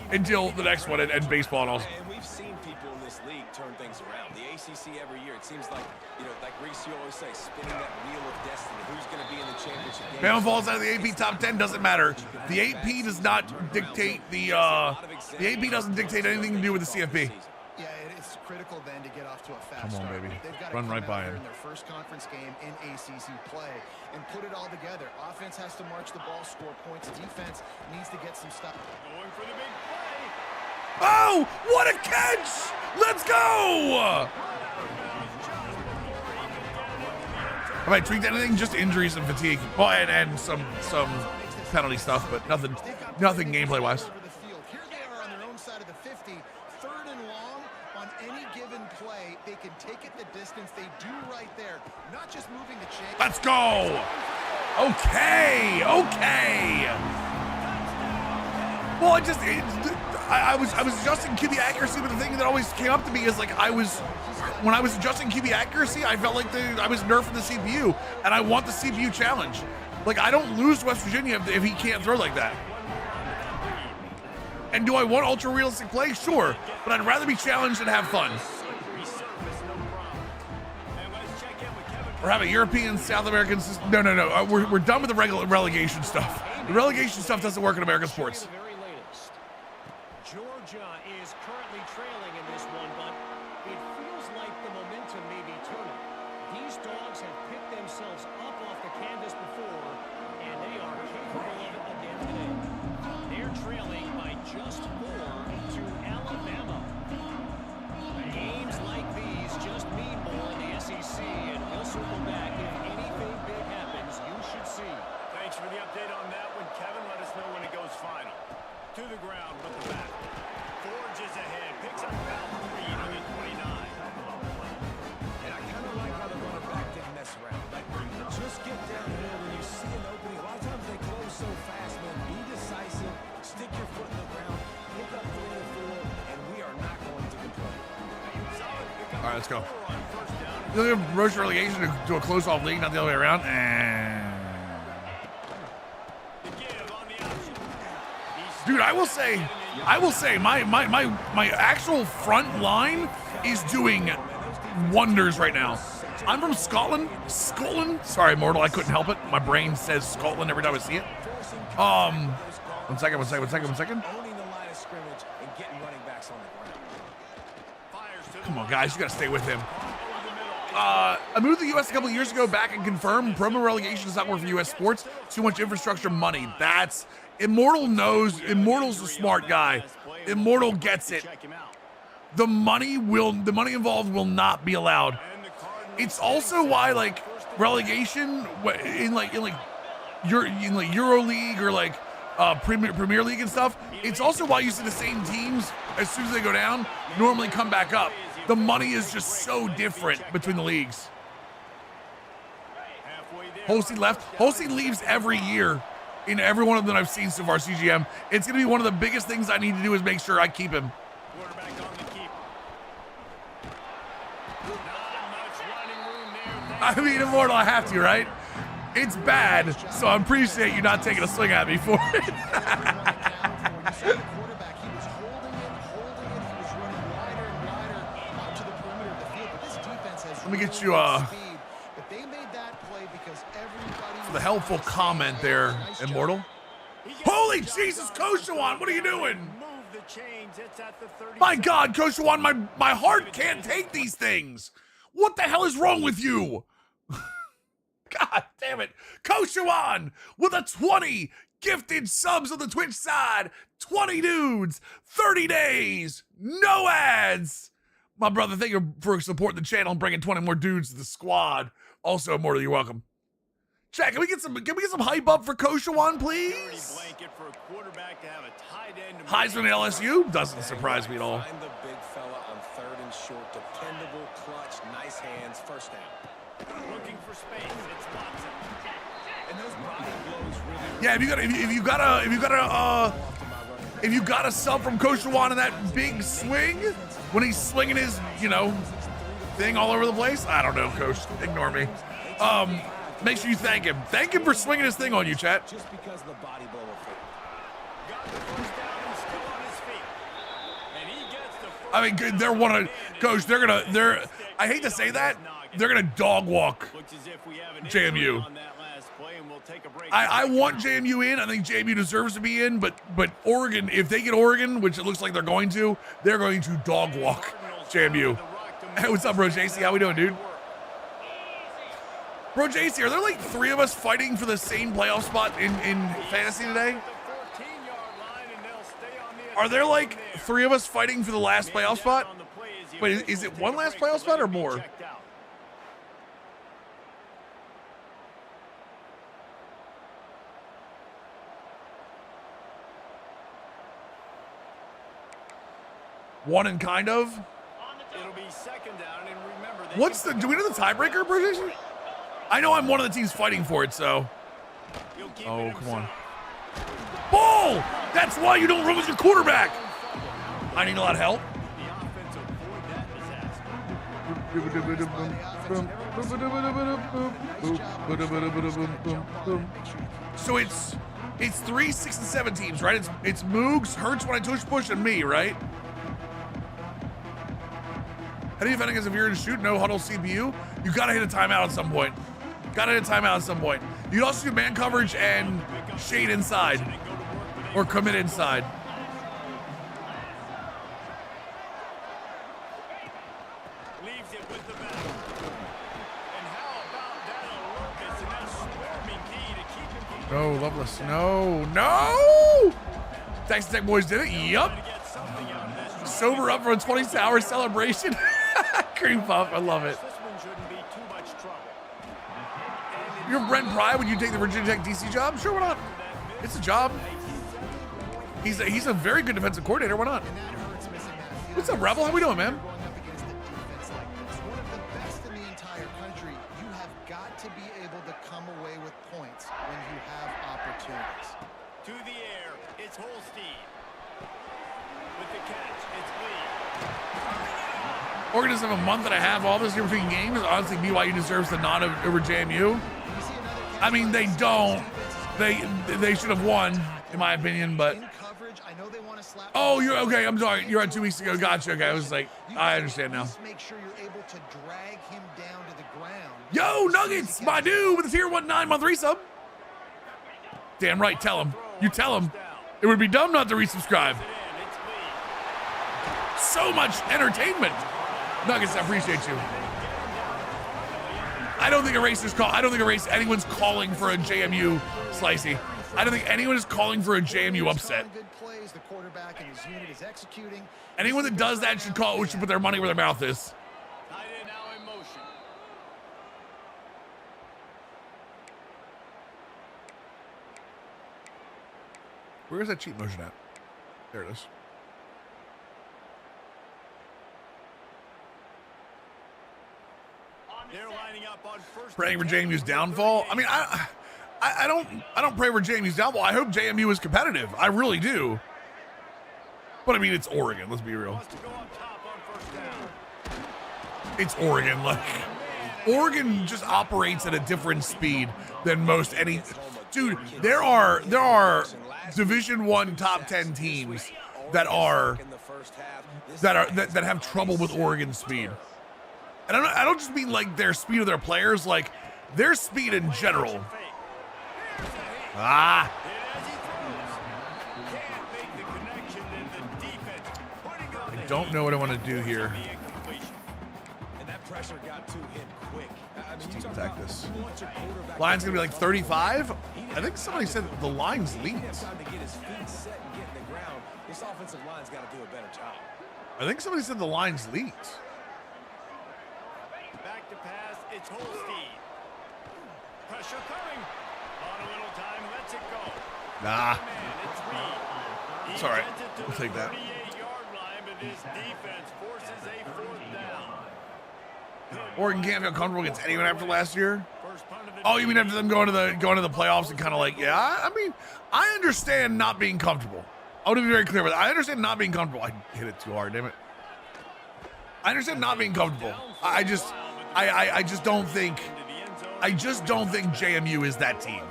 until the next one and baseball and all. And we've seen people in this league turn things around. The ACC every year. It seems like, like Reese, you always say, spinning that wheel of destiny. Who's going to be in the championship game? Bama falls out of the AP top 10, doesn't matter. The AP does not dictate the AP doesn't dictate anything to do with the CFP. Yeah, it's critical then to get off to a fast Come on, start. baby. They've got to Run come right out by here him. in their first conference game in ACC play and put it all together. Offense has to march the ball, score points. Defense needs to get some stuff. Going for the big play. Oh, what a catch! Let's go! I might tweak anything, just injuries and fatigue. Well, and some penalty stuff, but nothing gameplay wise. Here they are on their own side of the 50, 3rd and long. On any given play, they can take it the distance. They do right there, not just moving the chain. Let's go! Okay. Well, I was adjusting QB accuracy, but the thing that always came up to me is like when I was adjusting QB accuracy, I felt like I was nerfing the CPU, and I want the CPU challenge. Like, I don't lose to West Virginia if he can't throw like that. And do I want ultra realistic play? Sure, but I'd rather be challenged and have fun. Or have a European, South American system. No. We're done with the relegation stuff. The relegation stuff doesn't work in American sports. Georgia is currently trailing in this one, but it feels like the momentum may be turning. These dogs have picked themselves up off the canvas before, and they are capable of it again today. They're trailing by just 4 to Alabama. Games like these just mean more in the SEC, and we'll circle back. If anything big happens, you should see. Thanks for the update on that one, Kevin. Let us know when it goes final. To the ground with the back. Forges ahead. Picks up about 3 on the 29. And I kind of like how the runner back didn't mess around. Like, just get downhill when you see an opening. A lot of times they close so fast, man. Be decisive. Stick your foot in the ground. Pick up 3 or 4, and we are not going to complain. All right, let's go. You're going to approach relegation to a close-off league, not the other way around. Dude, I will say, my actual front line is doing wonders right now. I'm from Scotland. Sorry, mortal, I couldn't help it. My brain says Scotland every time I see it. One second. Owning the line of scrimmage and getting running backs on the ground. Come on, guys, you gotta stay with him. I moved to the U.S. a couple of years ago back and confirmed promo relegation does not work for U.S. sports. Too much infrastructure money. That's Immortal knows. Immortal's a smart guy. Immortal gets it. The money involved will not be allowed. It's also why like relegation in Euro League or like Premier League and stuff. It's also why you see the same teams as soon as they go down normally come back up. The money is just so different between the leagues. Holstein left. Holstein leaves every year in every one of them I've seen so far, CGM. It's going to be one of the biggest things I need to do is make sure I keep him. I mean, Immortal, I have to, right? It's bad, so I appreciate you not taking a swing at me for it. Let me get you for the helpful comment there, Immortal. Holy Jesus, Koshawan, what are you doing? My God, Koshawan, my heart can't take these things. What the hell is wrong with you? God damn it. Koshawan with a 20 gifted subs on the Twitch side. 20 dudes, 30 days, no ads. My brother, thank you for supporting the channel and bringing 20 more dudes to the squad. Also, Immortal, you're welcome. Chat, can we get some hype up for Koshawan, please? Heisman at LSU doesn't surprise me at all. Find the big fella on 3rd and short, dependable, clutch, nice hands, first down. Looking for space. It's Watson. And those body blows really. Yeah, if you got a sub from Koshawan in that big swing when he's swinging his thing all over the place. I don't know, Coach. Ignore me. Make sure you thank him. Thank him for swinging his thing on you, chat. Just because of the body blow will fit. Got the first down and still on his feet. And he gets the first. I mean, they're one of Coach. I hate to say that, they're gonna dog walk Looks as if we have an JMU. injury on that last play, and we'll take a break. I want JMU in. I think JMU deserves to be in, but Oregon, if they get Oregon, which it looks like they're going to dog walk JMU. Hey, what's up, bro JC? How we doing, dude? Bro JC, are there like 3 of us fighting for the same playoff spot in fantasy today? Are there like 3 of us fighting for the last playoff spot? Wait, is it one last playoff spot or more? One and kind of. It'll be second down, and remember, What's the? Do we know the tiebreaker, bro JC? I know I'm one of the teams fighting for it, so. Oh, come on. Ball! That's why you don't run with your quarterback. I need a lot of help. So it's 3, 6, and 7 teams, right? It's Moogs, Hurts when I push, and me, right? How do you defend against if you're in a shoot, no huddle CPU? You gotta hit a timeout at some point. You can also do man coverage and shade inside. Or commit inside. Leaves it with the back. And how about that alertness and that swarming key to keep him from No, Loveless. No. Texas Tech boys did it. Yup. Sober up for a 20-hour celebration. Cream puff. I love it. This one shouldn't be too much trouble. You're Brent Pry. Would you take the Virginia Tech DC job? Sure, why not? It's a job. He's a very good defensive coordinator. Why not? What's up, Rebel? How we doing, man? Going up against a defense like this, one of the best in the entire country, you have got to be able to come away with points when you have opportunities. To the air, it's Holstein. With the catch, it's Lee. Oregon doesn't have a month and a half all this year between games. Honestly, BYU deserves the nod over JMU. I mean, they don't. They should have won, in my opinion, but. Oh, you're okay. I'm sorry. You're on 2 weeks ago. Gotcha. Okay. I was like, I understand now. Make sure you're able to drag him down to the ground. Yo, Nuggets, my dude, with a tier 1 9-month resub. Damn right. Tell him. You tell him. It would be dumb not to resubscribe. So much entertainment. Nuggets, I appreciate you. I don't think anyone's calling for a JMU slicey. I don't think anyone is calling for a JMU upset. Anyone that does that should put their money where their mouth is. Where's that cheat motion at? There it is. They're lining up on first. Praying for JMU's downfall. I mean, I don't pray for JMU's downfall. I hope JMU is competitive. I really do. But I mean, it's Oregon. Let's be real. It's Oregon. Like, Oregon just operates at a different speed than most any. Dude, there are Division I top 10 teams that have trouble with Oregon's speed. And I don't just mean like their speed of their players, like their speed in general. I don't know what I want to do here. And that pressure got to him quick. Let's attack this. Line's gonna be like 35. I think somebody said the line's leads. Time to get his feet set and get in the ground. This offensive line's got to do a better job. I think somebody said the line's leads. Back to pass, it's Holstein. Pressure coming. On a little time, lets it go. Nah. Man, it's Reed. It's all right. We'll take that. 38-yard line, but his defense forces a fourth down. Oregon can't feel comfortable against anyone after last year. Oh, you mean after them going to the playoffs and kind of like, yeah? I mean, I understand not being comfortable. I want to be very clear with that. I understand not being comfortable. I hit it too hard, damn it. I understand not being comfortable. I just don't think JMU is that team.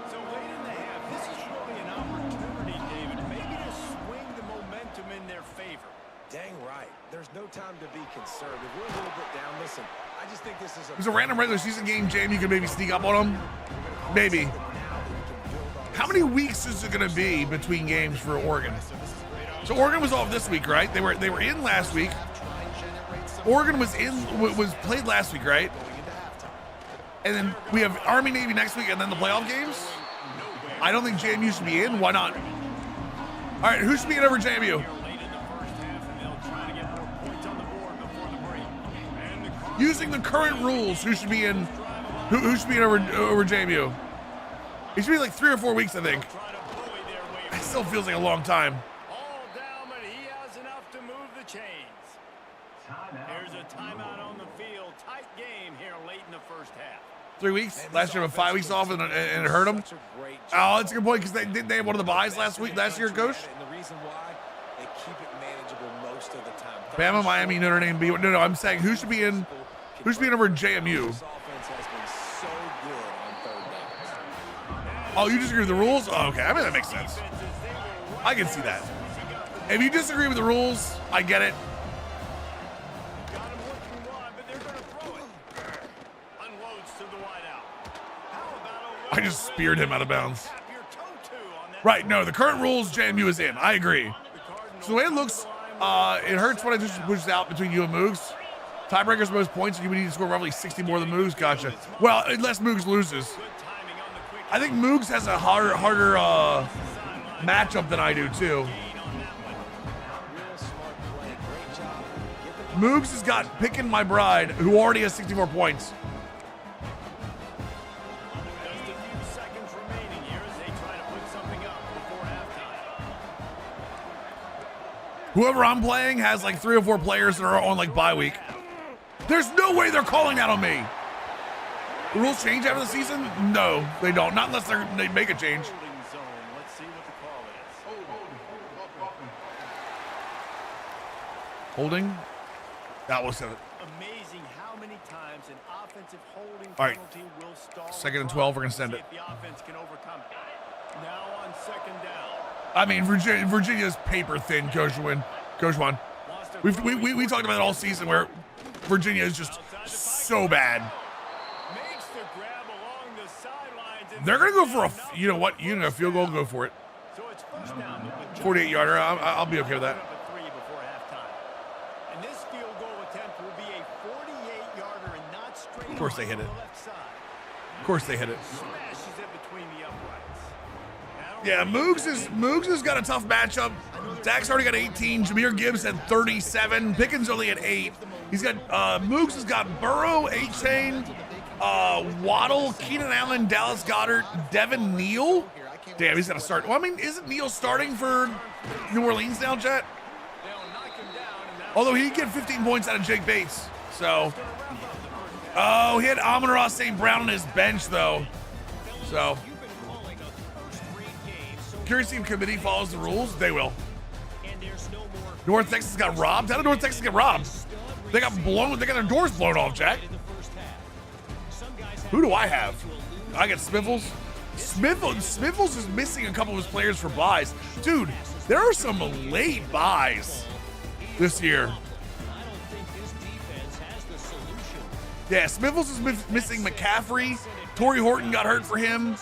So late in the half, this is really an opportunity, David, maybe to swing the momentum in their favor. Dang right. There's no serve. If we're a little bit down, listen, I just think this is There's a random regular season game, Jam, you could maybe sneak up on them. Maybe. How many weeks is it going to be between games for Oregon? So Oregon was off this week, right? They were in last week. Oregon was played last week, right? And then we have Army Navy next week, and then the playoff games. I don't think JMU should be in. Why not? All right, who should be in over JMU? Using the current rules, who should be in? Who should be in over JMU? It should be like 3 or 4 weeks, I think. It still feels like a long time. All down, but he has enough to move the chains. Here's a timeout on the field. Tight game here late in the first half. 3 weeks? Last year, 5 weeks off, and it hurt them. Oh, that's a good point because they had one of the buys last year, Coach. And the reason why, they keep it manageable most of the time. Bama, Miami, Notre Dame. No, I'm saying who should be in over JMU? This offense has been so good on third downs. Oh, you disagree with the rules? Oh, okay, I mean that makes sense. I can see that. If you disagree with the rules, I get it. Got him looking wide, but they're going to throw it. Unloads to the wideout. How about I just speared him out of bounds. tap your toe to on that? Right, no, the current rules, JMU is in. I agree. So the way it looks, it hurts when I just push out between you and Moogs. Tiebreakers most points, and you would need to score roughly 60 more than Moogs. Gotcha. Well, unless Moogs loses. I think Moogs has a harder matchup than I do, too. Moogs has got Pickin' My Bride, who already has 64 points. Just a few seconds remaining here as they try to put something up before halftime. Whoever I'm playing has like 3 or 4 players that are on like bye week. There's no way they're calling that on me. The rules change after the season? No, they don't. Not unless they make a change. Holding zone. Let's see what the call is. Holding? That was 7. Amazing how many times an offensive holding All right. penalty will stall. Second and 12, we're gonna send it. See if the offense can overcome it. Now on second down. I mean, Virginia's paper thin, Coach Juan. We talked about it all season where Virginia is just so bad. Makes the grab along the sidelines. And They're gonna go for a field goal, go for it. So it's first down. 48-yarder. I'll be okay with that. Up a 3 before halftime. And this field goal attempt will be a 48-yarder and not straight. Of course they hit on it. the left side. Of course they hit it. Smashes it between the uprights. Yeah, Moogs has got a tough matchup. Dak's already got 18. Jahmyr Gibbs had 37. Pickens only at 8. He's got Moogs has got Burrow, A-Chain, Waddle, Keenan Allen, Dallas Goedert, Devin Neal. Damn, he's got to start. Well, I mean, isn't Neal starting for New Orleans now, Jet? Although he did get 15 points out of Jake Bates. So, oh, he had Amon-Ra St. Brown on his bench, though. So, curious to see if committee follows the rules. They will. North Texas got robbed. How did North Texas get robbed? They got blown. They got their doors blown off, Jack. Who do I have? I got Smiffles. Smiffles is missing a couple of his players for buys. Dude, there are some late buys this year. Yeah, Smiffles is missing McCaffrey. Torrey Horton got hurt for him.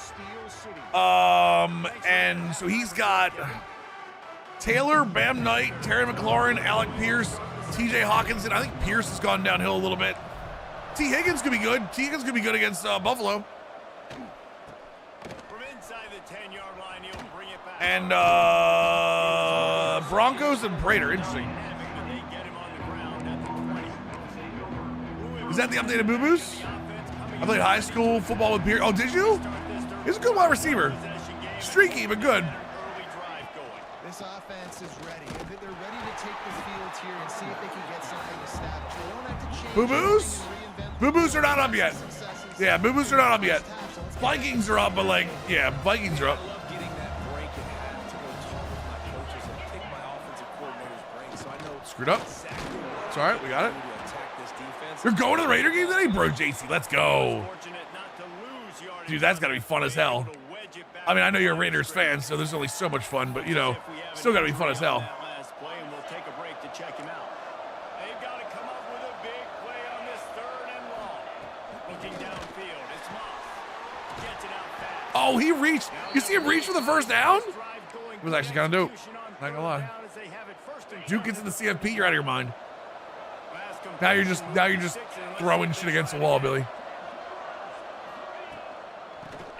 And so he's got Taylor, Bam Knight, Terry McLaurin, Alec Pierce, TJ Hawkinson. I think Pierce has gone downhill a little bit. T. Higgins could be good. T. Higgins could be good against Buffalo. From inside the 10-yard line, he'll bring it back. And Broncos and Prater. Interesting. Is that the updated Boo Boos? I played high school football with Pierce. Oh, did you? He's a good wide receiver. Streaky, but good. This offense is ready. They're ready to take the field here and see if they can get something established. They don't have to change. Boo Boos? Boo Boos are not up yet. Yeah, Boo Boos are not up yet. Vikings are up, but like, yeah, Vikings are up. Screwed up. It's all right, we got it. You're going to the Raider game today? Bro, JC, let's go. Dude, that's got to be fun as hell. I mean, I know you're a Raiders fan, so there's only so much fun, but, you know, still got to be fun as hell. We'll take a break to check him out. They've got to come up with a looking downfield. It's Moss. Gets it out fast. Oh, he reached. You see him reach for the first down? Drive going It was actually kind of dope. execution on Not gonna third lie. down as they have it first and Duke gets in the CFP, you're out of your mind. Last Now you're completion, just 6, and let's throwing see shit if against the they wall, find it. Billy.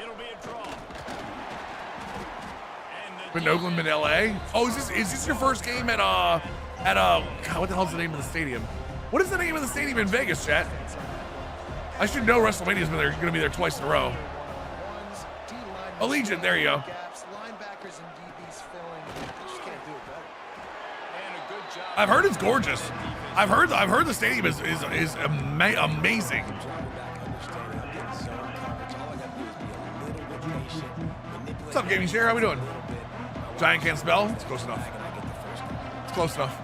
It'll be a draw. And the Been in Oakland, been in LA. Oh, is this your first game at God, what the hell's the name of the stadium? What is the name of the stadium in Vegas, chat? I should know WrestleMania's gonna be there twice in a row. Allegiant, there you go. Linebackers and DBs filling. They just can't do it better. and a good job. I've heard it's gorgeous. I've heard the stadium is amazing. What's up, Gaming Share? How we doing? Giant can't spell? It's close enough. It's close enough.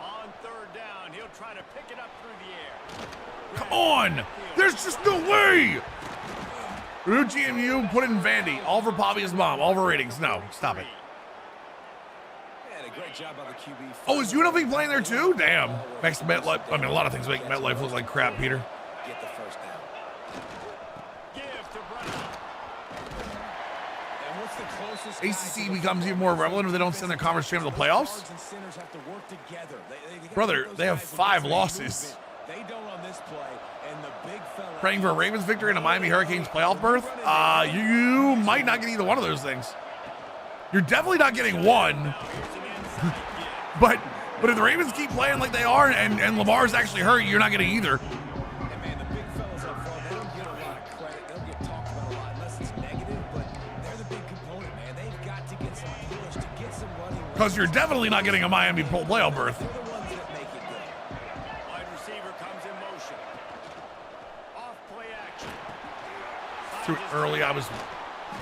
On third down, he'll try to pick it up through the air. Come on! There's just no way! Root GMU, put it in Vandy. All for Poppy's mom. All for ratings. No, stop it. And a great job by the QB. Oh, is UNLV playing there too? Damn. Makes MetLife, I mean, a lot of things make MetLife look like crap, Peter. Get the first down. Give to Brown. And what's the closest ACC becomes even more relevant if they don't send their conference champ to the playoffs? Guards and centers have to work together. They gotta Brother, get those they have guys 5 in losses. They don't on this play, and the big fella. Praying for a Ravens victory and a Miami Hurricanes playoff berth? You might not get either one of those things. You're definitely not getting one. but if the Ravens keep playing like they are and Lamar's actually hurt, you're not getting either. And man, the big fellas up front, they don't get a lot of credit. They'll get talked about a lot unless it's negative, but they're the big component, man. They've got to get some push to get some running. Because you're definitely not getting a Miami playoff berth. They're the ones that make it good. Wide receiver comes in motion. Off play action. Too early, I was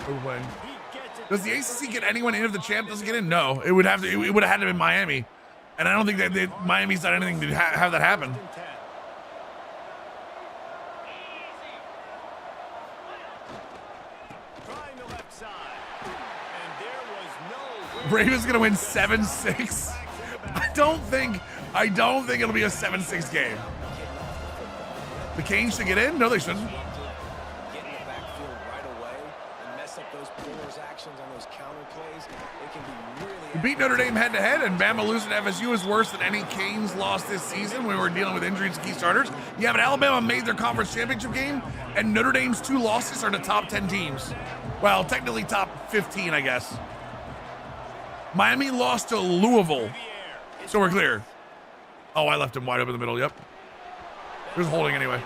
overplaying. He gets it. Does the ACC get anyone in if the champ doesn't get in? No, it would have to. It would have had to be Miami, and I don't think that Miami's done anything to have that happen. Trying the left side. And there was no Ravens gonna win 7-6. I don't think it'll be a 7-6 game. The Canes should get in? No, they shouldn't. Get in the backfield right away and mess up those pillars actions on those counter plays. It can be really. We beat Notre Dame head to head, and Bama losing to FSU is worse than any Canes loss this season when we were dealing with injuries to key starters. Yeah, but Alabama made their conference championship game, and Notre Dame's 2 losses are to top 10 teams. Well, technically top 15, I guess. Miami lost to Louisville, so we're clear. Oh, I left him wide open in the middle. Yep. There's holding anyway.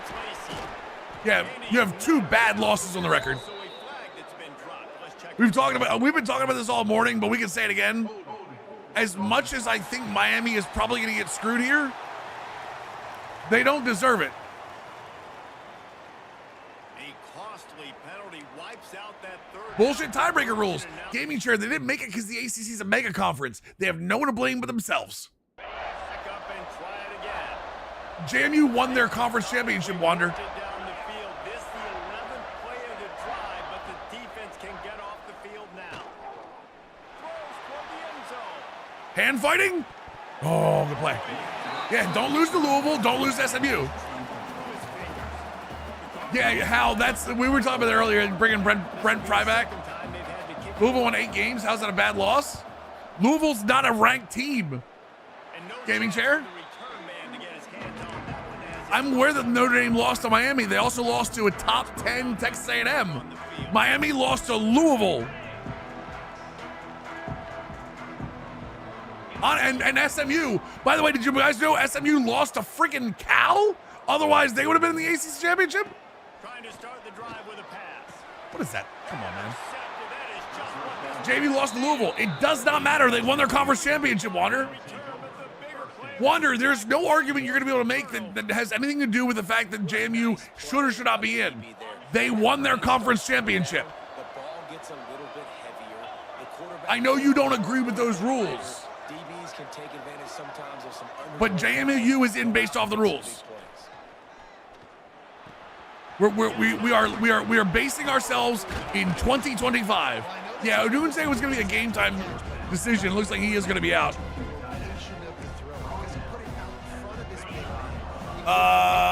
Yeah, you have 2 bad losses on the record. So a flag that's been dropped. Let's check. We've been talking about this all morning, but we can say it again. As much as I think Miami is probably going to get screwed here, they don't deserve it. A costly penalty wipes out that third. Bullshit tiebreaker rules. Gaming Chair, they didn't make it because the ACC is a mega conference. They have no one to blame but themselves. Back up and try it again. JMU won their conference championship, Wander. Down the field. This the 11th play of the drive, but the defense can get off the field now. Throws toward the end zone. Hand fighting? Oh, good play. Yeah, don't lose to Louisville. Don't lose to SMU. Yeah, Hal, we were talking about that earlier, bringing Brent Fry back. Time they've had to kick. Louisville won 8 games. How's that a bad loss? Louisville's not a ranked team. And no Gaming chance chair? for the return man to get his hands on that one as I'm aware that Notre Dame lost to Miami. They also lost to a top 10 Texas A&M. Miami lost to Louisville. And SMU. By the way, did you guys know SMU lost to freaking Cal? Otherwise, they would have been in the ACC championship. trying to start the drive with a pass. What is that? Come on, man. Intercepted. That is just what this JV lost to Louisville. It does not matter. They won their conference championship, Wander. return, but the bigger play. Wander, there's no argument you're going to be able to make that has anything to do with the fact that JMU should or should not be in. They won their conference championship. The ball gets a little bit heavier. The quarterback. I know you don't agree with those rules, DBs can take advantage sometimes of some. but JMU is in based off the rules. We are basing ourselves in 2025. Yeah, Odunze was going to be a game time decision. Looks like he is going to be out.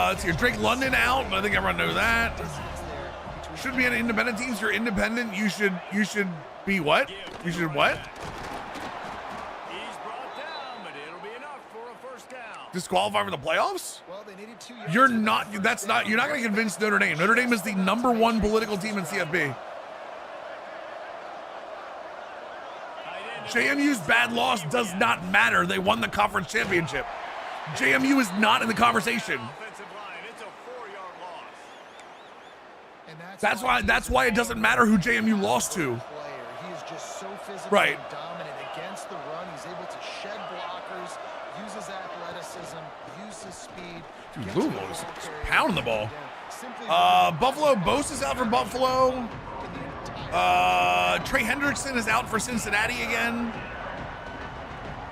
Let's see. Drake London out, but I think everyone knows that. Should be an independent team. If you're independent, you should be what? You should what? He's brought down, but it'll be enough for a first down. Disqualify for the playoffs? Well, they needed 2 yards. You're not. That's not. You're not going to convince Notre Dame. Notre Dame is the #1 political team in CFB. JMU's bad loss does not matter. They won the conference championship. JMU is not in the conversation. Offensive line, it's a 4-yard loss. And That's why it doesn't matter who JMU lost to. He is just so physical Right. and dominant against the run. He's able to shed blockers, uses athleticism, uses speed. Dude, gets Louisville the is ball carrier, pounding the ball. Simply Buffalo, Bosa's out for Buffalo. in the entire Trey Hendrickson is out for Cincinnati again.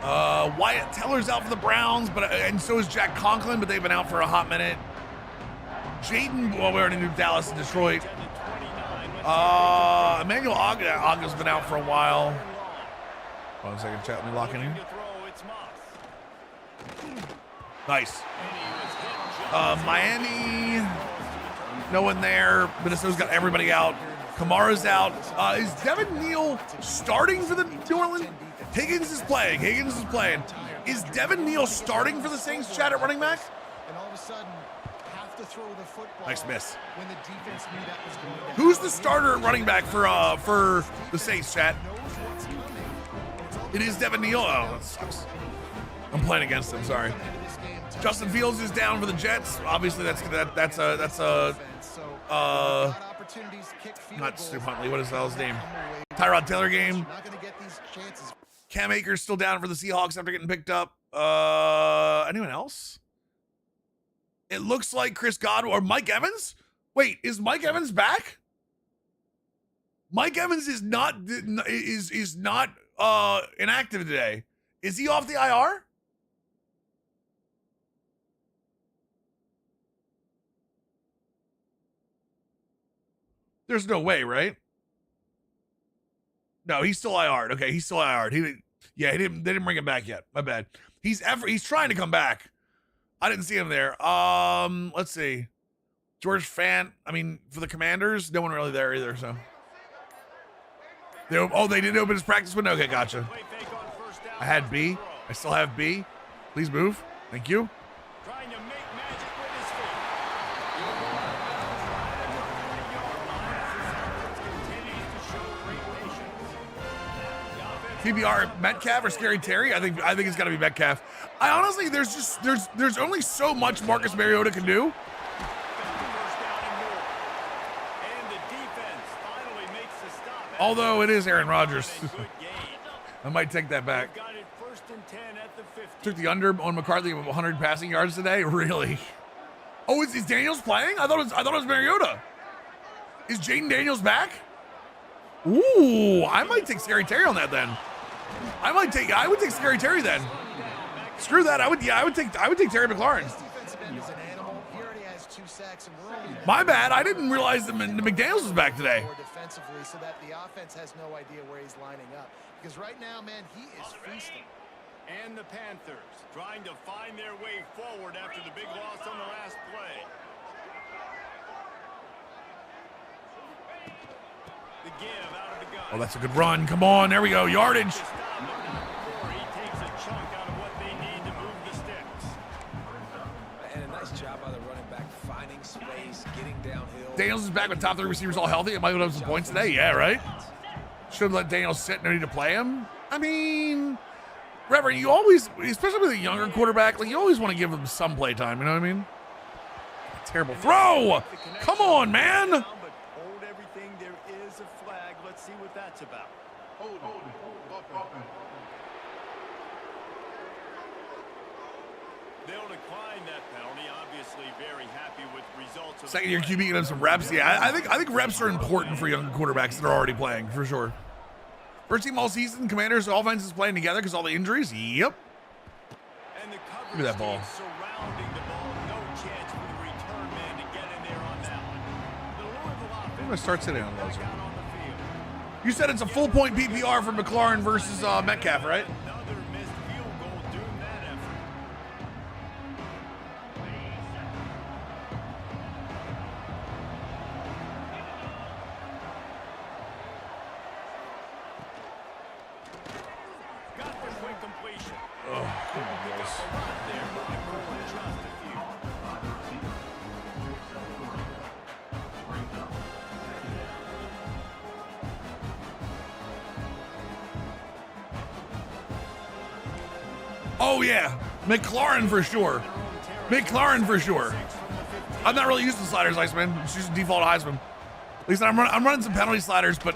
Wyatt Teller's out for the Browns, and so is Jack Conklin, but they've been out for a hot minute. Jaden, well, we already knew Dallas and Detroit. Emmanuel Aga's been out for a while. One second, chat, let me lock in here. To throw, it's Moss. Nice. Miami, no one there. Minnesota's got everybody out. Kamara's out. Is Devin Neal starting for the New Orleans? Higgins is playing. Is Devin Neal starting for the Saints, chat, at running back? and all of a sudden have to throw the football. Nice miss. When the defense knew that was going to Who's happen. the starter at running back for the Saints, chat? Knows what's coming. It's all It is Devin Neal. Oh, that sucks. I'm playing against him. Sorry. into this game. Justin Fields is down for the Jets. Obviously, that's a So, got opportunities to kick field not goals. Stu Huntley. What is the hell's name? Come away. Tyrod Taylor game. You're not going to get these chances. Cam Akers still down for the Seahawks after getting picked up. Anyone else? It looks like Chris Godwin or Mike Evans. Wait, is Mike Evans back? Mike Evans is not inactive today. Is he off the IR? There's no way, right? No, he's still IR'd. Okay, he's still IR'd. They didn't bring him back yet. My bad. He's trying to come back. I didn't see him there. Let's see. George Fant, for the Commanders, no one really there either, so. They didn't open his practice window? Okay, gotcha. Play fake on first down. I had B. I still have B. Please move. Thank you. Trying to make magic with his feet. Continues to show great patience. PBR Metcalf or Scary Terry? I think it's got to be Metcalf. I honestly, there's only so much Marcus Mariota can do. First down and more. And the defense finally makes the stop. Although it is Aaron Rodgers. Good gain. I might take that back. Got it first and 10 at the 50. Took the under on McCarthy of 100 passing yards today. Really? Oh, is Daniels playing? I thought it was Mariota. Is Jaden Daniels back? Ooh, I might take Scary Terry on that then. I would take Scary Terry then. Screw that. I would take Terry McLaurin. Defensive end is an animal. He already has 2 sacks, and we're only My bad. I didn't realize that McDaniels was back today. more defensively, so that the offense has no idea where he's lining up. Because right now, man, he is feasting. And the Panthers trying to find their way forward after the big loss on the last play. The give out of the gun. Oh, that's a good run. Come on. There we go. Yardage. Stop, but not before he takes a chunk out of what they need to move the sticks. And a nice job by the running back, finding space, getting downhill. Daniels is back with top 3 receivers all healthy. It might have some points today. Yeah, right? Should let Daniels sit. No need to play him. Reverend, you always, especially with a younger quarterback, you always want to give him some play time. You know what I mean? Terrible throw. Come on, man. But hold everything. There is a flag. Let's see what that's about. They'll decline that penalty. Obviously, very happy with results. Of Second year QB getting him some reps. Yeah, I think reps are important for younger quarterbacks that are already playing, for sure. First team all season, Commanders offense is playing together because all the injuries. Yep. And the Look at that ball. team surrounding the ball. No chance for the return man to get in there on that one. The Louisville offense I'm gonna start sitting on those. back out on the field. You said it's a full point PPR for McLaurin versus Metcalf, right? Another missed field goal doomed that effort. separation. Oh, come on, Pick Willis. up a lot there, but the goal is just a few. Oh yeah, McLaurin for sure. McLaurin for sure. I'm not really used to sliders, Iceman. It's just default Heisman. At least I'm running some penalty sliders, but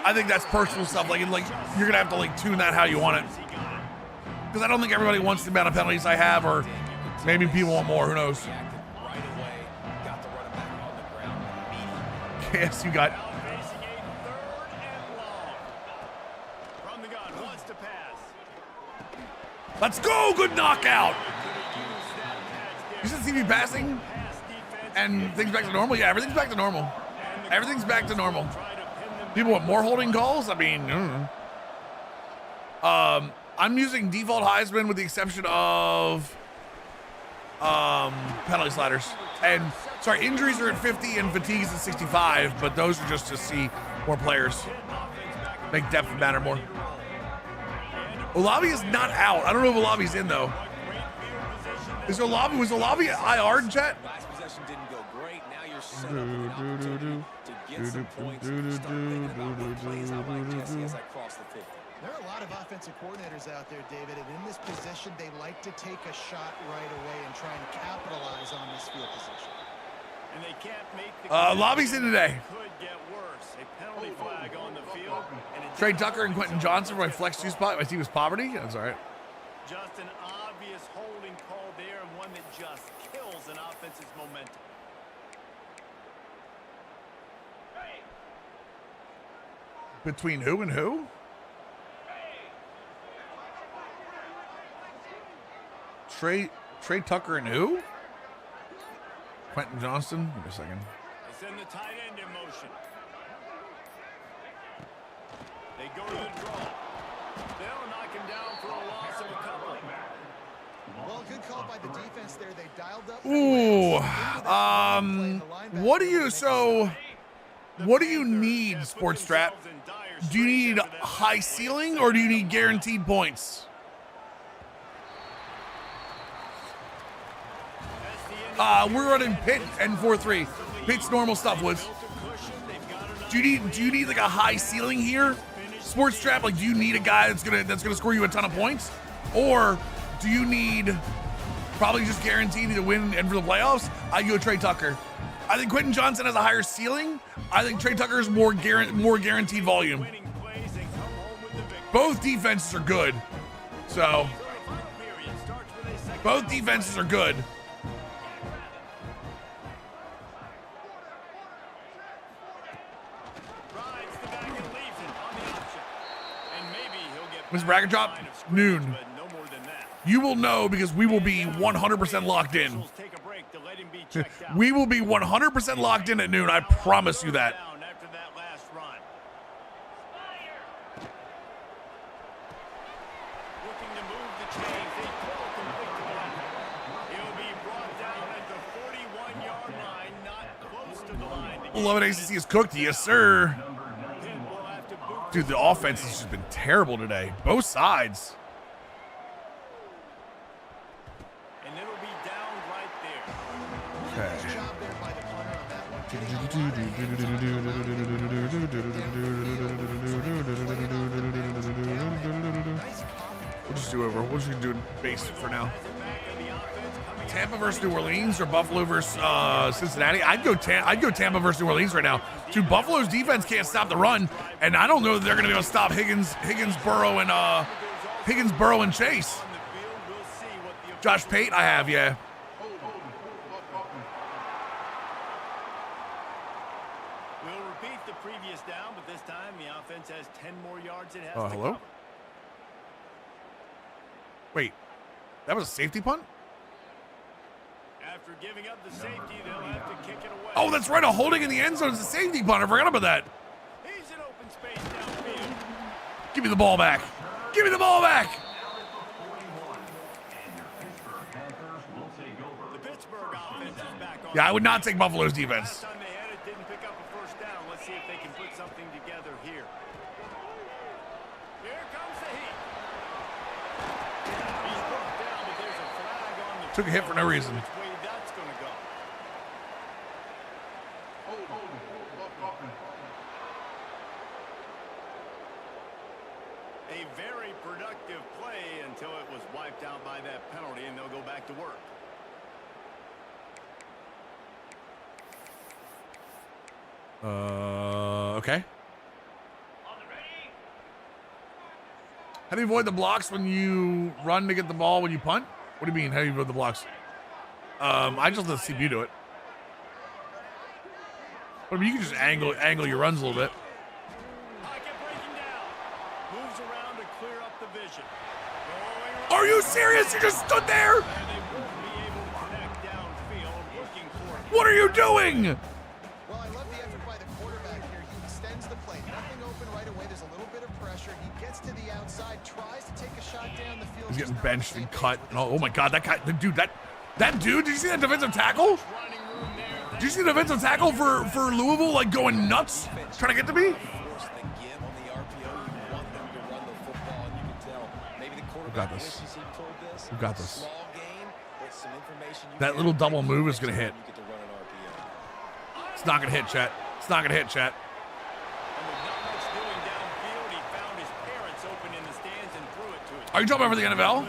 I think that's personal stuff. Like you're gonna have to like tune that how you want it. Because I don't think everybody wants the amount of penalties I have, or maybe people want more. Who knows? Yes, you got. Now facing a 3rd and long. From the gun, wants to pass. Let's go! Good knockout. Use that pass there. You should see me passing, Pass defense. and things back to normal. Yeah, everything's back to normal. Everything's back to normal. Try to pin them People want more holding calls? I mean, I'm using default Heisman with the exception of penalty sliders. And sorry, injuries are at 50 and fatigues at 65, but those are just to see more players. Make depth matter more. Olavi is not out. I don't know if Olavi's in though. Was Olavi IR, Jet? Last possession didn't go great. Now you're set up with an opportunity to get some points. Start thinking about what plays I like Jesse as I cross the 50. There are a lot of offensive coordinators out there, David, and in this position, they like to take a shot right away and try and capitalize on this field position. and they can't make the Lobby's in today. could get worse. A penalty flag on the field and a Trey Tucker and Quentin Johnson for my flex 2 spot. My team is poverty. That's all right. just an obvious holding call there and one that just kills an offense's momentum. Between who and who? Trey Tucker and who? Quentin Johnson. Give me a second. They send the tight end in motion. They go to the draw. They'll knock him down for a loss of a couple. Well, good call by the defense there. They dialed up. Ooh. What do you need, Sports Strap? Do you need high ceiling or do you need guaranteed points? We're running Pitt and 4-3. Pitt's normal stuff, Woods. Do you need like a high ceiling here? Sports Strap, like do you need a guy that's gonna score you a ton of points? Or do you need probably just guaranteed to win and for the playoffs? I go Trey Tucker. I think Quentin Johnson has a higher ceiling. I think Trey Tucker is more guaranteed volume. Both defenses are good. So both defenses are good. When's the bracket drop? Noon. You will know because we will be 100% locked in. We will be 100% locked in at noon. I promise you that. Love it. ACC is cooked. Yes, sir. Dude, the offense has just been terrible today. Both sides. And it'll be down right there. Okay. Job there by the punter on that one. We'll just do over. We'll just do base for now. Tampa versus New Orleans or Buffalo versus Cincinnati. I'd go Tampa versus New Orleans right now. Dude, Buffalo's defense can't stop the run, and I don't know that they're going to be able to stop Higgins, Burrow, and Chase. Josh Pate, I have, yeah. We'll repeat the previous down, but this time the offense has 10 more yards it has to Hello? cover. Wait, that was a safety punt? After giving up the safety, they'll have to kick it away. Oh, that's right. A holding in the end zone is a safety punt. I forgot about that. He's in open space downfield. Give me the ball back. Give me the ball back. The Pittsburgh offense is back on. Yeah, I would not take Buffalo's defense. Last time they had it, didn't pick up a first down. Let's see if they can put something together here. Here comes the heat. Took a hit for no reason. Which way that's going to go. A very productive play until it was wiped out by that penalty, and they'll go back to work. Okay. How do you avoid the blocks when you run to get the ball when you punt? What do you mean? How do you avoid the blocks? I just let CPU do it. But I mean, you can just angle your runs a little bit. Pocket breaking down. Moves around to clear up the vision. Are you serious? You just stood there? And they won't be able to connect downfield looking for it. What are you doing? Well, I love the effort by the quarterback here. He extends the play. Nothing open right away. There's a little bit of pressure. He gets to the outside, tries to take a shot down the field. He's getting benched and cut. Oh my God, that guy, the dude, that dude, did you see that defensive tackle? Did you see the defensive tackle for Louisville like going nuts, trying to get to me? We've got this. We've got this. That little double move is gonna hit. It's not gonna hit, Chet. It's not gonna hit, Chet. And with not much doing downfield, he found his parents open in the stands and threw it to him. Are you talking about for the NFL?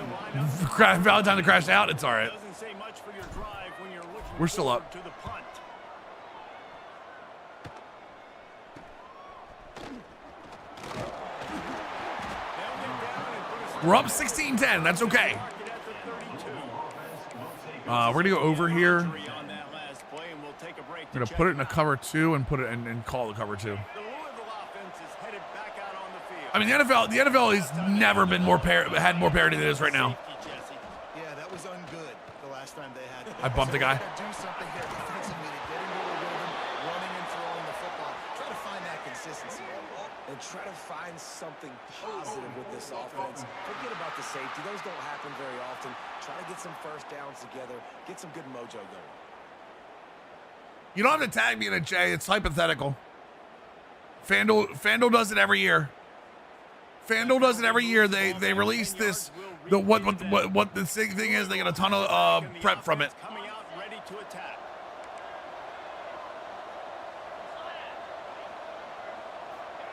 Valentine to crash out? It's all right. Doesn't say much for your drive when you're looking We're still up. forward to the punt. We're up 16-10. That's okay. We're gonna go over here. We're gonna put it in a cover 2 and put it and call it cover 2. I mean, the NFL has never been more had more parity than it is right now. Yeah, that was ungood the last time they had it. I bumped the guy. Do something here defensively to get into a rhythm, running and throwing the football. Try to find that consistency. And try to find something positive with this offense. Forget about the safety. Those don't happen very often. Try to get some first downs together. Get some good mojo going. You don't have to tag me in it, Jay. It's hypothetical. FanDuel does it every year. FanDuel does it every year. They release this. What the thing is, they get a ton of prep from it. Coming out ready to attack.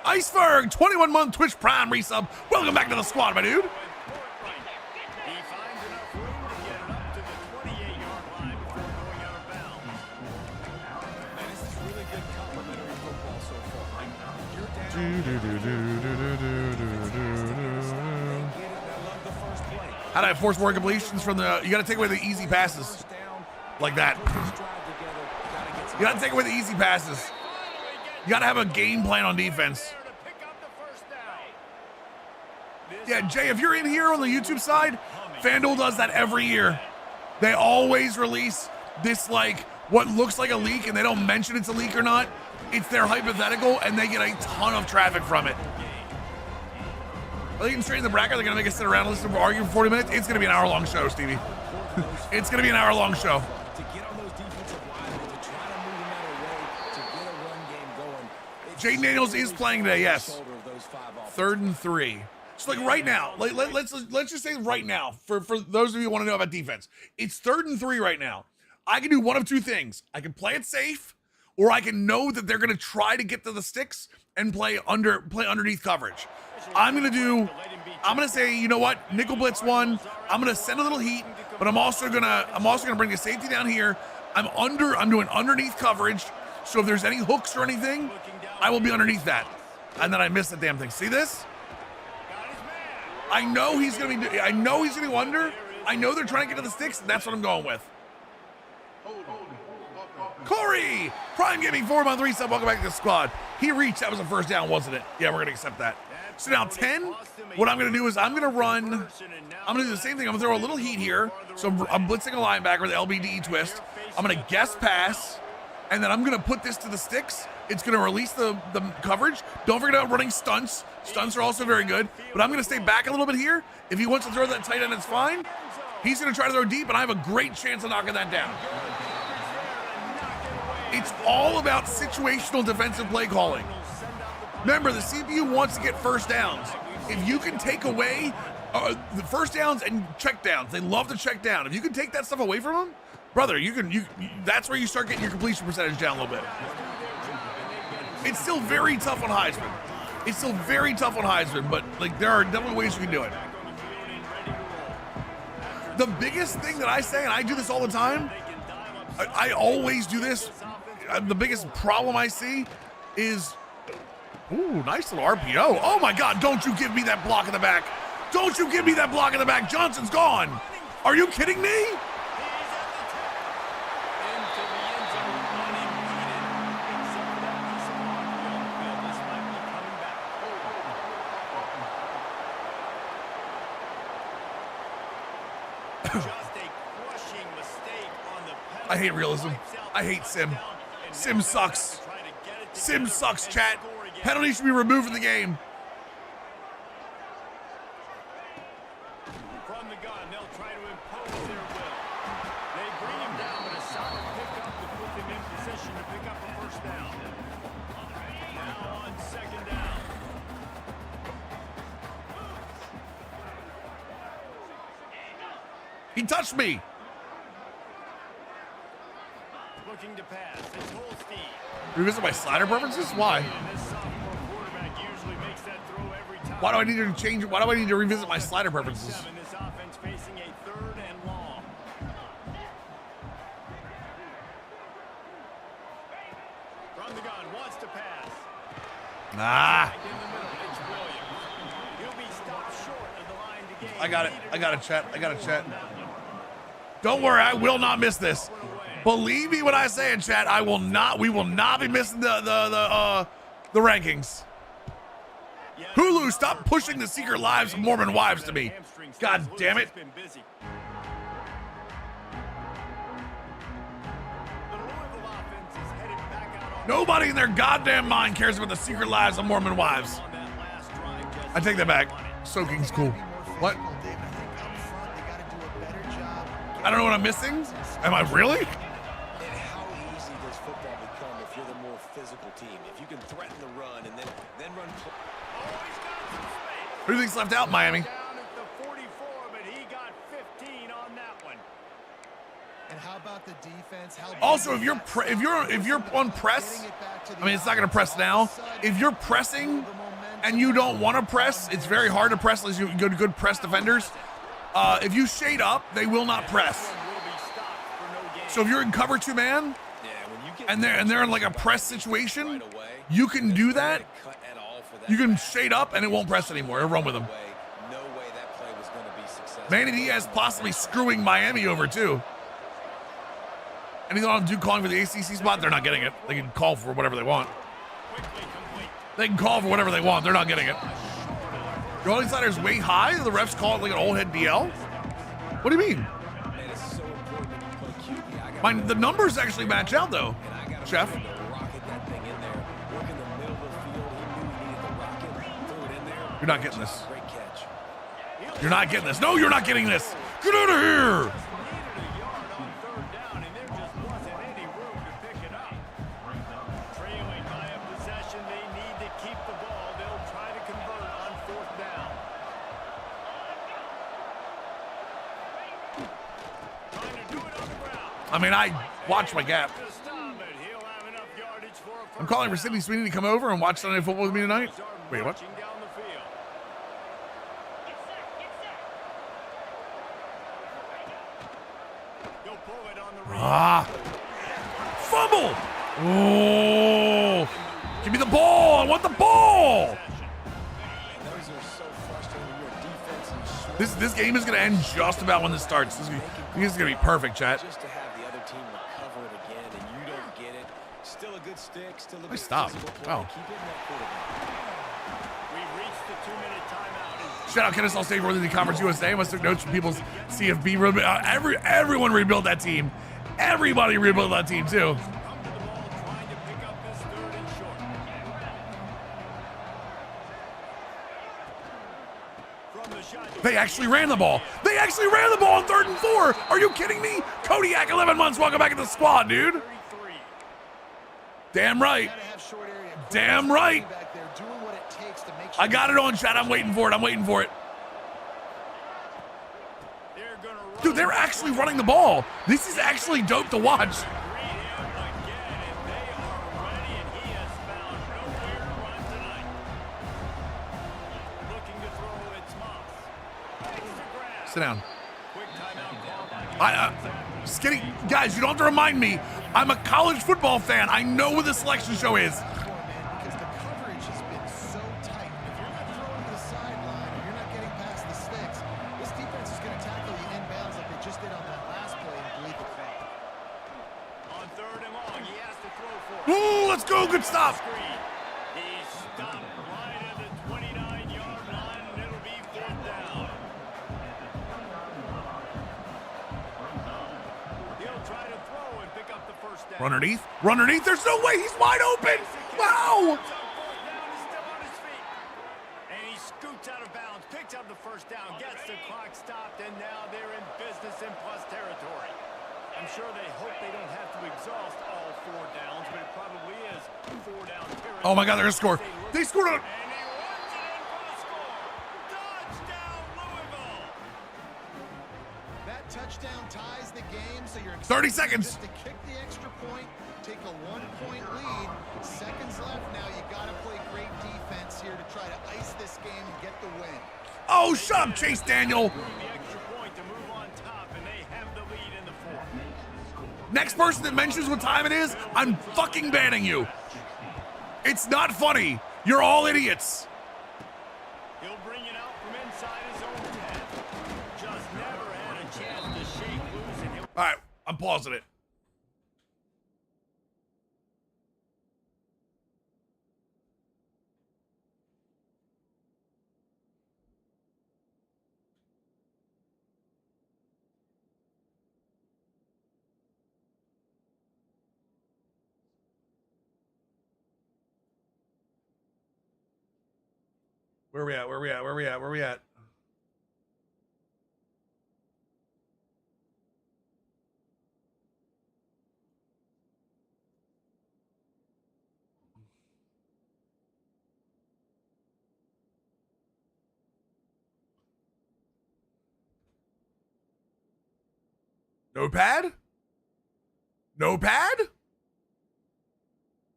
Iceberg, 21-month Twitch Prime resub. Welcome back to the squad, my dude. He finds enough room to get it up to the 28-yard line before going out of bounds. Man, this is really good complimentary football so far. How do I force more completions from the? You got to take away the easy passes, like that. You got to take away the easy passes. You got to have a game plan on defense. Yeah, Jay, if you're in here on the YouTube side, FanDuel does that every year. They always release this, like, what looks like a leak, and they don't mention it's a leak or not. It's their hypothetical, and they get a ton of traffic from it. Are they getting straight in the bracket? They're going to make us sit around and listen to argue for 40 minutes? It's going to be an hour-long show, Stevie. It's going to be an hour-long show. Jaden Daniels is playing today, yes. 3rd and 3. So, like, right now, let's just say right now, for those of you who want to know about defense, it's 3rd and 3 right now. I can do one of two things. I can play it safe, or I can know that they're going to try to get to the sticks and play underneath coverage. I'm going to say, you know what? Nickel blitz 1. I'm going to send a little heat, but I'm also going to bring the safety down here. I'm doing underneath coverage. So if there's any hooks or anything, I will be underneath that. And then I miss the damn thing. See this? I know he's going to be under. I know they're trying to get to the sticks, and that's what I'm going with. Corey! Prime Gaming 4-month resub. Welcome back to the squad. He reached. That was a first down, wasn't it? Yeah, we're going to accept that. So now 10, what I'm going to do is I'm going to do the same thing. I'm going to throw a little heat here. So I'm blitzing a linebacker with LBDE twist. I'm going to guess pass, and then I'm going to put this to the sticks. It's going to release the coverage. Don't forget about running stunts. Stunts are also very good. But I'm going to stay back a little bit here. If he wants to throw that tight end, it's fine. He's going to try to throw deep, and I have a great chance of knocking that down. It's all about situational defensive play calling. Remember, the CPU wants to get first downs. If you can take away The first downs and check downs. They love to check down. If you can take that stuff away from them, brother, that's where you start getting your completion percentage down a little bit. It's still very tough on Heisman. It's still very tough on Heisman, but like there are definitely ways you can do it. The biggest thing that I say, and I do this all the time, I always do this. The biggest problem I see is, ooh, nice little RPO. Oh my God, don't you give me that block in the back. Don't you give me that block in the back. Johnson's gone. Are you kidding me? I hate realism. I hate sim. Sim sucks. Sim sucks, chat. Penalty should be removed from the game. From the gun, they'll try to impose their will. They bring him down, but a solid pickup to put them in position to pick up a first down. Now on second down. He touched me. Looking to pass. It's Holstein. Revisit my slider preferences? Why? And this sophomore quarterback usually makes that throw every time. Why do I need to change? Why do I need to revisit my slider preferences? This offense facing a third and long. From the gun, wants to pass. Ah, In the middle, it's Williams. He'll be stopped short of the line to gain. I got it. I got it, chat. I got it, chat. Don't worry, I will not miss this. Believe me when I say it, chat. I will not. We will not be missing the rankings. Hulu, stop pushing the secret lives of Mormon wives to me. God damn it. Nobody in their goddamn mind cares about the secret lives of Mormon wives. I take that back. Soaking's cool. What? I don't know what I'm missing. Am I really? And how easy does football become if you're the more physical team? If you can threaten the run and then run. Who do you think's left out, Miami? Down at the 44, but he got 15 on that one. And how about the defense? Also, if you're on press, I mean, it's not going to press now. If you're pressing and you don't want to press, it's very hard to press unless you go to good press defenders. If you shade up, they will not press. So if you're in cover 2 man and they're in like a press situation, you can do that. You can shade up and it won't press anymore. It'll run with them. Manny Diaz possibly screwing Miami over too. Anything on Duke calling for the ACC spot, they're not getting it. They can call for whatever they want. They can call for whatever they want. They're not getting it. Your holding slider is way high. The refs call it like an old head DL. What do you mean? The numbers actually match out though, Chef. You're not getting this. You're not getting this. No, you're not getting this. Get out of here. I mean, I watch my gap. I'm calling for Sydney Sweeney to come over and watch Sunday football with me tonight. Wait, what? Ah. Fumble. Oh. Give me the ball. I want the ball. This game is going to end just about when this starts. This is going to be perfect, chat. Just to have the other team recover it again and you don't get it. Still a good stick, still a good stop. Wow. Keep it in that quarterback. We've reached the 2-minute timeout. Shout out Kennesaw State for the Conference USA. Must took notes from people's CFB. Everyone rebuilt that team. Everybody rebuilt that team too. They actually ran the ball. They actually ran the ball on 3rd and 4. Are you kidding me? Kodiak, 11 months. Welcome back to the squad, dude. Damn right. Damn right. I got it on, chat. I'm waiting for it. I'm waiting for it. Dude, they're actually running the ball. This is actually dope to watch. Great air again, and they are ready, and he has found nowhere to run tonight. Looking to throw, it's Moss. Takes the grab. Sit down. Quick timeout call by Skinny, guys, you don't have to remind me. I'm a college football fan. I know what the selection show is. Because the coverage has been so tight. If you're not throwing to the sideline or you're not getting past the sticks, this defense is going to tackle you inbounds like they just did on that last play and bleed the clock. On 3rd and long, he has to throw for it. Ooh, let's go. Good stop. Screen. He's stopped right at the 29-yard line, and it'll be 4th down. He'll try to throw and pick up the 1st down. Run underneath. Run underneath. There's no way. He's wide open. Wow. On 4th down, he's still on his feet. And he scoots out of bounds, picks up the 1st down, gets the clock stopped, and now they're in business in plus territory. I'm sure they hope they don't have to exhaust all 4 downs, but it probably is 4 down territory. Oh my God, they're gonna score. They scored on. And he runs it in for the score. Touchdown, Louisville. That touchdown ties the game, so you're 30 seconds. just to kick the extra point, take a 1-point lead. Seconds left now. You got to play great defense here to try to ice this game and get the win. Oh, shut up, Chase Daniel. The extra point to move on top, and they have the lead in the 4th. Next person that mentions what time it is, I'm fucking banning you. It's not funny. You're all idiots. He'll bring it out from inside his own 10. Just never had a chance to shake loose, and he'll All right, I'm pausing it. Where we at? Where we at? Where we at? Where we at? Notepad? Notepad?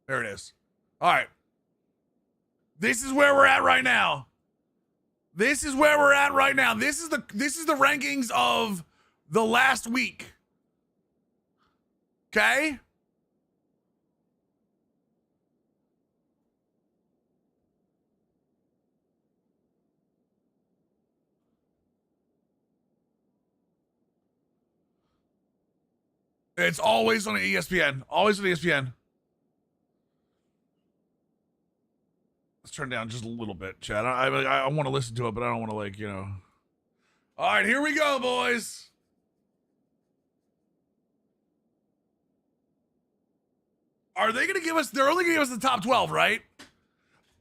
There it is. All right. This is where we're at right now. This is where we're at right now. This is the rankings of the last week. Okay? It's always on ESPN. Always on ESPN. Let's turn down just a little bit, Chad. I want to listen to it, but I don't want to, like, you know. All right, here we go, boys. Are they going to give us, they're only going to give us the top 12, right?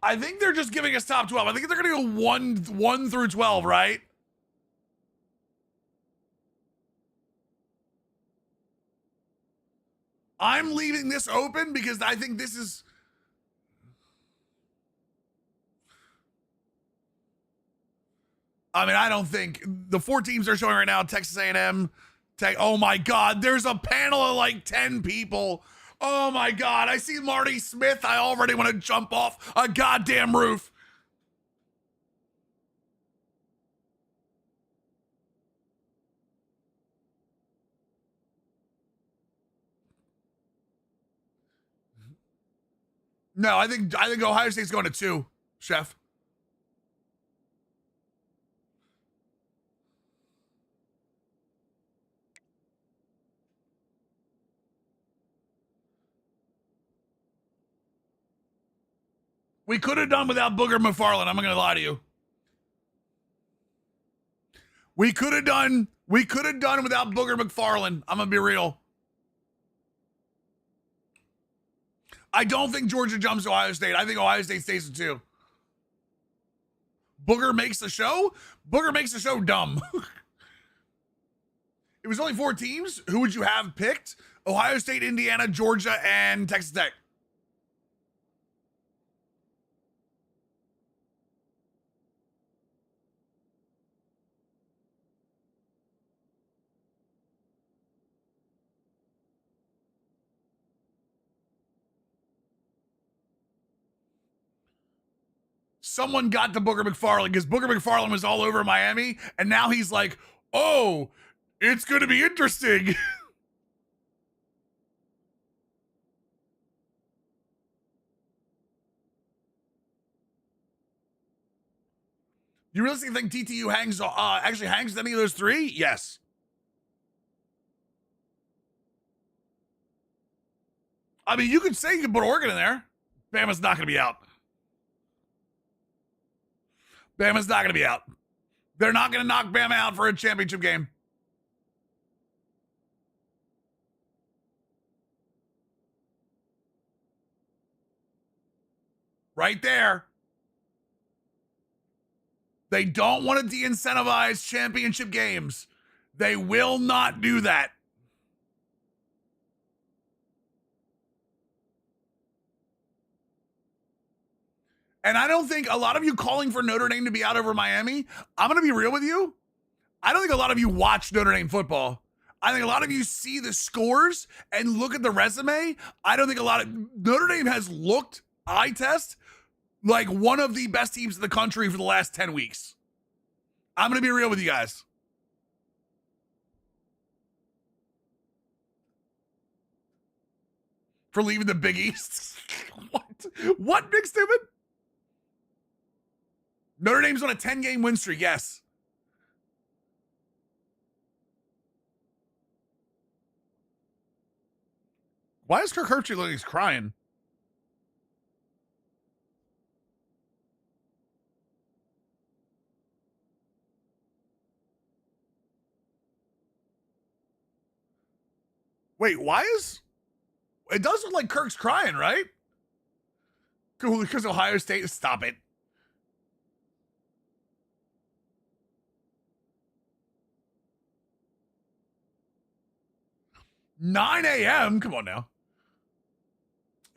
I think they're just giving us top 12. I think they're going to go 1 through 12, right? I'm leaving this open because I think this is... I mean, I don't think the 4 teams they're showing right now, Texas A&M, oh my God, there's a panel of like 10 people. Oh my God, I see Marty Smith. I already want to jump off a goddamn roof. No, I think Ohio State's going to 2, Chef. We could have done without Booger McFarland. I'm not gonna lie to you. We could have done without Booger McFarland. I'm gonna be real. I don't think Georgia jumps to Ohio State. I think Ohio State stays at 2. Booger makes the show? Booger makes the show dumb. It was only 4 teams. Who would you have picked? Ohio State, Indiana, Georgia, and Texas Tech. someone got to Booger McFarland because Booger McFarland was all over Miami, and now he's like, oh, it's going to be interesting. You really think TTU actually hangs with any of those three? Yes. I mean, you could say you could put Oregon in there. Bama's not going to be out. Bama's not going to be out. They're not going to knock Bama out for a championship game. Right there. They don't want to de-incentivize championship games. They will not do that. And I don't think a lot of you calling for Notre Dame to be out over Miami, I'm going to be real with you. I don't think a lot of you watch Notre Dame football. I think a lot of you see the scores and look at the resume. I don't think Notre Dame has looked, eye test, like one of the best teams in the country for the last 10 weeks. I'm going to be real with you guys. For leaving the Big East. What, Nick Stupid? Notre Dame's on a 10-game win streak, yes. Why is Kirk Herbstreit looking like he's crying? Wait, why is... It does look like Kirk's crying, right? Cool, because Ohio State... Stop it. $9 a.m.? Come on now.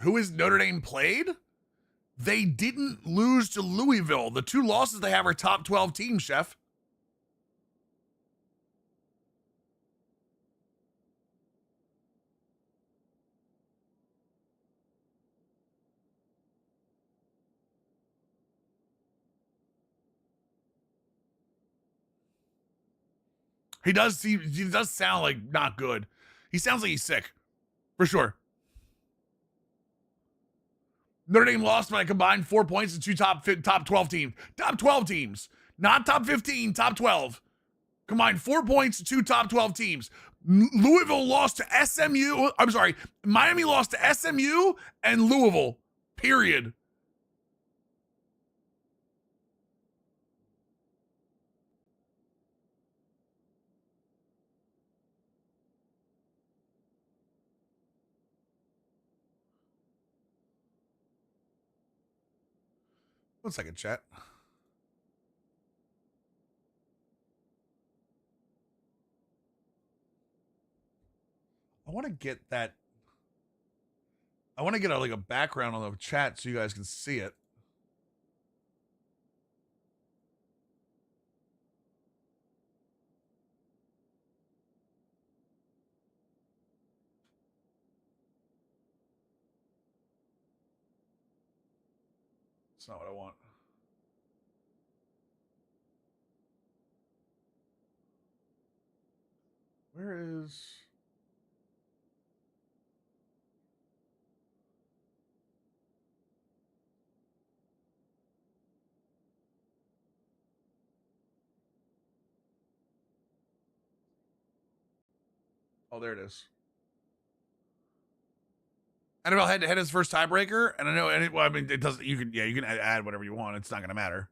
Who is Notre Dame played? They didn't lose to Louisville. The two losses they have are top 12 teams, Chef. He does sound like not good. He sounds like he's sick. For sure. Notre Dame lost by a combined 4 points to two top 12 teams. Top 12 teams. Not top 15, top 12. Combined 4 points to two top 12 teams. Louisville lost to SMU. I'm sorry. Miami lost to SMU and Louisville. Period. One second, chat. I want to get that. I want to get like a background on the chat so you guys can see it. It's not what I want. Where is... Oh, there it is. NFL head-to-head is first tiebreaker, and I know, and well, I mean, it doesn't. You can add whatever you want. It's not going to matter.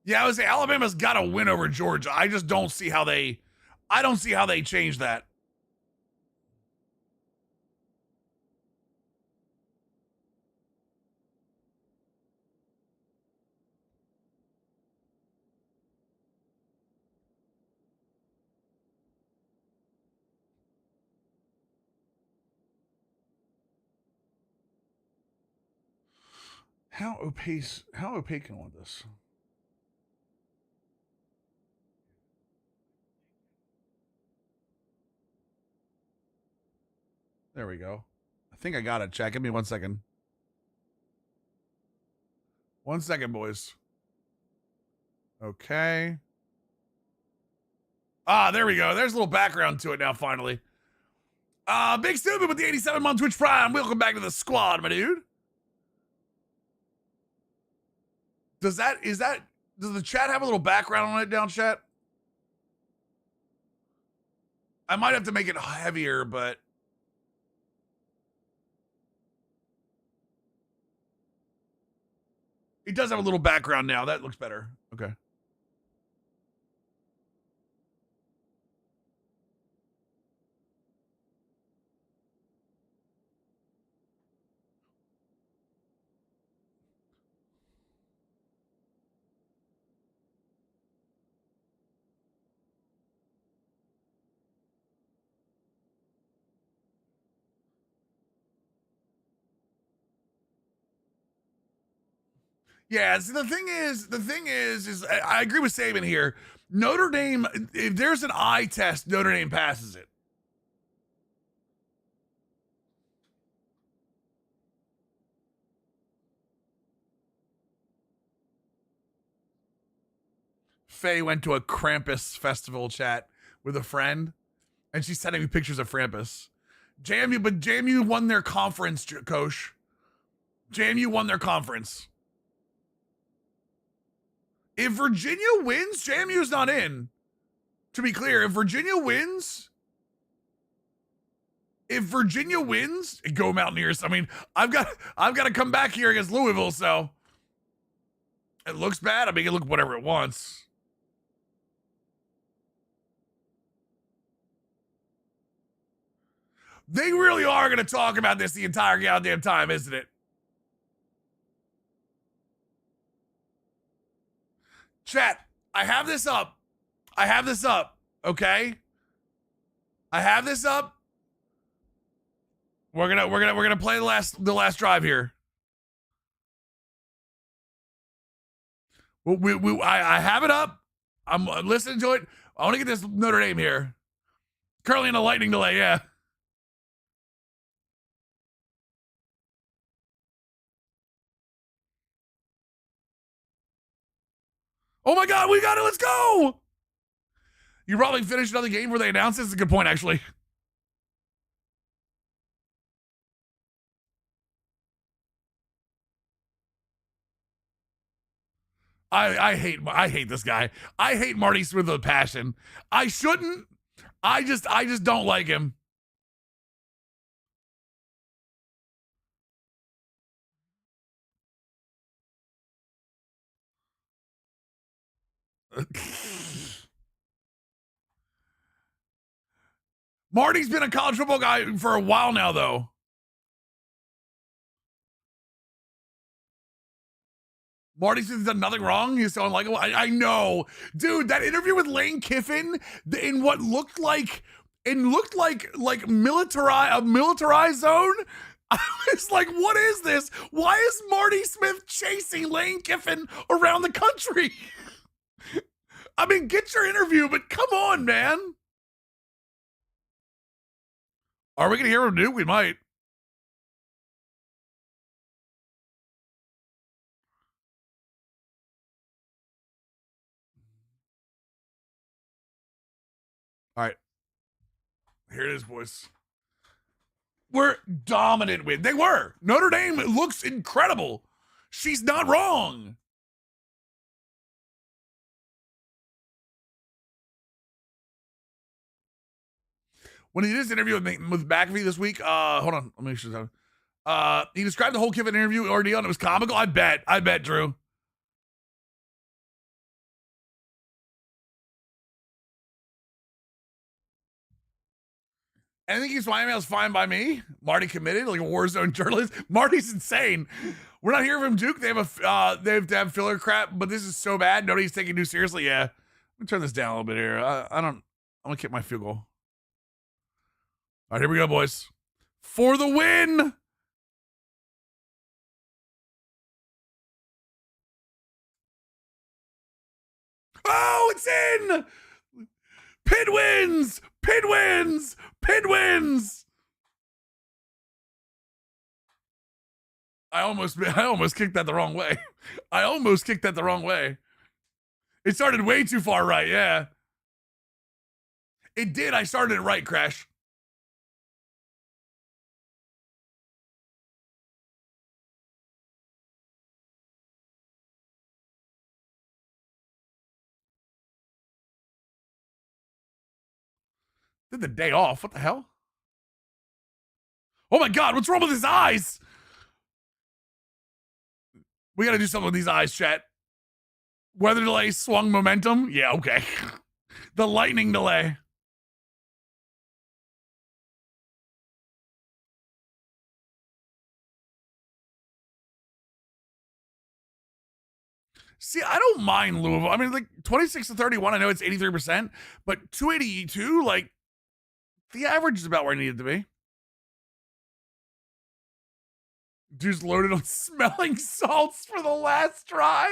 Yeah, I would say Alabama's got to win over Georgia. I just don't see how they. I don't see how they change that. How opaque can I want this? There we go. I think I got it, chat. Give me 1 second. 1 second, boys. Okay. Ah, there we go. There's a little background to it now, finally. Big Stupid with the 87-month Twitch Prime. Welcome back to the squad, my dude. Does the chat have a little background on it down, chat? I might have to make it heavier, but it does have a little background now. That looks better. Okay. Yeah, so the thing is I agree with Saban here. Notre Dame, if there's an eye test, Notre Dame passes it. Faye went to a Krampus festival, chat, with a friend, and she's sending me pictures of Krampus. JMU won their conference, Coach. JMU won their conference. If Virginia wins, JMU's not in. To be clear, if Virginia wins, go Mountaineers. I mean, I've got to come back here against Louisville, so it looks bad. I mean, it can look whatever it wants. They really are going to talk about this the entire goddamn time, isn't it? Chat, I have this up. Okay? I have this up. We're gonna play the last drive here. I have it up. I'm listening to it. I want to get this Notre Dame here. Currently in a lightning delay, yeah. Oh my God, we got it. Let's go. You probably finished another game where they announced this. It's a good point, actually. I hate this guy. I hate Marty Smith with a passion. I shouldn't. I just don't like him. Marty's been a college football guy for a while now, though. Marty Smith's done nothing wrong. He's so unlikable. I know, dude. That interview with Lane Kiffin in what looked like like militarized zone. I was like, what is this? Why is Marty Smith chasing Lane Kiffin around the country? I mean, get your interview, but come on, man. Are we gonna hear him, dude? We might. All right. Here it is, boys. We're dominant with. They were. Notre Dame looks incredible. She's not wrong. When he did this interview with McAfee this week, hold on, let me make sure. He described the whole Kiffin interview ordeal, and it was comical. I bet, Drew. Anything keeps my emails fine by me. Marty committed, like a war zone journalist. Marty's insane. We're not hearing from Duke. They have to have filler crap, but this is so bad. Nobody's taking too seriously. Yeah, let me turn this down a little bit here. I'm gonna kick my field goal. All right, here we go, boys. For the win. Oh, it's in. Pitt wins. Pitt wins. Pitt wins. I almost kicked that the wrong way. I almost kicked that the wrong way. It started way too far right, yeah. It did. I started it right, Crash. Did the day off. What the hell? Oh my God, what's wrong with his eyes? We gotta do something with these eyes, chat. Weather delay, swung momentum. Yeah, okay. The lightning delay. See, I don't mind Louisville. I mean, like 26-31, I know it's 83%, but 282, like, the average is about where I need it to be. Dude's loaded on smelling salts for the last drive.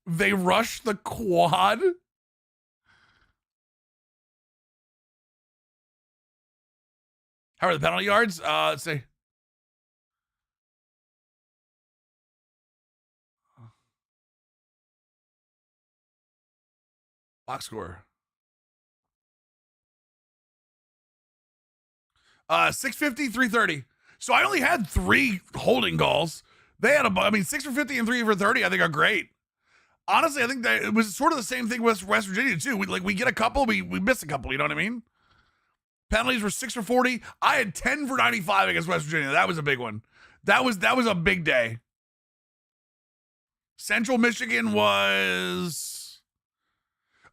They rush the quad. How are the penalty yards? Let's see. Box score. 650, 330. So I only had 3 holding calls. They had 6 for 50 and 3 for 30, I think are great. Honestly, I think that it was sort of the same thing with West Virginia, too. We get a couple, we miss a couple, you know what I mean? Penalties were 6 for 40. I had 10 for 95 against West Virginia. That was a big one. That was a big day. Central Michigan was...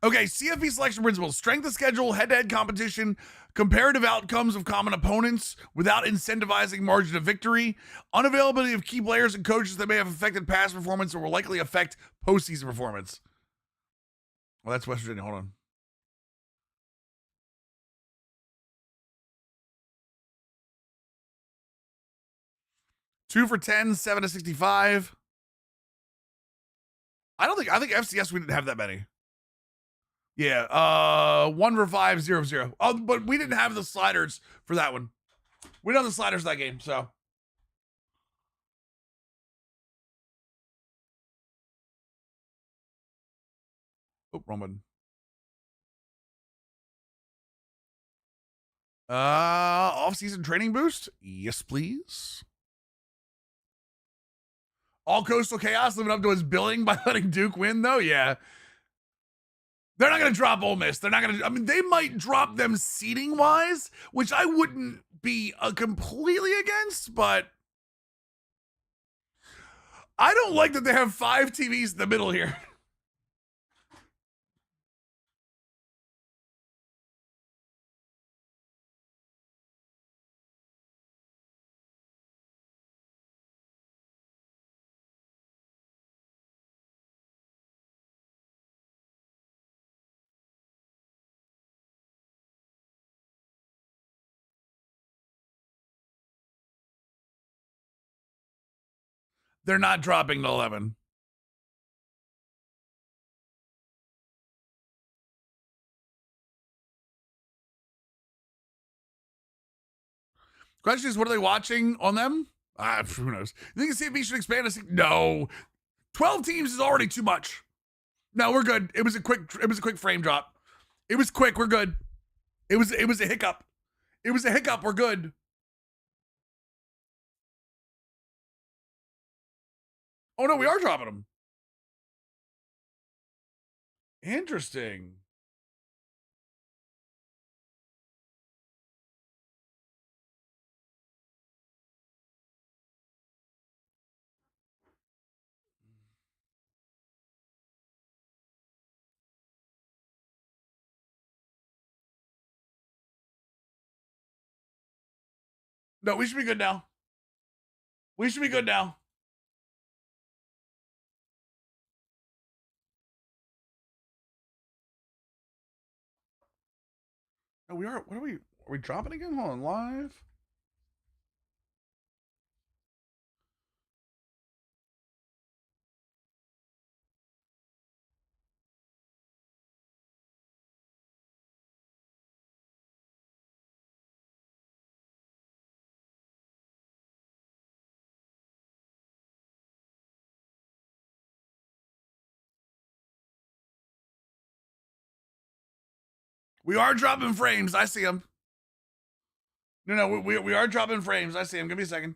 Okay, CFP selection principles, strength of schedule, head-to-head competition, comparative outcomes of common opponents without incentivizing margin of victory, unavailability of key players and coaches that may have affected past performance or will likely affect postseason performance. Well, that's West Virginia. Hold on. Two for 10, 7 to 65. I think FCS we didn't have that many. Yeah, 1 for 5, 0 for 0. Oh, but we didn't have the sliders for that one. We didn't have the sliders that game, so. Oh, wrong button. Off-season training boost? Yes, please. All Coastal Chaos living up to his billing by letting Duke win, though? Yeah. They're not going to drop Ole Miss. They're not going to... I mean, they might drop them seating-wise, which I wouldn't be completely against, but... I don't like that they have 5 TVs in the middle here. They're not dropping to 11. Question is, what are they watching on them? Who knows? You think the CFP should expand us? No. 12 teams is already too much. No, we're good. It was a quick frame drop. It was quick. We're good. It was a hiccup. It was a hiccup. We're good. Oh no, we are dropping them. Interesting. No, we should be good now. We should be good now. No, we are. What are we? Are we dropping again? Hold on, live. We are dropping frames. I see them. No, we are dropping frames. I see them. Give me a second.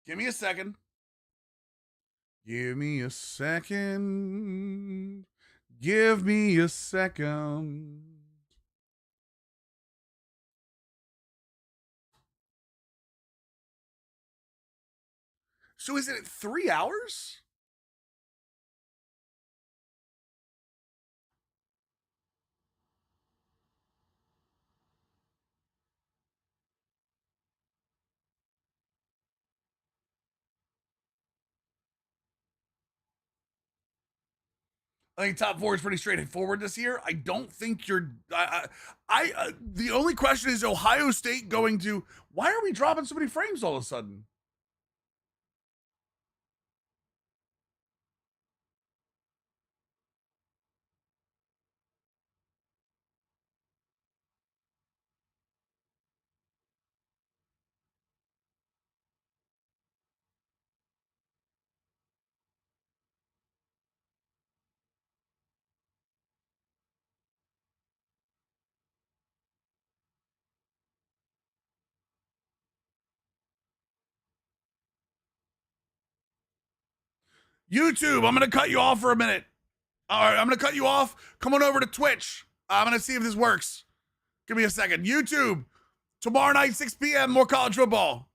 Give me a second. Give me a second. Give me a second. So is it 3 hours? I think top four is pretty straightforward this year. I don't think you're. The only question is Ohio State going to. Why are we dropping so many frames all of a sudden? YouTube, I'm going to cut you off for a minute. All right, I'm going to cut you off. Come on over to Twitch. I'm going to see if this works. Give me a second. YouTube, tomorrow night, 6 p.m., more college football.